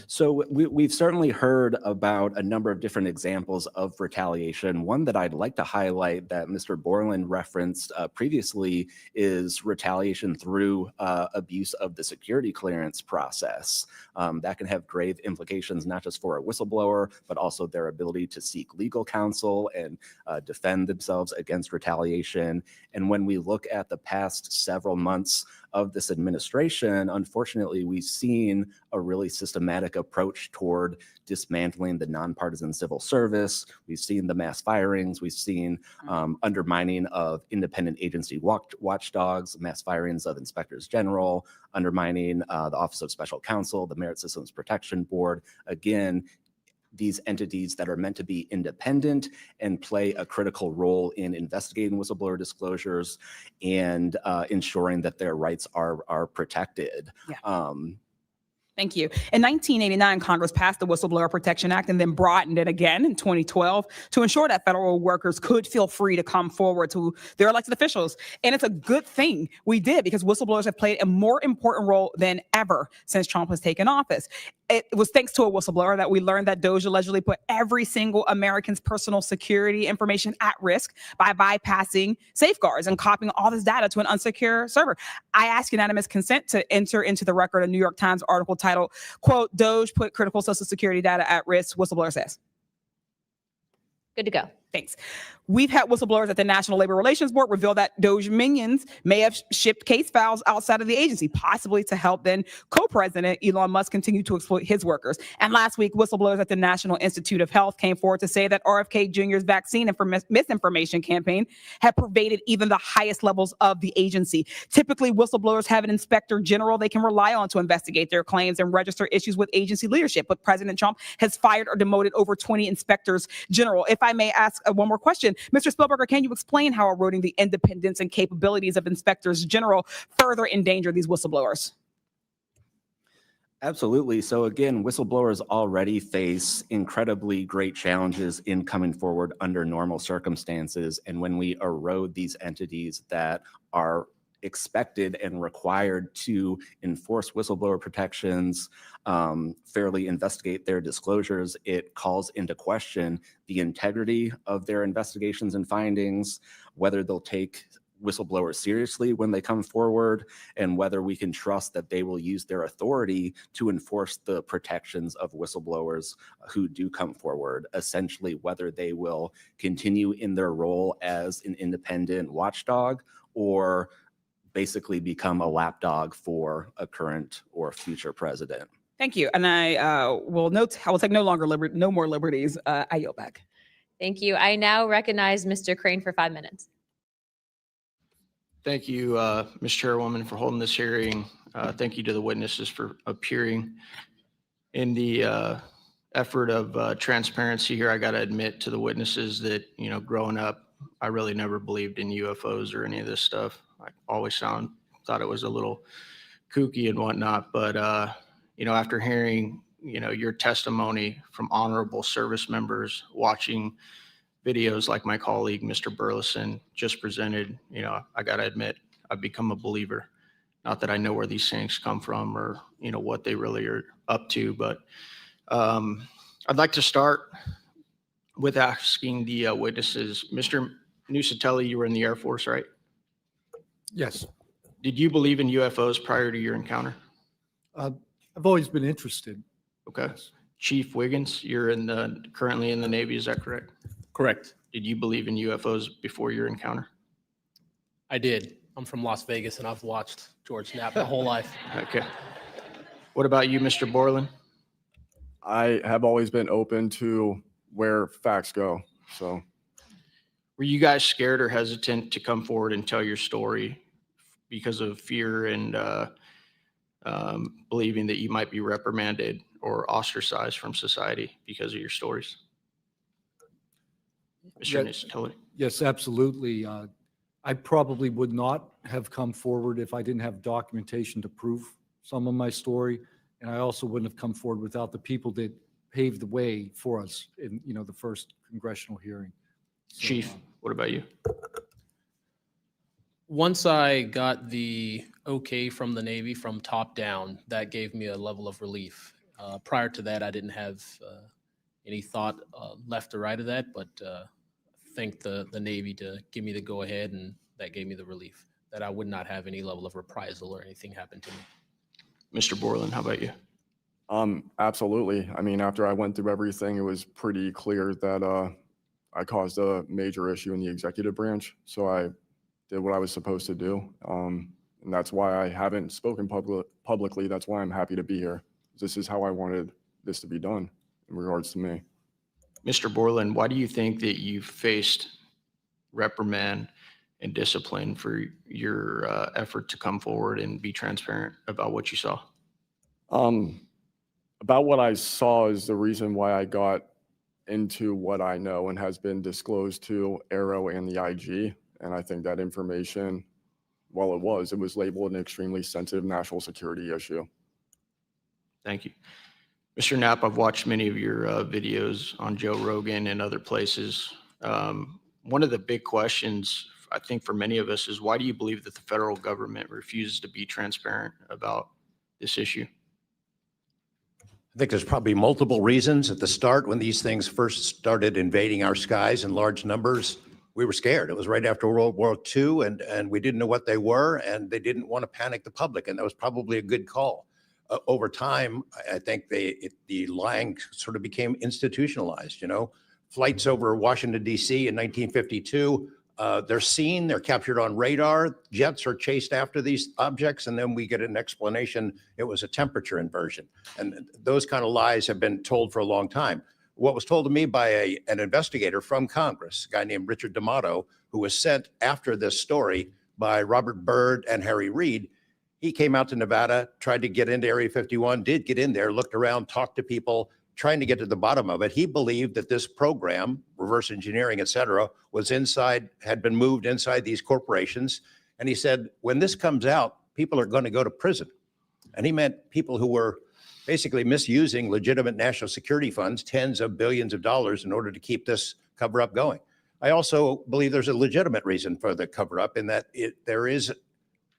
So we've certainly heard about a number of different examples of retaliation. One that I'd like to highlight that Mr. Borland referenced previously is retaliation through abuse of the security clearance process. That can have grave implications, not just for a whistleblower, but also their ability to seek legal counsel and defend themselves against retaliation. And when we look at the past several months of this administration, unfortunately, we've seen a really systematic approach toward dismantling the nonpartisan civil service. We've seen the mass firings. We've seen undermining of independent agency watchdogs, mass firings of inspectors general, undermining the Office of Special Counsel, the Merit Systems Protection Board. Again, these entities that are meant to be independent and play a critical role in investigating whistleblower disclosures and ensuring that their rights are protected. Yeah. Thank you. In 1989, Congress passed the Whistleblower Protection Act and then broadened it again in 2012 to ensure that federal workers could feel free to come forward to their elected officials. And it's a good thing we did, because whistleblowers have played a more important role than ever since Trump has taken office. It was thanks to a whistleblower that we learned that DOJ allegedly put every single American's personal security information at risk by bypassing safeguards and copying all this data to an unsecure server. I ask unanimous consent to enter into the record a New York Times article titled, quote, "DOJ put critical Social Security data at risk," whistleblower says. Good to go. Thanks. We've had whistleblowers at the National Labor Relations Board reveal that DOJ minions may have shipped case files outside of the agency, possibly to help then co-president Elon Musk continue to exploit his workers. And last week, whistleblowers at the National Institute of Health came forward to say that RFK Jr.'s vaccine misinformation campaign had pervaded even the highest levels of the agency. Typically, whistleblowers have an inspector general they can rely on to investigate their claims and register issues with agency leadership. But President Trump has fired or demoted over 20 inspectors general. If I may ask one more question, Mr. Spielberger, can you explain how eroding the independence and capabilities of inspectors general further endanger these whistleblowers? Absolutely. So again, whistleblowers already face incredibly great challenges in coming forward under normal circumstances. And when we erode these entities that are expected and required to enforce whistleblower protections, fairly investigate their disclosures, it calls into question the integrity of their investigations and findings, whether they'll take whistleblowers seriously when they come forward, and whether we can trust that they will use their authority to enforce the protections of whistleblowers who do come forward. Essentially, whether they will continue in their role as an independent watchdog or basically become a lapdog for a current or future president. Thank you. And I will take no more liberties. I yield back. Thank you. I now recognize Mr. Crane for 5 minutes. Thank you, Ms. Chairwoman, for holding this hearing. Thank you to the witnesses for appearing. In the effort of transparency here, I got to admit to the witnesses that, growing up, I really never believed in UFOs or any of this stuff. I always thought it was a little kooky and whatnot. But, after hearing, your testimony from honorable service members, watching videos like my colleague, Mr. Burleson, just presented, I got to admit, I've become a believer. Not that I know where these things come from or, what they really are up to, but I'd like to start with asking the witnesses. Mr. Nusatelli, you were in the Air Force, right? Yes, Did you believe in UFOs prior to your encounter? I've always been interested. Okay. Yes. Chief Wiggins, you're currently in the Navy, is that correct? Correct. Did you believe in UFOs before your encounter? I did. I'm from Las Vegas and I've watched George Knapp my whole life. Okay. What about you, Mr. Borland? I have always been open to where facts go. So Were you guys scared or hesitant to come forward and tell your story because of fear and believing that you might be reprimanded or ostracized from society because of your stories? Mr. Nusatelli? Yes, absolutely. I probably would not have come forward if I didn't have documentation to prove some of my story. And I also wouldn't have come forward without the people that paved the way for us in, the first congressional hearing. So, Chief, what about you? Once I got the okay from the Navy from top down, that gave me a level of relief. Prior to that, I didn't have any thought left or right of that, but thank the Navy to give me the go ahead, and that gave me the relief that I would not have any level of reprisal or anything happen to me. Mr. Borland, how about you? absolutely. I mean, after I went through everything, it was pretty clear that I caused a major issue in the executive branch. So I did what I was supposed to do. And that's why I haven't spoken publicly. That's why I'm happy to be here. This is how I wanted this to be done in regards to me. Mr. Borland, why do you think that you faced reprimand and discipline for your effort to come forward and be transparent about what you saw? About what I saw is the reason why I got into what I know and has been disclosed to Aero and the IG. And I think that information, well, it was labeled an extremely sensitive national security issue. Thank you. Mr. Knapp, I've watched many of your videos on Joe Rogan and other places. One of the big questions, I think, for many of us is why do you believe that the federal government refuses to be transparent about this issue? I think there's probably multiple reasons. At the start, when these things first started invading our skies in large numbers, we were scared. It was right after World War II, and we didn't know what they were, and they didn't want to panic the public, and that was probably a good call. Over time, I think the lying sort of became institutionalized. Flights over Washington, D.C. in 1952, they're seen, they're captured on radar, jets are chased after these objects, and then we get an explanation it was a temperature inversion. And those kind of lies have been told for a long time. What was told to me by an investigator from Congress, a guy named Richard D'Amato, who was sent after this story by Robert Byrd and Harry Reid. He came out to Nevada, tried to get into Area 51, did get in there, looked around, talked to people, trying to get to the bottom of it. He believed that this program, reverse engineering, et cetera, was had been moved inside these corporations. And he said, when this comes out, people are going to go to prison. And he meant people who were basically misusing legitimate national security funds, tens of billions of dollars, in order to keep this cover up going. I also believe there's a legitimate reason for the cover up in that there is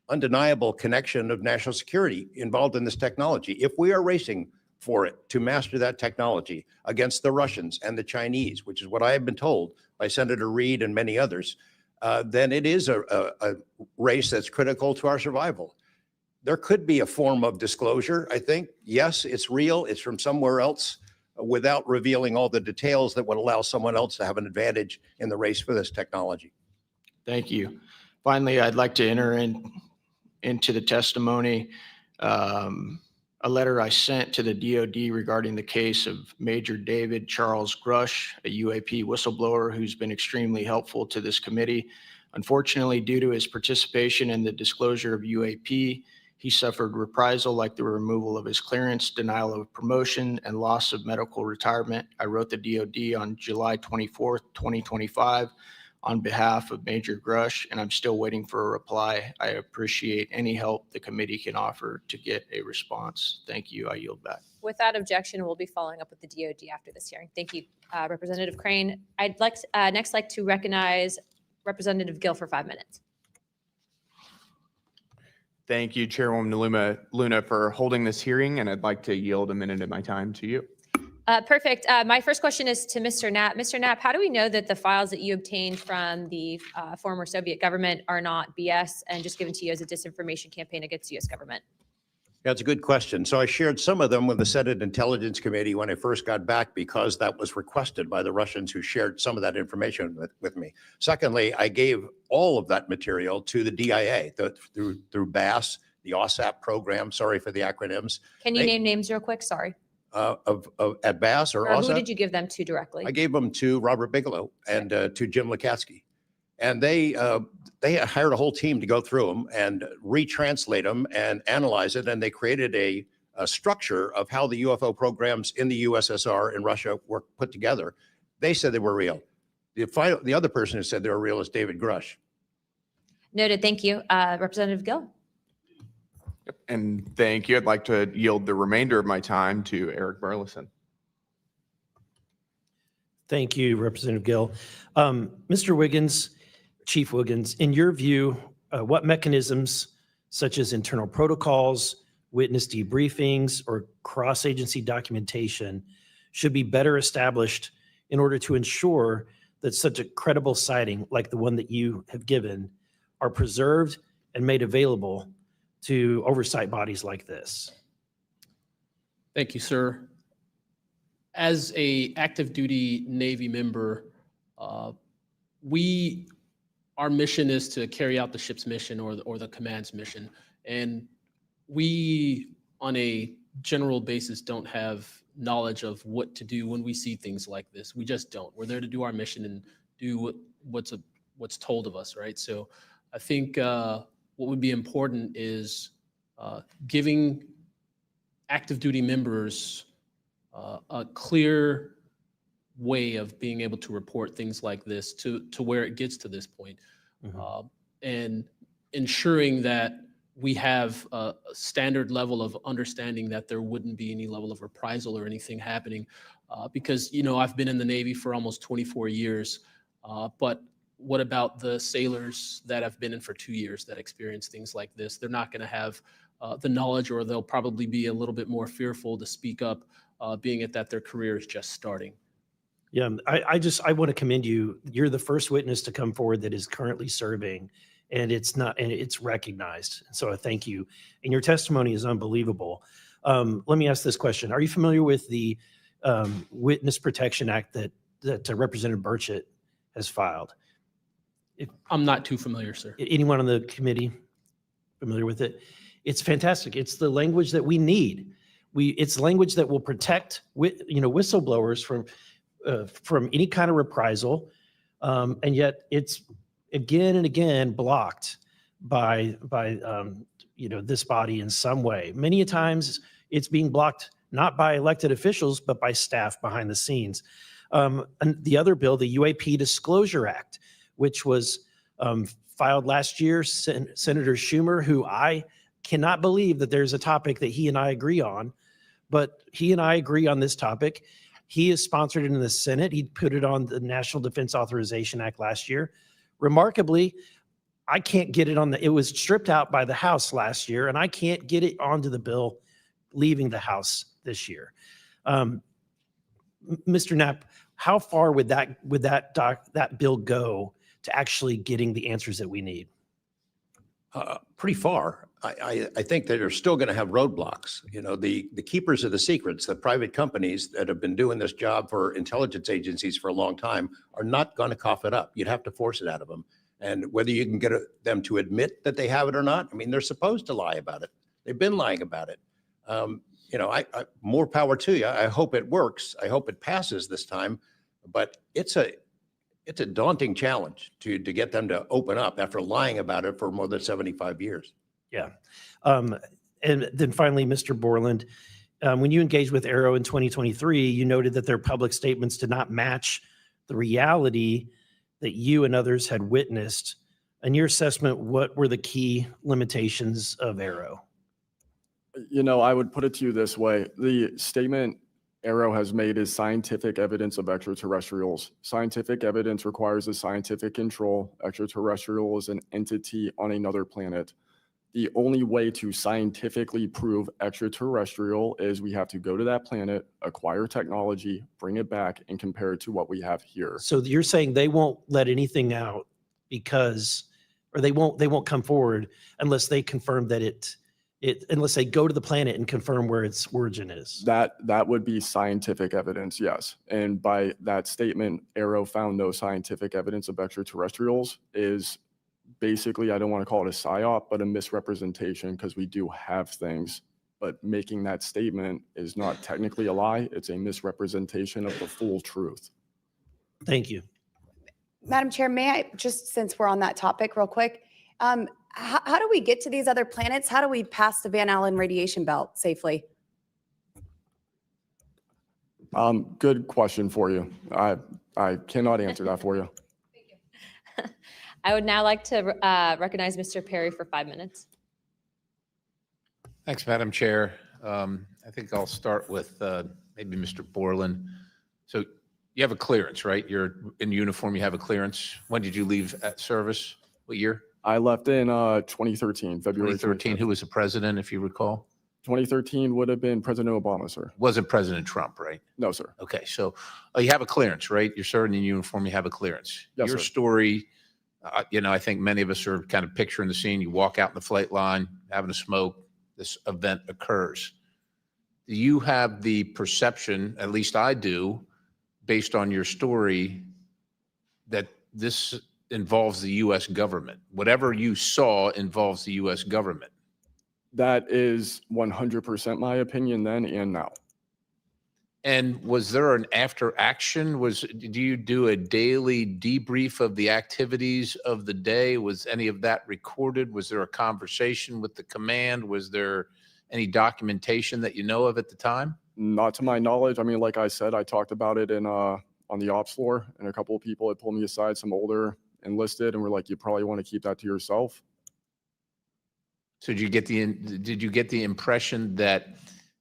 undeniable connection of national security involved in this technology. If we are racing for it to master that technology against the Russians and the Chinese, which is what I have been told by Senator Reid and many others, then it is a race that's critical to our survival. There could be a form of disclosure, I think. Yes, it's real. It's from somewhere else without revealing all the details that would allow someone else to have an advantage in the race for this technology. Thank you. Finally, I'd like to enter into the testimony a letter I sent to the DOD regarding the case of Major David Charles Grush, a UAP whistleblower who's been extremely helpful to this committee. Unfortunately, due to his participation in the disclosure of UAP, he suffered reprisal like the removal of his clearance, denial of promotion, and loss of medical retirement. I wrote the DOD on July 24th, 2025 on behalf of Major Grush, and I'm still waiting for a reply. I appreciate any help the committee can offer to get a response. Thank you. I yield back. Without objection, we'll be following up with the DOD after this hearing. Thank you, Representative Crane. I'd next like to recognize Representative Gill for 5 minutes. Thank you, Chairwoman Luna, for holding this hearing, and I'd like to yield a minute of my time to you. Perfect. My first question is to Mr. Knapp. Mr. Knapp, how do we know that the files that you obtained from the former Soviet government are not BS and just given to you as a disinformation campaign against the U.S. government? That's a good question. So I shared some of them with the Senate Intelligence Committee when I first got back because that was requested by the Russians who shared some of that information with me. Secondly, I gave all of that material to the DIA through BASS, the OSAP program. Sorry for the acronyms. Can you name names real quick? Sorry. At BASS or Or who OSAP? did you give them to directly? I gave them to Robert Bigelow and to Jim Lukatsky. And they hired a whole team to go through them and retranslate them and analyze it. And they created a structure of how the UFO programs in the USSR and Russia were put together. They said they were real. The other person who said they were real is David Grush. Noted. Thank you. Representative Gill. And thank you. I'd like to yield the remainder of my time to Eric Burleson. Thank you, Representative Gill. Mr. Wiggins, Chief Wiggins, in your view, what mechanisms such as internal protocols, witness debriefings, or cross-agency documentation should be better established in order to ensure that such a credible sighting like the one that you have given are preserved and made available to oversight bodies like this? Thank you, sir. As a active duty Navy member, our mission is to carry out the ship's mission or the command's mission. And we, on a general basis, don't have knowledge of what to do when we see things like this. We just don't. We're there to do our mission and do what's told of us, right? So I think what would be important is giving active duty members a clear way of being able to report things like this to where it gets to this point. And ensuring that we have a standard level of understanding that there wouldn't be any level of reprisal or anything happening. Because, you know, I've been in the Navy for almost 24 years, but what about the sailors that have been in for 2 years that experience things like this? They're not going to have the knowledge, or they'll probably be a little bit more fearful to speak up, being it that their career is just starting. Yeah, I want to commend you. You're the first witness to come forward that is currently serving, and it's recognized. So I thank you. And your testimony is unbelievable. Let me ask this question. Are you familiar with the Witness Protection Act that Representative Burchett has filed? I'm not too familiar, sir. Anyone on the committee familiar with it? It's fantastic. It's the language that we need. It's language that will protect whistleblowers from any kind of reprisal, and yet it's again and again blocked by this body in some way. Many a times it's being blocked not by elected officials but by staff behind the scenes. And the other bill, the UAP Disclosure Act, which was filed last year, Senator Schumer, who I cannot believe that there's a topic that he and I agree on, but he and I agree on this topic. He has sponsored it in the Senate. He put it on the National Defense Authorization Act last year. Remarkably, I can't get it it was stripped out by the House last year, and I can't get it onto the bill leaving the House this year. Mr. Knapp, how far would that bill go to actually getting the answers that we need? Pretty far. I think that they're still going to have roadblocks. You know, the keepers of the secrets, the private companies that have been doing this job for intelligence agencies for a long time, are not going to cough it up. You'd have to force it out of them. And whether you can get them to admit that they have it or not, I mean, they're supposed to lie about it. They've been lying about it. More power to you. I hope it works. I hope it passes this time. But it's a daunting challenge to get them to open up after lying about it for more than 75 years. Yeah. And then finally, Mr. Borland, when you engaged with Arrow in 2023, you noted that their public statements did not match the reality that you and others had witnessed. In your assessment, what were the key limitations of Arrow? You know, I would put it to you this way. The statement Arrow has made is scientific evidence of extraterrestrials. Scientific evidence requires a scientific control. Extraterrestrial is an entity on another planet. The only way to scientifically prove extraterrestrial is we have to go to that planet, acquire technology, bring it back, and compare it to what we have here. So you're saying they won't let anything out because, or they won't come forward unless they confirm that unless they go to the planet and confirm where its origin is. That would be scientific evidence, yes. And by that statement, Arrow found no scientific evidence of extraterrestrials is basically, I don't want to call it a psyop, but a misrepresentation, because we do have things. But making that statement is not technically a lie. It's a misrepresentation of the full truth. Thank you. Madam Chair, may I, just since we're on that topic real quick, how do we get to these other planets? How do we pass the Van Allen radiation belt safely? Good question for you. I cannot answer that for you. I would now like to recognize Mr. Perry for 5 minutes. Thanks, Madam Chair. I think I'll start with maybe Mr. Borland. So you have a clearance, right? You're in uniform, you have a clearance. When did you leave at service? What year? I left in 2013, February 2013. 25th. Who was the president, if you recall? 2013 would have been President Obama, sir. Wasn't President Trump, right? No, sir. Okay, so you have a clearance, right? You're serving in uniform, you have a clearance. Yes, Your sir. story, I think many of us are kind of picturing the scene. You walk out in the flight line, having a smoke, this event occurs. Do you have the perception, at least I do, based on your story, that this involves the U.S. government? Whatever you saw involves the U.S. government. That is 100% my opinion then and now. And was there an after action? Do you do a daily debrief of the activities of the day? Was any of that recorded? Was there a conversation with the command? Was there any documentation that you know of at the time? Not to my knowledge. I mean, like I said, I talked about it on the ops floor, and a couple of people had pulled me aside, some older enlisted, and were like, you probably want to keep that to yourself. So did you get the impression that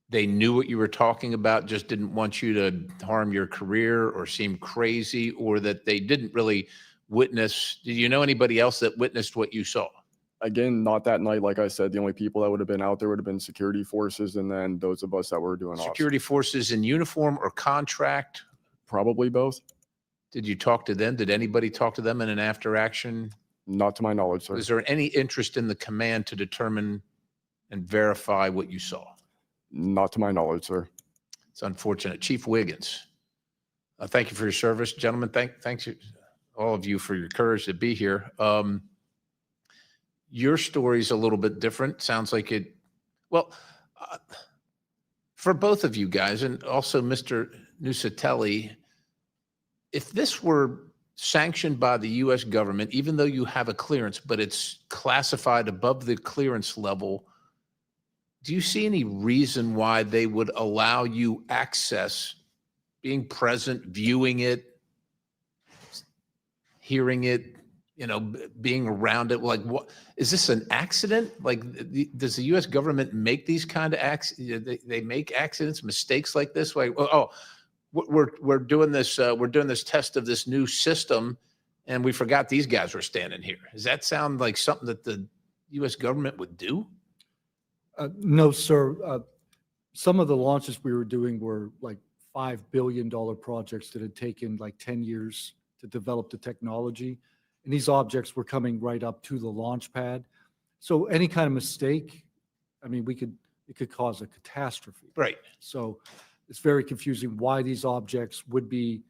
they knew what you were talking about, just didn't want you to harm your career or seem crazy, or that they didn't really witness? Did you know anybody else that witnessed what you saw? Again, not that night. Like I said, the only people that would have been out there would have been security forces, and then those of us that were doing ops. Security forces in uniform or contract? Probably both. Did you talk to them? Did anybody talk to them in an after action? Not to my knowledge, sir. Was there any interest in the command to determine and verify what you saw? Not to my knowledge, sir. It's unfortunate. Chief Wiggins, thank you for your service. Gentlemen, thanks all of you for your courage to be here. Your story's a little bit different. Sounds like it, well, for both of you guys, and also Mr. Nusatelli, if this were sanctioned by the U.S. government, even though you have a clearance, but it's classified above the clearance level, do you see any reason why they would allow you access, being present, viewing it, hearing it, being around it? Like, what is this, an accident? Like, does the U.S. government make these kind of accidents? They make accidents, mistakes like this? Like, we're doing this test of this new system, and we forgot these guys were standing here. Does that sound like something that the U.S. government would do? No, sir. Some of the launches we were doing were like $5 billion projects that had taken like 10 years to develop the technology. And these objects were coming right up to the launch pad. So any kind of mistake, I mean, it could cause a catastrophe. Right. So it's very confusing why these objects would be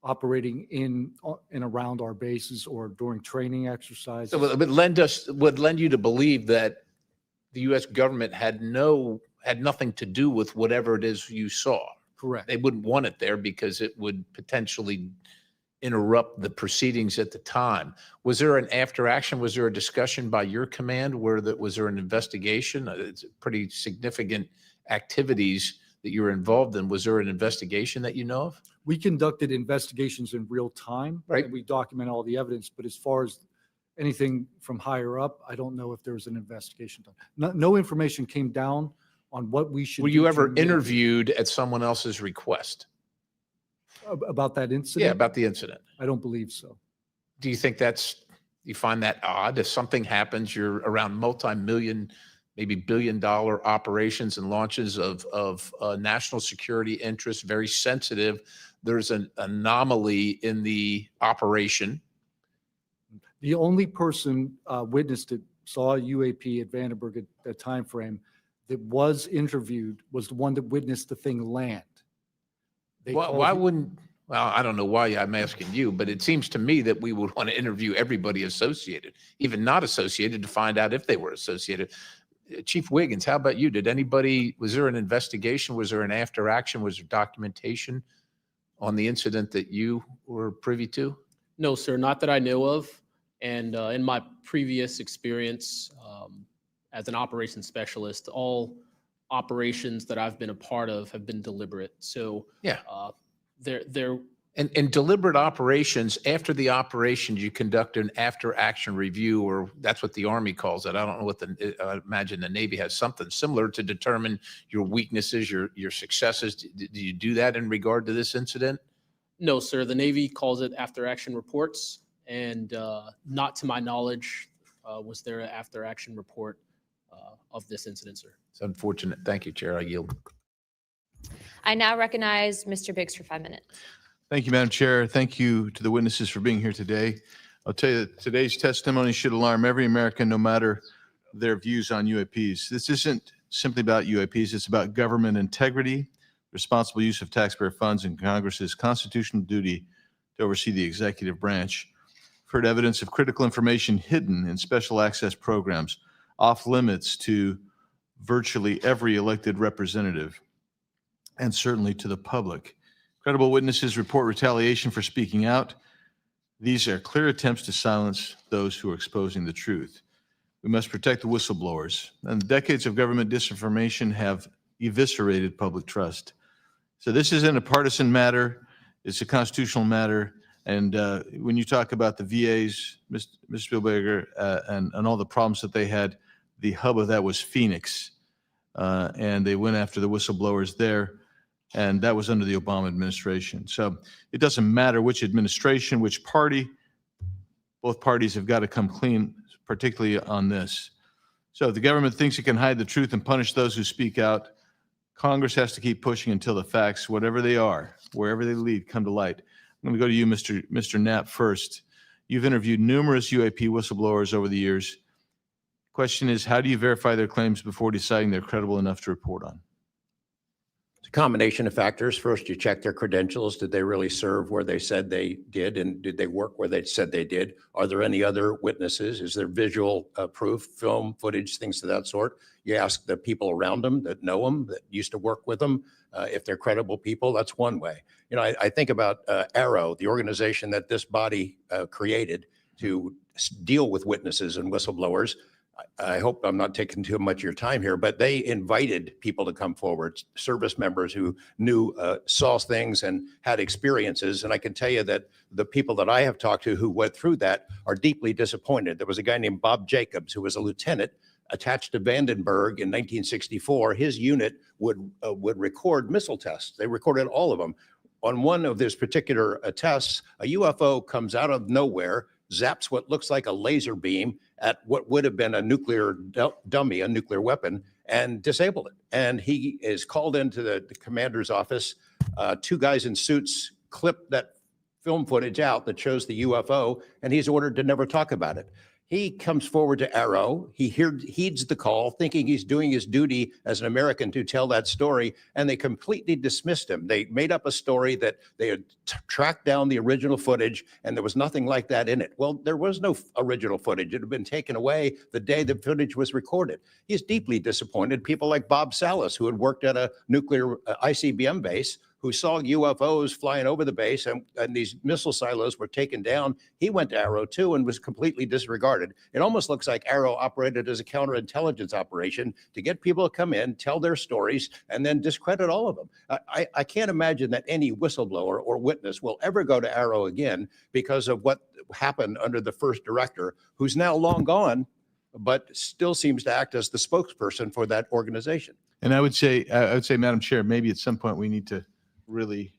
operating in and around our bases or during training exercises. So it would lend you to believe that the U.S. government had nothing to do with whatever it is you saw. Correct. They wouldn't want it there because it would potentially interrupt the proceedings at the time. Was there an after action? Was there a discussion by your command was there an investigation? It's pretty significant activities that you were involved in. Was there an investigation that you know of? We conducted investigations in real time. Right. And we document all the evidence, but as far as anything from higher up, I don't know if there was an investigation done. No information came down on what we should Were do you to ever mitigate interviewed at someone else's request? about that incident? Yeah, about the incident. I don't believe so. Do you think that's You find that odd? If something happens, you're around multi-million, maybe billion-dollar operations and launches of national security interests, very sensitive. There's an anomaly in the operation. The only person witnessed it, saw UAP at Vandenberg at that time frame, that was interviewed was the one that witnessed the thing land. They called Why it- wouldn't, well, I don't know why I'm asking you, but it seems to me that we would want to interview everybody associated, even not associated, to find out if they were associated. Chief Wiggins, how about you? Was there an investigation? Was there an after action? Was there documentation on the incident that you were privy to? No, sir, not that I know of. And in my previous experience as an operations specialist, all operations that I've been a part of have been deliberate. So Yeah. they're And deliberate operations, after the operation, you conduct an after-action review, or that's what the Army calls it. I don't know what I imagine the Navy has something similar to determine your weaknesses, your successes. Do you do that in regard to this incident? No, sir. The Navy calls it after-action reports, and not to my knowledge was there an after-action report of this incident, sir. It's unfortunate. Thank you, Chair. I yield. I now recognize Mr. Biggs for 5 minutes. Thank you, Madam Chair. Thank you to the witnesses for being here today. I'll tell you that today's testimony should alarm every American, no matter their views on UAPs. This isn't simply about UAPs. It's about government integrity, responsible use of taxpayer funds, and Congress's constitutional duty to oversee the executive branch. We've heard evidence of critical information hidden in special access programs, off limits to virtually every elected representative, and certainly to the public. Credible witnesses report retaliation for speaking out. These are clear attempts to silence those who are exposing the truth. We must protect the whistleblowers. And decades of government disinformation have eviscerated public trust. So this isn't a partisan matter. It's a constitutional matter. And when you talk about the VAs, Mr. Spielberger, and all the problems that they had, the hub of that was Phoenix. And they went after the whistleblowers there. And that was under the Obama administration. So it doesn't matter which administration, which party, both parties have got to come clean, particularly on this. So if the government thinks it can hide the truth and punish those who speak out, Congress has to keep pushing until the facts, whatever they are, wherever they lead, come to light. I'm going to go to you, Mr. Knapp, first. You've interviewed numerous UAP whistleblowers over the years. Question is, how do you verify their claims before deciding they're credible enough to report on? It's a combination of factors. First, you check their credentials. Did they really serve where they said they did? And did they work where they said they did? Are there any other witnesses? Is there visual proof, film, footage, things of that sort? You ask the people around them that know them, that used to work with them. If they're credible people, that's one way. You know, I think about Arrow, the organization that this body created to deal with witnesses and whistleblowers. I hope I'm not taking too much of your time here, but they invited people to come forward, service members who knew, saw things and had experiences. And I can tell you that the people that I have talked to who went through that are deeply disappointed. There was a guy named Bob Jacobs, who was a lieutenant attached to Vandenberg in 1964. His unit would record missile tests. They recorded all of them. On one of these particular tests, a UFO comes out of nowhere, zaps what looks like a laser beam at what would have been a nuclear dummy, a nuclear weapon, and disabled it. And he is called into the commander's office. Two guys in suits clip that film footage out that shows the UFO, and he's ordered to never talk about it. He comes forward to Arrow. He heeds the call, thinking he's doing his duty as an American to tell that story, and they completely dismissed him. They made up a story that they had tracked down the original footage, and there was nothing like that in it. Well, there was no original footage. It had been taken away the day the footage was recorded. He's deeply disappointed. People like Bob Salas, who had worked at a nuclear ICBM base, who saw UFOs flying over the base, and these missile silos were taken down. He went to Arrow too and was completely disregarded. It almost looks like Arrow operated as a counterintelligence operation to get people to come in, tell their stories, and then discredit all of them. I can't imagine that any whistleblower or witness will ever go to Arrow again because of what happened under the first director, who's now long gone, but still seems to act as the spokesperson for that organization. And I would say, Madam Chair, maybe at some point we need to really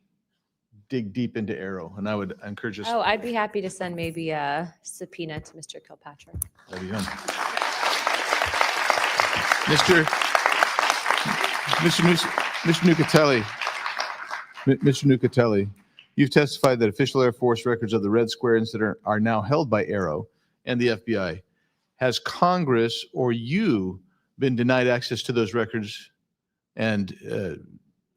dig deep into Arrow, and I would encourage us. Oh, I'd be happy to send maybe a subpoena to Mr. Kilpatrick. That'd be fun. Mr. Nucatelli, you've testified that official Air Force records of the Red Square incident are now held by Arrow and the FBI. Has Congress or you been denied access to those records, and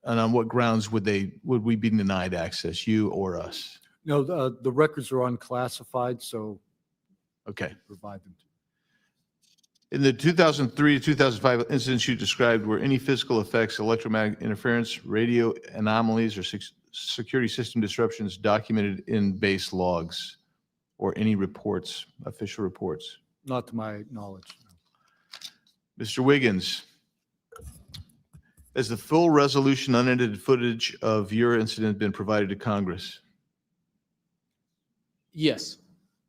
on what grounds would we be denied access, you or us? No, the records are unclassified, so Okay. provide them. In the 2003 to 2005 incidents you described, were any physical effects, electromagnetic interference, radio anomalies, or security system disruptions documented in base logs or any reports, official reports? Not to my knowledge. Mr. Wiggins, has the full resolution unedited footage of your incident been provided to Congress? Yes.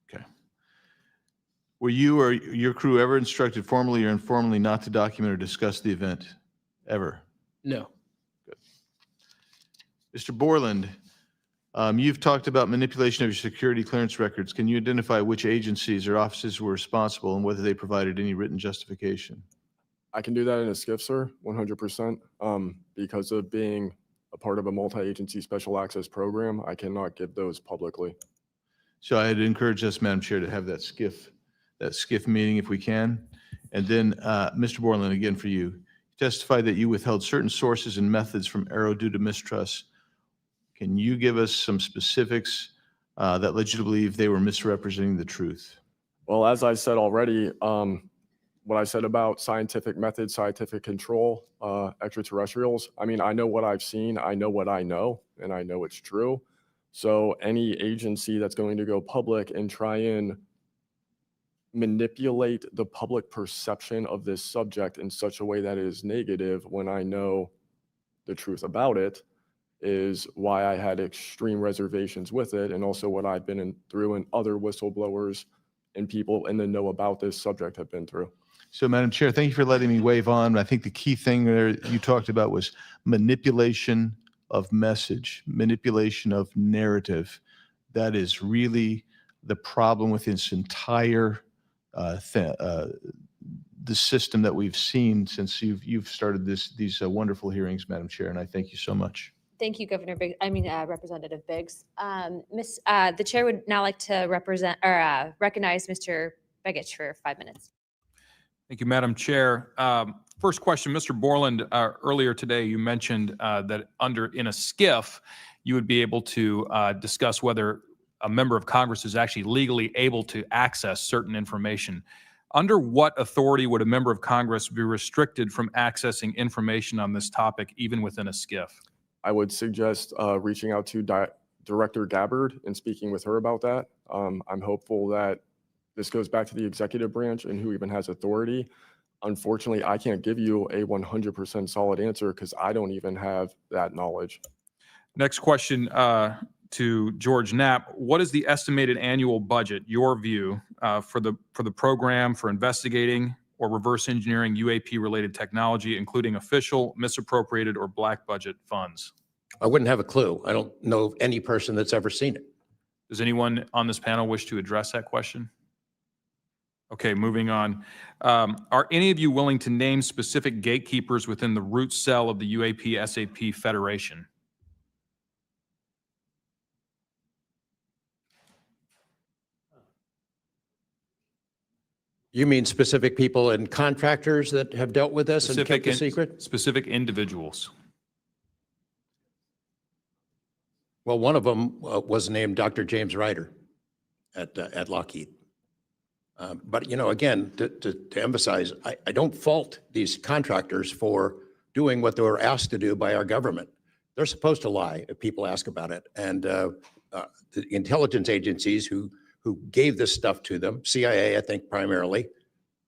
Okay. Were you or your crew ever instructed formally or informally not to document or discuss the event? Ever? No. Mr. Borland, you've talked about manipulation of your security clearance records. Can you identify which agencies or offices were responsible and whether they provided any written justification? I can do that in a skiff, sir, 100%. Because of being a part of a multi-agency special access program, I cannot give those publicly. So I'd encourage us, Madam Chair, to have that SCIF meeting if we can. And then, Mr. Borland, again for you, you testified that you withheld certain sources and methods from Arrow due to mistrust. Can you give us some specifics that led you to believe they were misrepresenting the truth? Well, as I said already, what I said about scientific methods, scientific control, extraterrestrials, I mean, I know what I've seen, I know what I know, and I know it's true. So any agency that's going to go public and try and manipulate the public perception of this subject in such a way that is negative when I know the truth about it is why I had extreme reservations with it, and also what I've been through and other whistleblowers and people in the know about this subject have been through. So, Madam Chair, thank you for letting me wave on. I think the key thing there you talked about was manipulation of message, manipulation of narrative. That is really the problem with this entire the system that we've seen since you've started these wonderful hearings, Madam Chair, and I thank you so much. Thank you, Representative Biggs. The chair would now like to recognize Mr. Begich for 5 minutes. Thank you, Madam Chair. First question, Mr. Borland, earlier today you mentioned that in a SCIF, you would be able to discuss whether a member of Congress is actually legally able to access certain information. Under what authority would a member of Congress be restricted from accessing information on this topic, even within a SCIF? I would suggest reaching out to Director Gabbard and speaking with her about that. I'm hopeful that this goes back to the executive branch and who even has authority. Unfortunately, I can't give you a 100% solid answer because I don't even have that knowledge. Next question to George Knapp. What is the estimated annual budget, your view, for the program for investigating or reverse engineering UAP-related technology, including official, misappropriated, or black budget funds? I wouldn't have a clue. I don't know any person that's ever seen it. Does anyone on this panel wish to address that question? Okay, moving on. Are any of you willing to name specific gatekeepers within the root cell of the UAP-SAP Federation? You mean specific people and contractors that have dealt with this and kept the secret? Specific individuals. Well, one of them was named Dr. James Ryder at Lockheed. But, again, to emphasize, I don't fault these contractors for doing what they were asked to do by our government. They're supposed to lie if people ask about it. And the intelligence agencies who gave this stuff to them, CIA, I think primarily,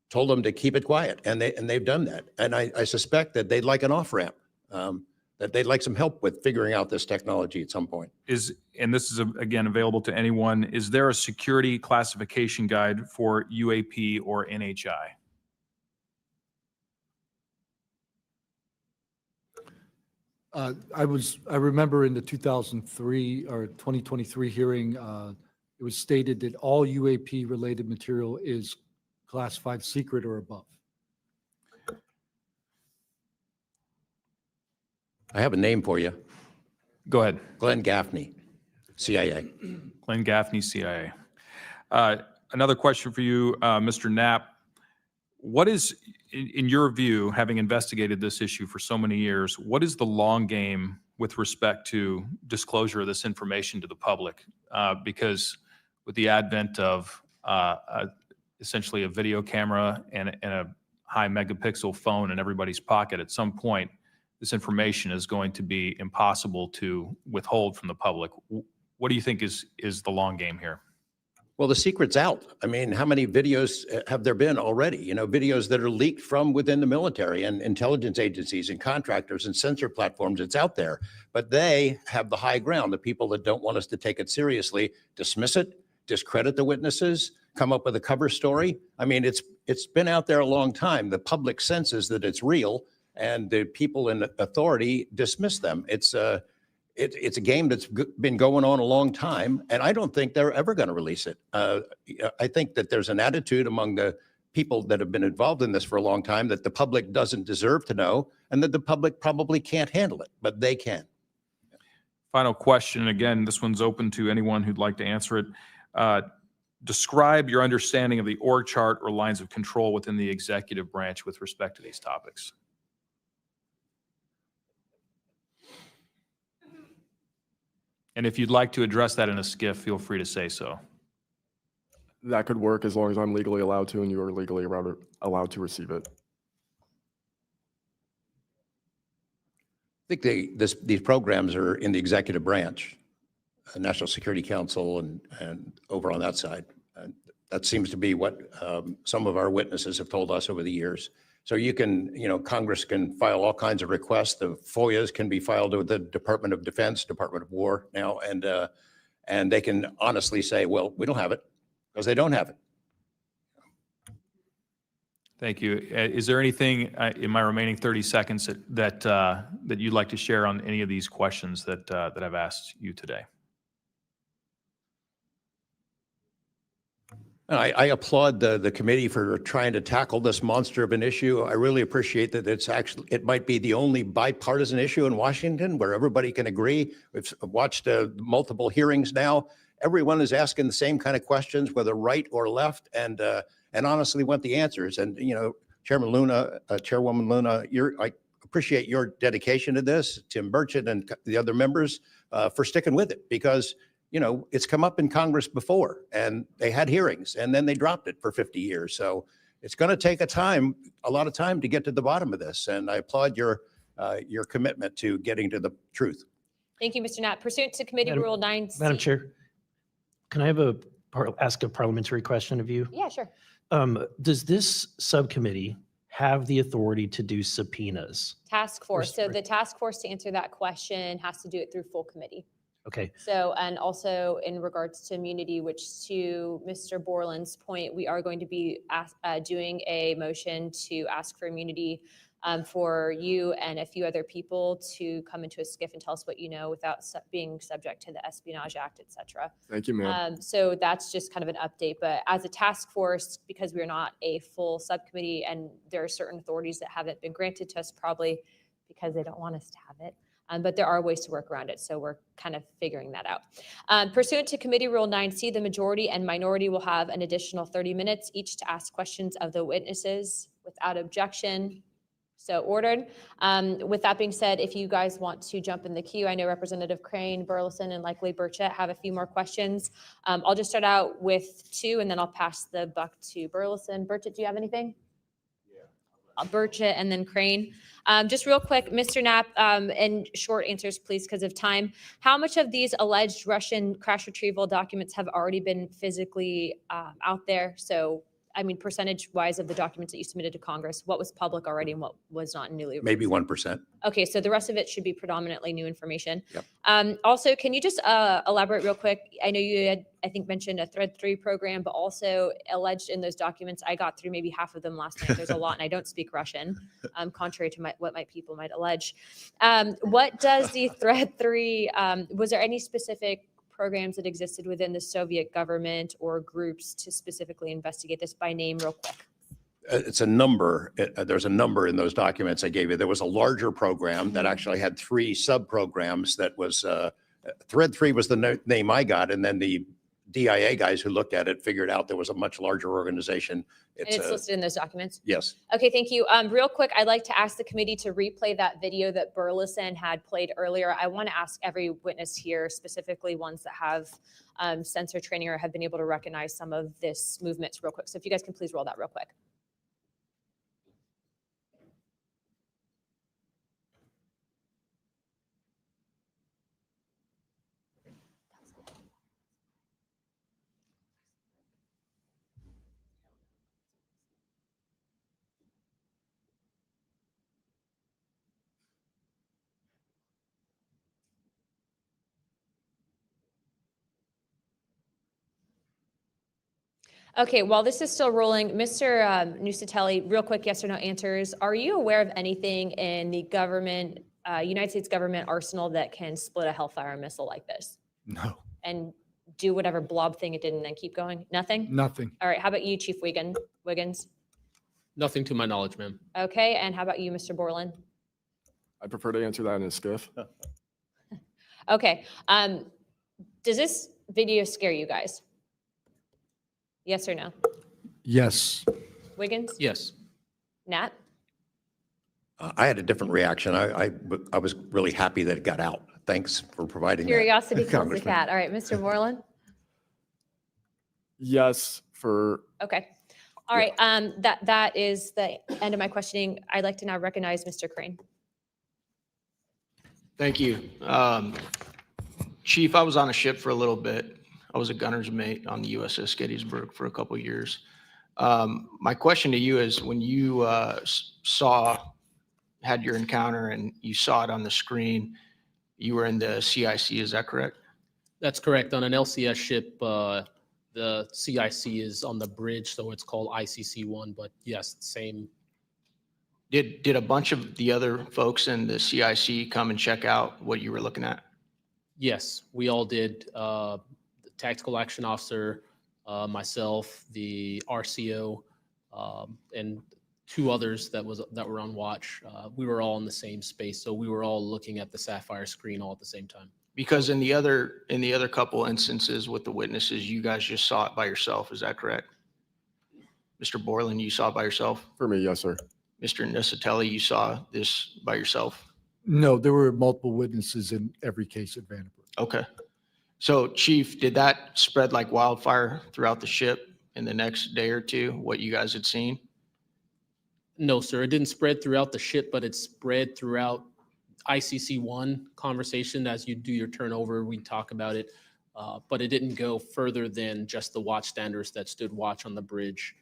told them to keep it quiet. And they've done that. And I suspect that they'd like an off-ramp, that they'd like some help with figuring out this technology at some point. And this is, again, available to anyone, is there a security classification guide for UAP or NHI? I remember in the 2003 or 2023 hearing, it was stated that all UAP related material is classified secret or above. I have a name for you. Go ahead. Glenn Gaffney, CIA. Glenn Gaffney, CIA. Another question for you, Mr. Knapp. What is, in your view, having investigated this issue for so many years, what is the long game with respect to disclosure of this information to the public? Because with the advent of essentially a video camera and a high megapixel phone in everybody's pocket, at some point, this information is going to be impossible to withhold from the public. What do you think is the long game here? Well, the secret's out. I mean, how many videos have there been already? You know, videos that are leaked from within the military and intelligence agencies and contractors and sensor platforms. It's out there, but they have the high ground. The people that don't want us to take it seriously dismiss it, discredit the witnesses, come up with a cover story. I mean, it's been out there a long time. The public senses that it's real, and the people in authority dismiss them. It's a game that's been going on a long time, and I don't think they're ever going to release it. I think that there's an attitude among the people that have been involved in this for a long time that the public doesn't deserve to know, and that the public probably can't handle it, but they can. Final question. Again, this one's open to anyone who'd like to answer it. Describe your understanding of the org chart or lines of control within the executive branch with respect to these topics. And if you'd like to address that in a skiff, feel free to say so. That could work as long as I'm legally allowed to and you are legally allowed to receive it. I think these programs are in the executive branch, National Security Council, and over on that side. That seems to be what some of our witnesses have told us over the years. So you can, Congress can file all kinds of requests. The FOIAs can be filed with the Department of Defense, Department of War now, and they can honestly say, well, we don't have it, because they don't have it. Thank you. Is there anything in my remaining 30 seconds that you'd like to share on any of these questions that I've asked you today? I applaud the committee for trying to tackle this monster of an issue. I really appreciate that it might be the only bipartisan issue in Washington where everybody can agree. We've watched multiple hearings now. Everyone is asking the same kind of questions, whether right or left, and honestly want the answers. And, Chairman Luna, Chairwoman Luna, I appreciate your dedication to this, Tim Burchett and the other members for sticking with it, because it's come up in Congress before, and they had hearings, and then they dropped it for 50 years. So it's going to take a lot of time to get to the bottom of this. And I applaud your commitment to getting to the truth. Thank you, Mr. Knapp. Pursuant to Committee Rule 9C. Madam Chair, can I ask a parliamentary question of you? Yeah, sure. Does this subcommittee have the authority to do subpoenas? Task force. So the task force, to answer that question, has to do it through full committee. Okay. So, and also in regards to immunity, which to Mr. Borland's point, we are going to be doing a motion to ask for immunity for you and a few other people to come into a skiff and tell us what you know without being subject to the Espionage Act, et cetera. Thank you, ma'am. So that's just kind of an update. But as a task force, because we're not a full subcommittee and there are certain authorities that haven't been granted to us, probably because they don't want us to have it. But there are ways to work around it, so we're kind of figuring that out. Pursuant to Committee Rule 9C, the majority and minority will have an additional 30 minutes each to ask questions of the witnesses without objection. So ordered. With that being said, if you guys want to jump in the queue, I know Representative Crane, Burleson, and likely Burchett have a few more questions. I'll just start out with 2, and then I'll pass the buck to Burleson. Burchett, do you have anything? Burchett and then Crane. Just real quick, Mr. Knapp, and short answers, please, because of time. How much of these alleged Russian crash retrieval documents have already been physically out there? So I mean, percentage-wise of the documents that you submitted to Congress, what was public already and what was not newly? Maybe 1%. Okay, so the rest of it should be predominantly new information. Yep. Also, can you just elaborate real quick? I know you had, I think, mentioned a Thread 3 program, but also alleged in those documents, I got through maybe half of them last night. There's a lot, and I don't speak Russian, contrary to what my people might allege. What does the Thread 3, was there any specific programs that existed within the Soviet government or groups to specifically investigate this by name real quick? It's a number. There's a number in those documents I gave you. There was a larger program that actually had 3 sub-programs that was, Thread 3 was the name I got, and then the DIA guys who looked at it figured out there was a much larger organization. And it's listed in those documents? Yes. Okay, thank you. Real quick, I'd like to ask the committee to replay that video that Burleson had played earlier. I want to ask every witness here, specifically ones that have sensor training or have been able to recognize some of this movements real quick. So if you guys can please roll that real quick. Okay, while this is still rolling, Mr. Nusatelli, real quick yes or no answers. Are you aware of anything in the government, United States government arsenal that can split a Hellfire missile like this? No, And do whatever blob thing it did and then keep going? Nothing? nothing. All right, how about you, Chief Wiggins? Nothing to my knowledge, ma'am. Okay, and how about you, Mr. Borland? I prefer to answer that in a skiff. Okay, does this video scare you guys? Yes or no? Yes. Wiggins? Yes. Nat? I had a different reaction. I was really happy that it got out. Thanks for providing that. Curiosity kills the Congressman. cat. All right, Mr. Borland? Yes, for Okay. All right, that is the end of my questioning. I'd like to now recognize Mr. Crane. Thank you. Chief, I was on a ship for a little bit. I was a gunner's mate on the USS Gettysburg for a couple of years. My question to you is, when you had your encounter and you saw it on the screen, you were in the CIC, is that correct? That's correct. On an LCS ship, the CIC is on the bridge, so it's called ICC-1, but yes, same. Did a bunch of the other folks in the CIC come and check out what you were looking at? Yes, we all did. The tactical action officer, myself, the RCO, and 2 others that were on watch. We were all in the same space, so we were all looking at the Sapphire screen all at the same time. Because in the other couple instances with the witnesses, you guys just saw it by yourself, is that correct? Mr. Borland, you saw it by yourself? me, yes, sir. Mr. Nusatelli, you saw this by yourself? No, there were multiple witnesses in every case at Vandenberg. Okay. So Chief, did that spread like wildfire throughout the ship in the next day or two, what you guys had seen? No, sir, it didn't spread throughout the ship, but it spread throughout ICC-1 conversation. As you do your turnover, we talk about it, but it didn't go further than just the watchstanders that stood watch on the bridge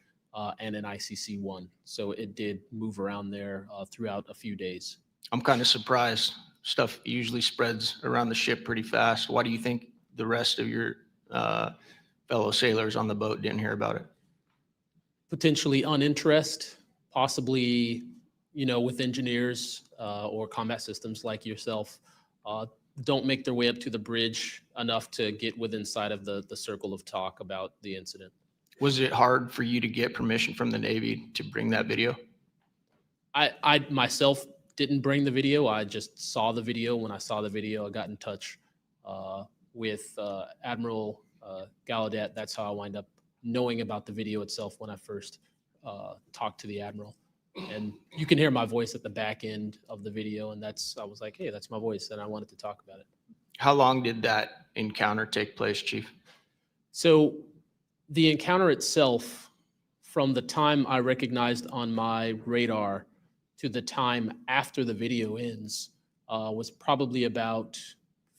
and in ICC-1. So it did move around there throughout a few days. I'm kind of surprised. Stuff usually spreads around the ship pretty fast. Why do you think the rest of your fellow sailors on the boat didn't hear about it? Potentially uninterest, possibly, with engineers or combat systems like yourself, don't make their way up to the bridge enough to get within sight of the circle of talk about the incident. Was it hard for you to get permission from the Navy to bring that video? I myself didn't bring the video. I just saw the video. When I saw the video, I got in touch with Admiral Gallaudet. That's how I wind up knowing about the video itself when I first talked to the Admiral. And you can hear my voice at the back end of the video. And I was like, hey, that's my voice. And I wanted to talk about it. How long did that encounter take place, Chief? So the encounter itself, from the time I recognized on my radar to the time after the video ends, was probably about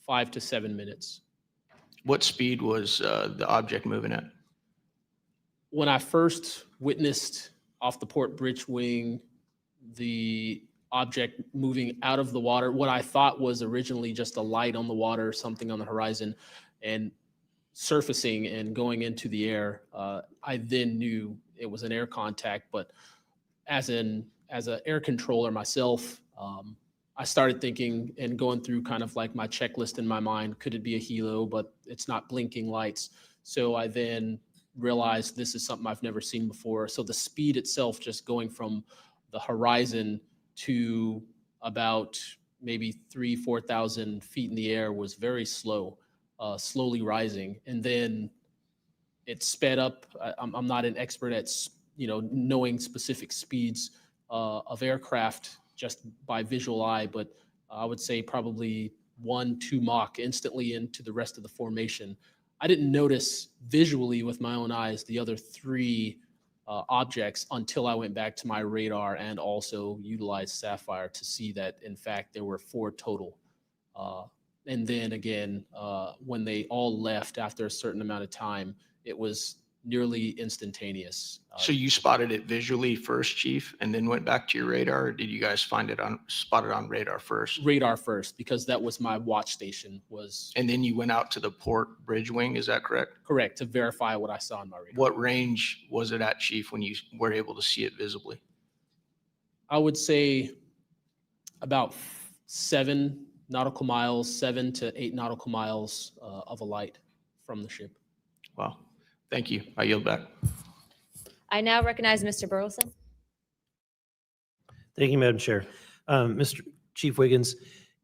5 to 7 minutes. What speed was the object moving at? when I first witnessed off the port bridge wing the object moving out of the water, what I thought was originally just a light on the water, something on the horizon, and surfacing and going into the air, I then knew it was an air contact. But as an air controller myself, I started thinking and going through kind of like my checklist in my mind. Could it be a helo? But it's not blinking lights. So I then realized this is something I've never seen before. So the speed itself, just going from the horizon to about maybe 4,000 feet in the air, was very slow, slowly rising. And then it sped up. I'm not an expert at, knowing specific speeds of aircraft just by visual eye, but I would say probably 1-2 Mach instantly into the rest of the formation. I didn't notice visually with my own eyes the other 3 objects until I went back to my radar and also utilized Sapphire to see that, in fact, there were 4 total. And then again, when they all left after a certain amount of time, it was nearly instantaneous. So you spotted it visually first, Chief, and then went back to your radar, or did you guys spot it on radar first? Radar first, because that was my watch station. And then you went out to the port bridge wing, is that correct? Correct, to verify what I saw on my radar. What range was it at, Chief, when you were able to see it visibly? I would say about 7 nautical miles, 7 to 8 nautical miles of a light from the ship. Wow. Thank you. I yield back. I now recognize Mr. Burleson. Thank you, Madam Chair. Mr. Chief Wiggins,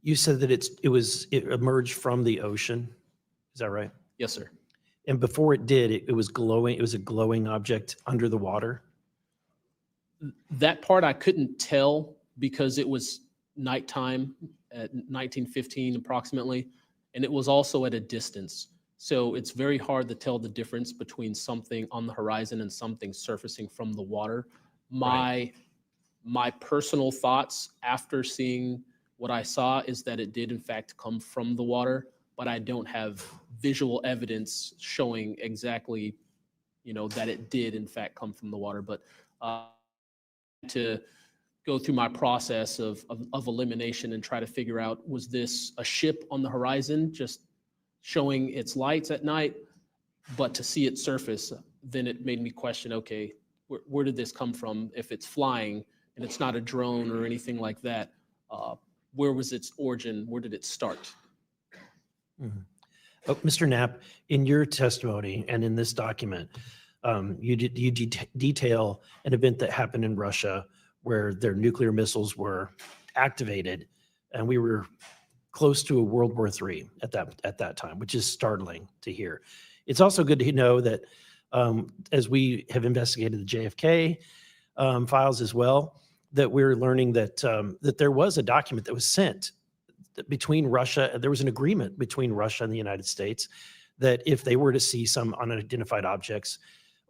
you said that it emerged from the ocean. Is that right? Yes, sir. And before it did, it was glowing. It was a glowing object under the water. That part I couldn't tell because it was nighttime at 1915 approximately, and it was also at a distance. So it's very hard to tell the difference between something on the horizon and something surfacing from the water. My personal thoughts after seeing what I saw is that it did in fact come from the water, but I don't have visual evidence showing exactly, that it did in fact come from the water. But to go through my process of elimination and try to figure out, was this a ship on the horizon just showing its lights at night, but to see it surface, then it made me question, okay, where did this come from? If it's flying and it's not a drone or anything like that, where was its origin? Where did it start? Mm-hmm. Oh, Mr. Knapp, in your testimony and in this document, you detail an event that happened in Russia where their nuclear missiles were activated, and we were close to a World War III at that time, which is startling to hear. It's also good to know that as we have investigated the JFK files as well, that we're learning that that there was a document that was sent between Russia. There was an agreement between Russia and the United States that if they were to see some unidentified objects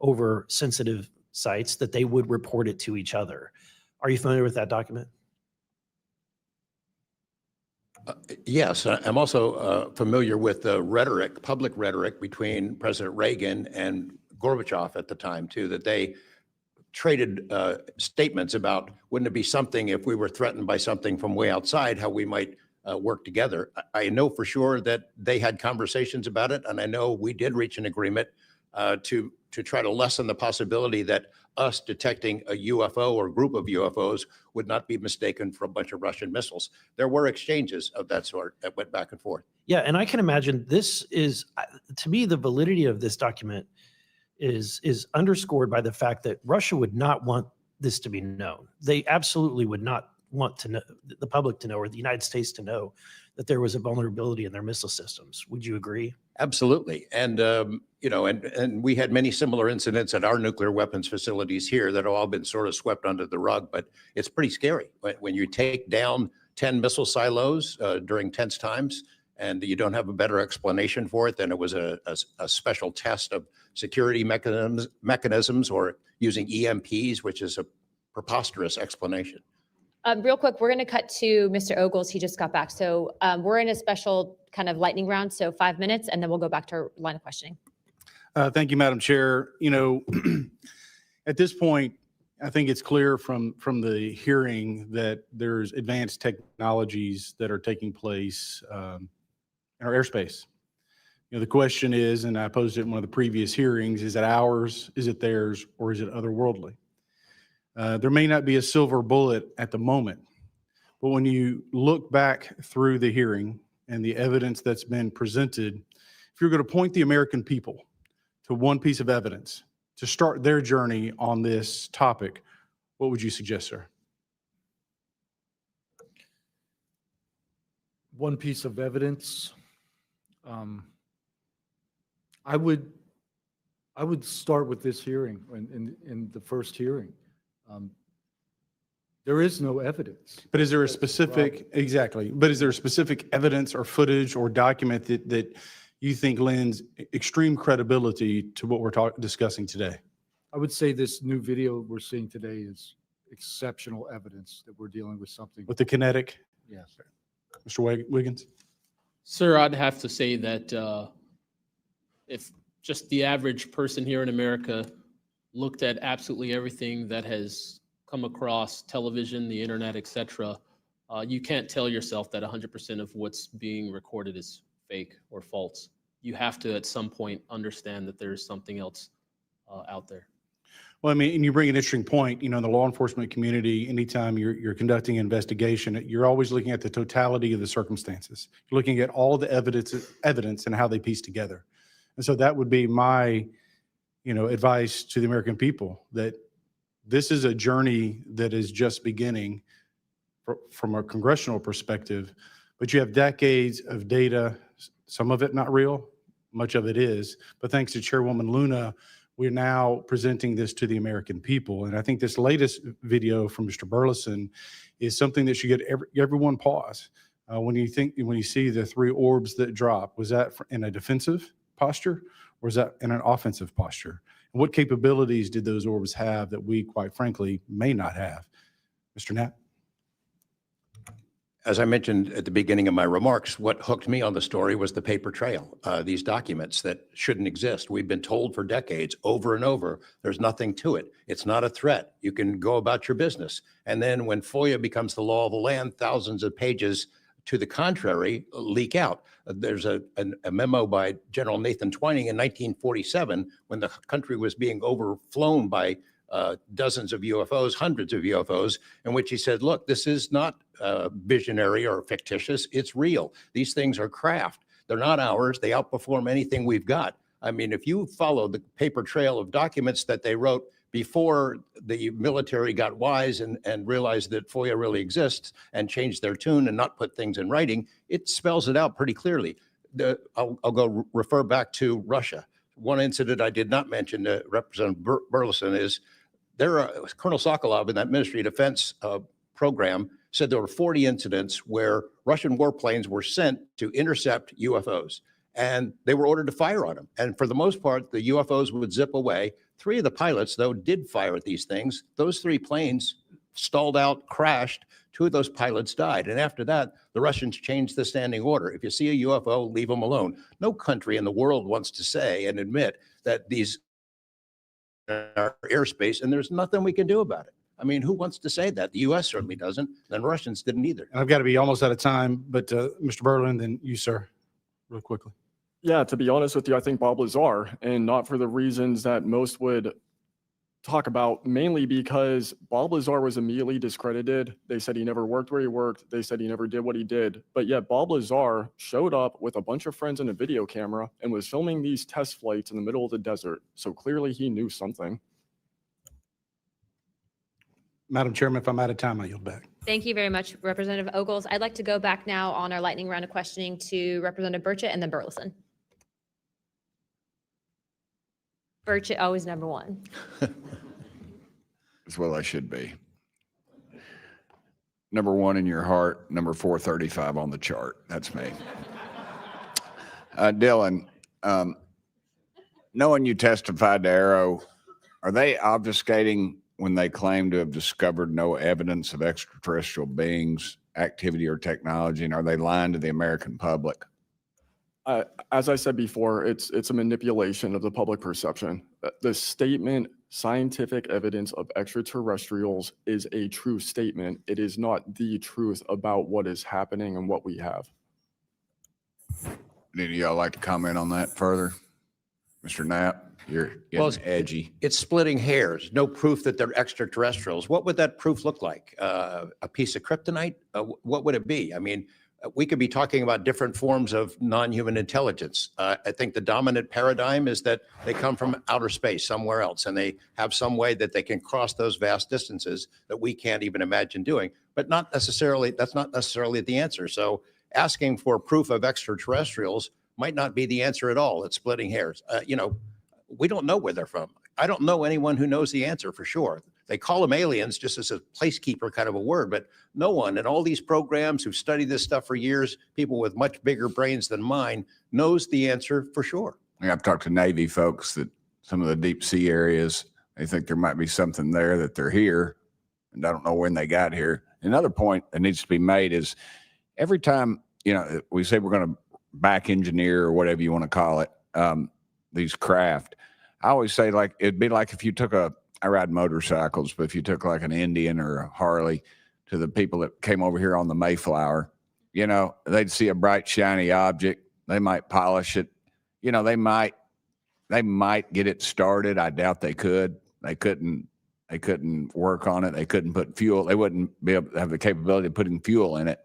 over sensitive sites, that they would report it to each other. Are you familiar with that document? Yes, I'm also familiar with the rhetoric, public rhetoric between President Reagan and Gorbachev at the time too, that they traded statements about, wouldn't it be something if we were threatened by something from way outside, how we might work together. I know for sure that they had conversations about it, and I know we did reach an agreement to try to lessen the possibility that us detecting a UFO or group of UFOs would not be mistaken for a bunch of Russian missiles. There were exchanges of that sort that went back and forth. Yeah, and I can imagine this is, to me, the validity of this document is underscored by the fact that Russia would not want this to be known. They absolutely would not want to know, the public to know, or the United States to know that there was a vulnerability in their missile systems. Would you agree? Absolutely. And, and we had many similar incidents at our nuclear weapons facilities here that have all been sort of swept under the rug, but it's pretty scary when you take down 10 missile silos during tense times and you don't have a better explanation for it than it was a special test of security mechanisms or using EMPs, which is a preposterous explanation. Real quick, we're going to cut to Mr. Ogles. He just got back. So we're in a special kind of lightning round, so 5 minutes, and then we'll go back to our line of questioning. Thank you, Madam Chair. You know, at this point, I think it's clear from the hearing that there's advanced technologies that are taking place in our airspace. You know, the question is, and I posed it in one of the previous hearings, is it ours, is it theirs, or is it otherworldly? There may not be a silver bullet at the moment, but when you look back through the hearing and the evidence that's been presented, if you're going to point the American people to one piece of evidence to start their journey on this topic, what would you suggest, sir? One piece of evidence. I would start with this hearing, in the first hearing. There is no evidence. But is there a specific, exactly, but is there a specific evidence or footage or document that you think lends extreme credibility to what we're discussing today? I would say this new video we're seeing today is exceptional evidence that we're dealing with something. With the kinetic? Yes. Mr. Wiggins? Sir, I'd have to say that if just the average person here in America looked at absolutely everything that has come across television, the internet, etc., you can't tell yourself that 100% of what's being recorded is fake or false. You have to, at some point, understand that there's something else out there. Well, I mean, and you bring an interesting point. You know, in the law enforcement community, anytime you're conducting an investigation, you're always looking at the totality of the circumstances. You're looking at all the evidence and how they piece together. And so that would be my, advice to the American people, that this is a journey that is just beginning from a congressional perspective, but you have decades of data, some of it not real, much of it is, but thanks to Chairwoman Luna, we're now presenting this to the American people. And I think this latest video from Mr. Burleson is something that should get everyone pause. When you see the 3 orbs that drop, was that in a defensive posture or was that in an offensive posture? And what capabilities did those orbs have that we, quite frankly, may not have? Mr. Knapp? As I mentioned at the beginning of my remarks, what hooked me on the story was the paper trail, these documents that shouldn't exist. We've been told for decades, over and over, there's nothing to it. It's not a threat. You can go about your business. And then when FOIA becomes the law of the land, thousands of pages to the contrary leak out. There's a memo by General Nathan Twining in 1947 when the country was being overflown by dozens of UFOs, hundreds of UFOs, in which he said, look, this is not visionary or fictitious. It's real. These things are craft. They're not ours. They outperform anything we've got. I mean, if you follow the paper trail of documents that they wrote before the military got wise and realized that FOIA really exists and changed their tune and not put things in writing, it spells it out pretty clearly. I'll go refer back to Russia. One incident I did not mention to Representative Burleson is Colonel Sokolov in that Ministry of Defense program said there were 40 incidents where Russian warplanes were sent to intercept UFOs, and they were ordered to fire on them. And for the most part, the UFOs would zip away. 3 of the pilots, though, did fire at these things. Those 3 planes stalled out, crashed. 2 of those pilots died. And after that, the Russians changed the standing order. If you see a UFO, leave them alone. No country in the world wants to say and admit that these are airspace, and there's nothing we can do about it. I mean, who wants to say that? The U.S. certainly doesn't, and the Russians didn't either. And I've got to be almost out of time, but Mr. Berlin, then you, sir, real quickly. Yeah, to be honest with you, I think Bob Lazar, and not for the reasons that most would talk about, mainly because Bob Lazar was immediately discredited. They said he never worked where he worked. They said he never did what he did. But yet Bob Lazar showed up with a bunch of friends and a video camera and was filming these test flights in the middle of the desert. So clearly he knew something. Madam Chairman, if I'm out of time, I yield back. Thank you very much, Representative Ogles. I'd like to go back now on our lightning round of questioning to Representative Burchett and then Burleson. Burchett, always number 1. That's what I should be. Number 1 in your heart, number 435 on the chart. That's me. Dylan, knowing you testified to Arrow, are they obfuscating when they claim to have discovered no evidence of extraterrestrial beings, activity, or technology? And are they lying to the American public? As I said before, it's a manipulation of the public perception. The statement, scientific evidence of extraterrestrials, is a true statement. It is not the truth about what is happening and what we have. Any of y'all like to comment on that further? Mr. Knapp, you're Well, getting edgy. It's splitting hairs. No proof that they're extraterrestrials. What would that proof look like? A piece of kryptonite? What would it be? I mean, we could be talking about different forms of non-human intelligence. I think the dominant paradigm is that they come from outer space, somewhere else, and they have some way that they can cross those vast distances that we can't even imagine doing. But not necessarily, that's not necessarily the answer. So asking for proof of extraterrestrials might not be the answer at all. It's splitting hairs. We don't know where they're from. I don't know anyone who knows the answer for sure. They call them aliens just as a placekeeper kind of a word, but no one in all these programs who've studied this stuff for years, people with much bigger brains than mine, knows the answer for sure. I've talked to Navy folks that some of the deep sea areas, they think there might be something there that they're here, and I don't know when they got here. Another point that needs to be made is every time, we say we're going to back engineer or whatever you want to call it, these craft, I always say, like, it'd be like if you took I ride motorcycles, but if you took like an Indian or a Harley to the people that came over here on the Mayflower, they'd see a bright, shiny object. They might polish it. They might get it started. I doubt they could. They couldn't work on it. They couldn't put fuel. They wouldn't be able to have the capability of putting fuel in it.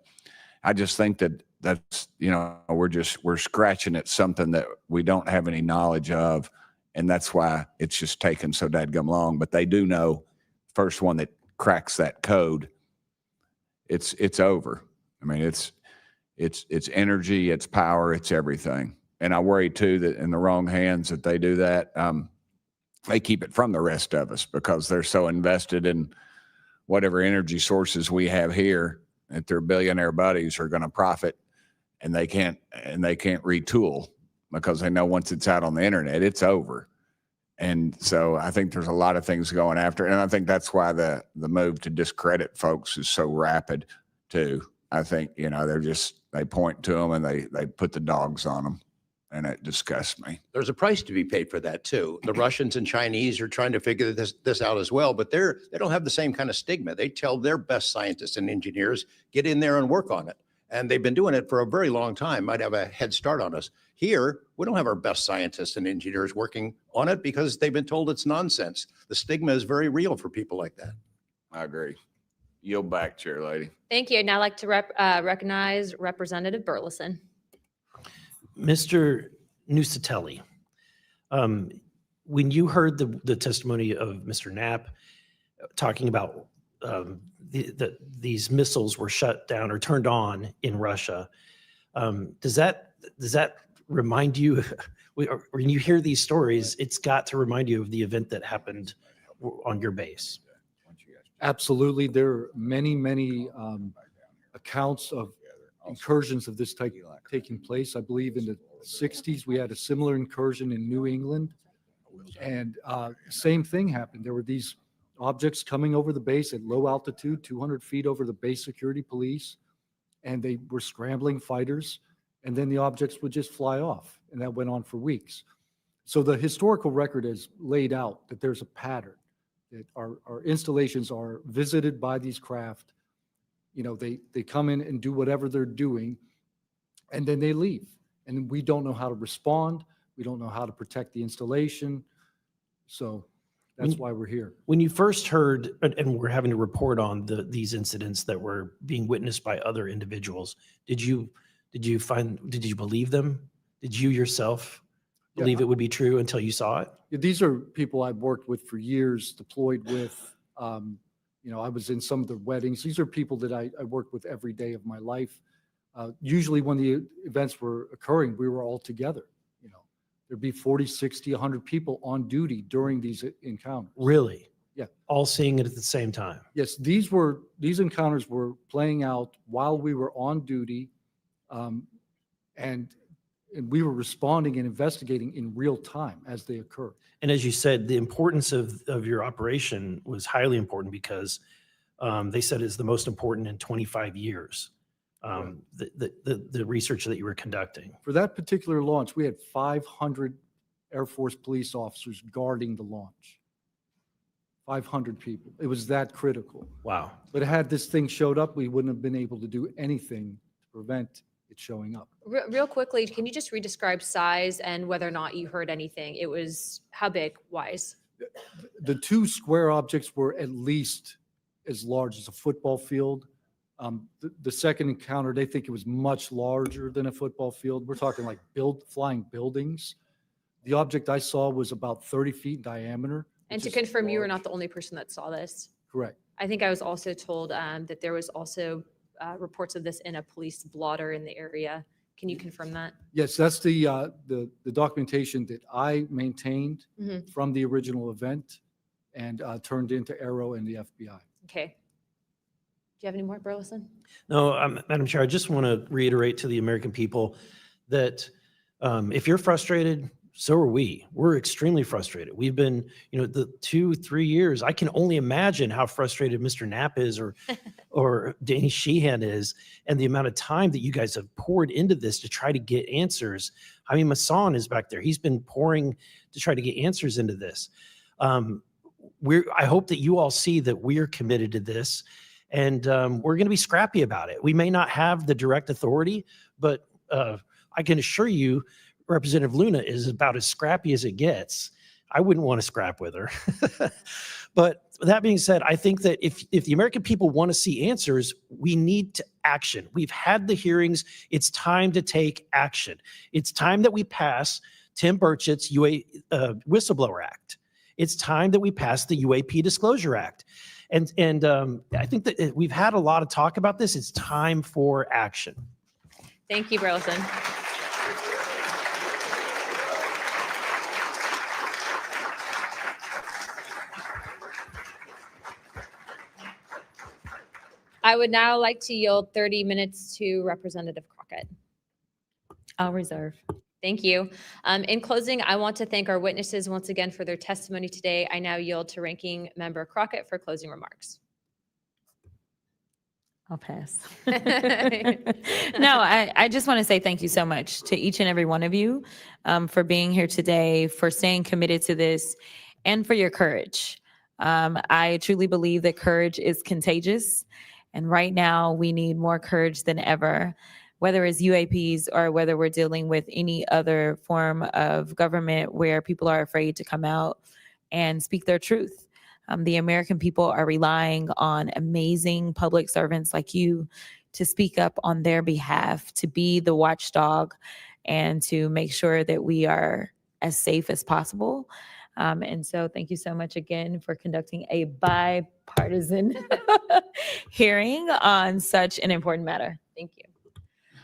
I just think that's, we're scratching at something that we don't have any knowledge of. And that's why it's just taken so dadgum long. But they do know, first one that cracks that code, it's over. I mean, it's energy, it's power, it's everything. And I worry too that in the wrong hands that they do that, they keep it from the rest of us because they're so invested in whatever energy sources we have here that their billionaire buddies are going to profit, and they can't retool, because they know once it's out on the internet, it's over. And so I think there's a lot of things going after it. And I think that's why the move to discredit folks is so rapid too. I think, they point to them and they put the dogs on them, and it disgusts me. There's a price to be paid for that too. The Russians and Chinese are trying to figure this out as well, but they don't have the same kind of stigma. They tell their best scientists and engineers, get in there and work on it. And they've been doing it for a very long time, might have a head start on us. Here, we don't have our best scientists and engineers working on it because they've been told it's nonsense. The stigma is very real for people like that. I agree. Yield back, Chair Lady. Thank you. I'd now like to recognize Representative Burleson. Mr. Nusatelli, when you heard the testimony of Mr. Knapp talking about these missiles were shut down or turned on in Russia, does that remind you, when you hear these stories, it's got to remind you of the event that happened on your base? Absolutely. There are many accounts of incursions of this type taking place. I believe in the 60s, we had a similar incursion in New England, and same thing happened. There were these objects coming over the base at low altitude, 200 feet over the base security police, and they were scrambling fighters, and then the objects would just fly off, and that went on for weeks. So the historical record has laid out that there's a pattern, that our installations are visited by these craft. They come in and do whatever they're doing, and then they leave. And we don't know how to respond. We don't know how to protect the installation. So that's why we're here. When you first heard, and we're having to report on these incidents that were being witnessed by other individuals, did you believe them? Did you yourself believe it would be true until you saw it? These are people I've worked with for years, deployed with. I was in some of the weddings. These are people that I worked with every day of my life. Usually when the events were occurring, we were all together. There'd be 40, 60, 100 people on duty during these encounters. Really? Yeah. All seeing it at the same time? Yes, these encounters were playing out while we were on duty, and we were responding and investigating in real time as they occurred. And as you said, the importance of your operation was highly important because they said it's the most important in 25 years. the research that you were conducting. For that particular launch, we had 500 Air Force police officers guarding the launch. 500 people. It was that critical. Wow. But had this thing showed up, we wouldn't have been able to do anything to prevent it showing up. Real quickly, can you just re-describe size and whether or not you heard anything? It was how big wise? The two square objects were at least as large as a football field. The second encounter, they think it was much larger than a football field. We're talking like flying buildings. The object I saw was about 30 feet in diameter. And which to is confirm, you were large. not the only person that saw this. Correct. I think I was also told that there was also reports of this in a police blotter in the area. Can you confirm that? Yes, that's the documentation that I maintained Mhm. from the original event and turned into Arrow and the FBI. Okay. Do you have any more, Burleson? No, Madam Chair, I just want to reiterate to the American people that if you're frustrated, so are we. We're extremely frustrated. We've been, the 2-3 years. I can only imagine how frustrated Mr. Knapp is or Danny Sheehan is, and the amount of time that you guys have poured into this to try to get answers. I mean, Masson is back there. He's been pouring to try to get answers into this. I hope that you all see that we're committed to this, and we're going to be scrappy about it. We may not have the direct authority, but I can assure you, Representative Luna is about as scrappy as it gets. I wouldn't want to scrap with her. But that being said, I think that if the American people want to see answers, we need to action. We've had the hearings. It's time to take action. It's time that we pass Tim Burchett's Whistleblower Act. It's time that we pass the UAP Disclosure Act. And I think that we've had a lot of talk about this. It's time for action. Thank you, Burleson. I would now like to yield 30 minutes to Representative Crockett. I'll reserve. Thank you. In closing, I want to thank our witnesses once again for their testimony today. I now yield to Ranking Member Crockett for closing remarks. I'll pass. No, I just want to say thank you so much to each and every one of you for being here today, for staying committed to this, and for your courage. I truly believe that courage is contagious. And right now, we need more courage than ever, whether it's UAPs or whether we're dealing with any other form of government where people are afraid to come out and speak their truth. The American people are relying on amazing public servants like you to speak up on their behalf, to be the watchdog, and to make sure that we are as safe as possible. And so thank you so much again for conducting a bipartisan hearing on such an important matter. Thank you.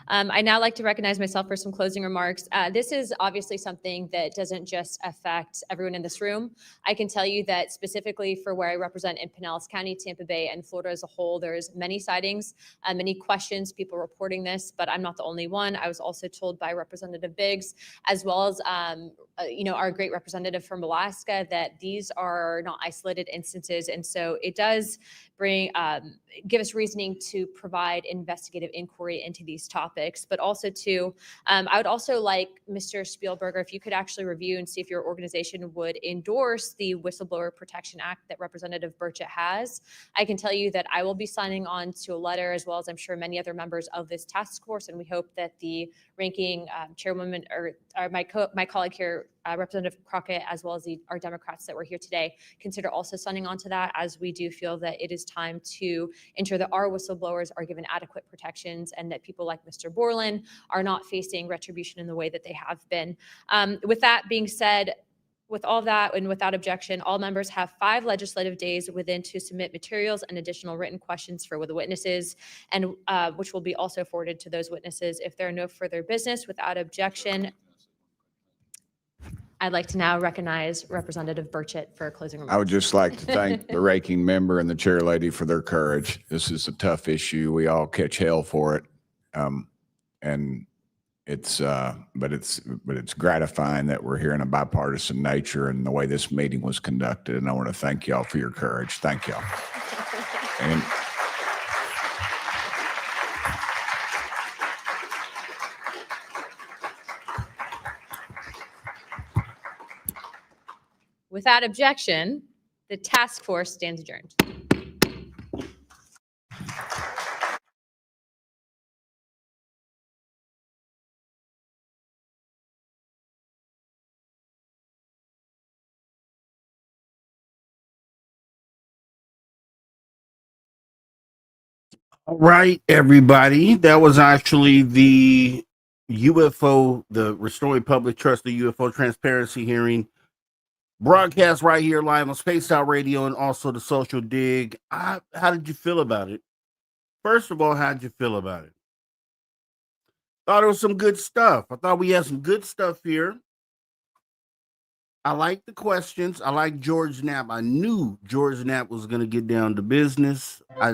I now like to recognize myself for some closing remarks. This is obviously something that doesn't just affect everyone in this room. I can tell you that specifically for where I represent in Pinellas County, Tampa Bay, and Florida as a whole, there's many sightings, many questions, people reporting this, but I'm not the only one. I was also told by Representative Biggs, as well as our great representative from Alaska, that these are not isolated instances. And so it does give us reasoning to provide investigative inquiry into these topics, but also I would also like Mr. Spielberger, if you could actually review and see if your organization would endorse the Whistleblower Protection Act that Representative Burchett has. I can tell you that I will be signing on to a letter, as well as I'm sure many other members of this task force, and we hope that the ranking chairwoman or my colleague here, Representative Crockett, as well as our Democrats that were here today, consider also signing on to that, as we do feel that it is time to ensure that our whistleblowers are given adequate protections and that people like Mr. Borland are not facing retribution in the way that they have been. With that being said, with all that and without objection, all members have 5 legislative days within to submit materials and additional written questions for the witnesses, and which will be also forwarded to those witnesses. If there are no further business, without objection, I'd like to now recognize Representative Burchett for closing remarks. I would just like to thank the ranking member and the chair lady for their courage. This is a tough issue. We all catch hell for it. And it's gratifying that we're here in a bipartisan nature and the way this meeting was conducted. And I want to thank y'all for your courage. Thank y'all. And Without objection, the task force stands adjourned. All right, everybody. That was actually the UFO, the Restoring Public Trust, the UFO Transparency hearing, broadcast right here live on Spaced Out Radio and also the Social Dig. How did you feel about it? First of all, how did you feel about it? Thought it was some good stuff. I thought we had some good stuff here. I like the questions. I like George Knapp. I knew George Knapp was going to get down to business. I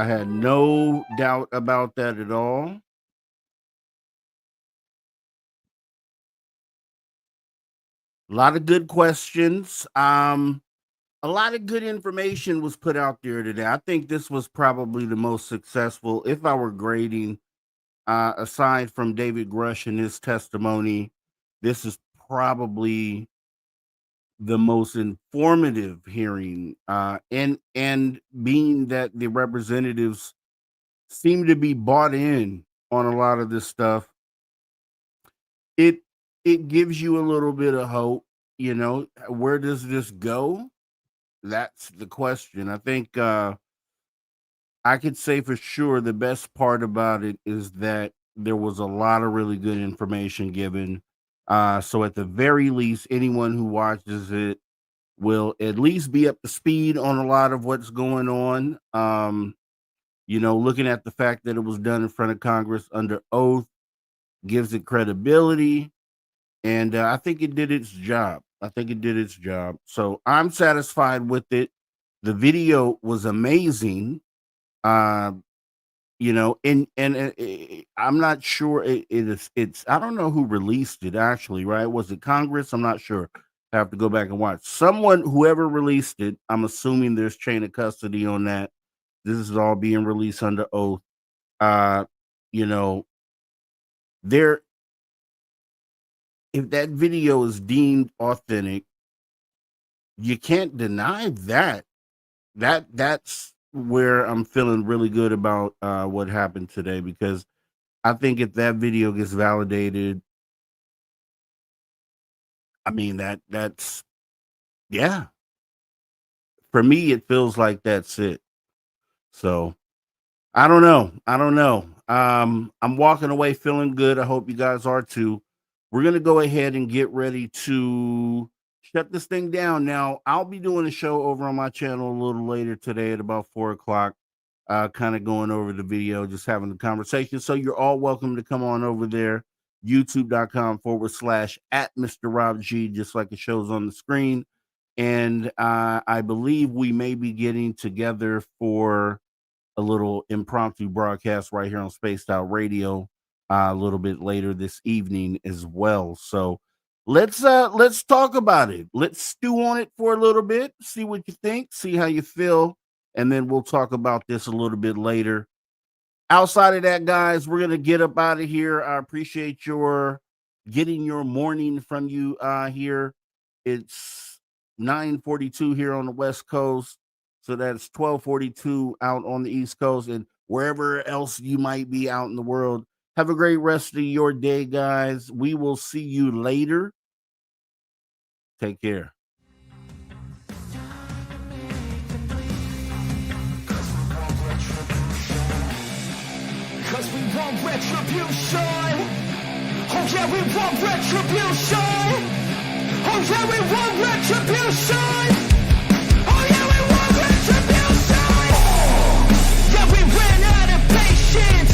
had no doubt about that at all. A lot of good questions. A lot of good information was put out there today. I think this was probably the most successful. If I were grading, aside from David Grush and his testimony, this is probably the most informative hearing. And being that the representatives seem to be bought in on a lot of this stuff, it gives you a little bit of hope. You know, where does this go? That's the question. I think I could say for sure the best part about it is that there was a lot of really good information given. So at the very least, anyone who watches it will at least be up to speed on a lot of what's going on. You know, looking at the fact that it was done in front of Congress under oath gives it credibility. And I think it did its job. So I'm satisfied with it. The video was amazing. You know, and I'm not sure it's I don't know who released it actually, right? Was it Congress? I'm not sure. I have to go back and watch. Whoever released it, I'm assuming there's chain of custody on that. This is all being released under oath. You know, if that video is deemed authentic, you can't deny that. That's where I'm feeling really good about what happened today, because I think if that video gets validated, I mean that's yeah. For me, it feels like that's it. So I don't know. I'm walking away feeling good. I hope you guys are too. We're gonna go ahead and get ready to shut this thing down. Now, I'll be doing a show over on my channel a little later today at about 4:00, kind of going over the video, just having a conversation. So you're all welcome to come on over there, youtube.com/@MrRobG, just like it shows on the screen. And I believe we may be getting together for a little impromptu broadcast right here on Spaced Out Radio a little bit later this evening as well. So let's talk about it. Let's stew on it for a little bit, see what you think, see how you feel, and then we'll talk about this a little bit later. Outside of that, guys, we're gonna get up out of here. I appreciate your getting your morning from you here. It's 9:42 here on the West Coast, so that's 12:42 out on the East Coast, and wherever else you might be out in the world. Have a great rest of your day, guys. We will see you later. Take care. Cause we want retribution. Oh yeah, we want retribution. Oh yeah, we want retribution. Oh yeah, we want retribution. Yeah, we ran out of patience.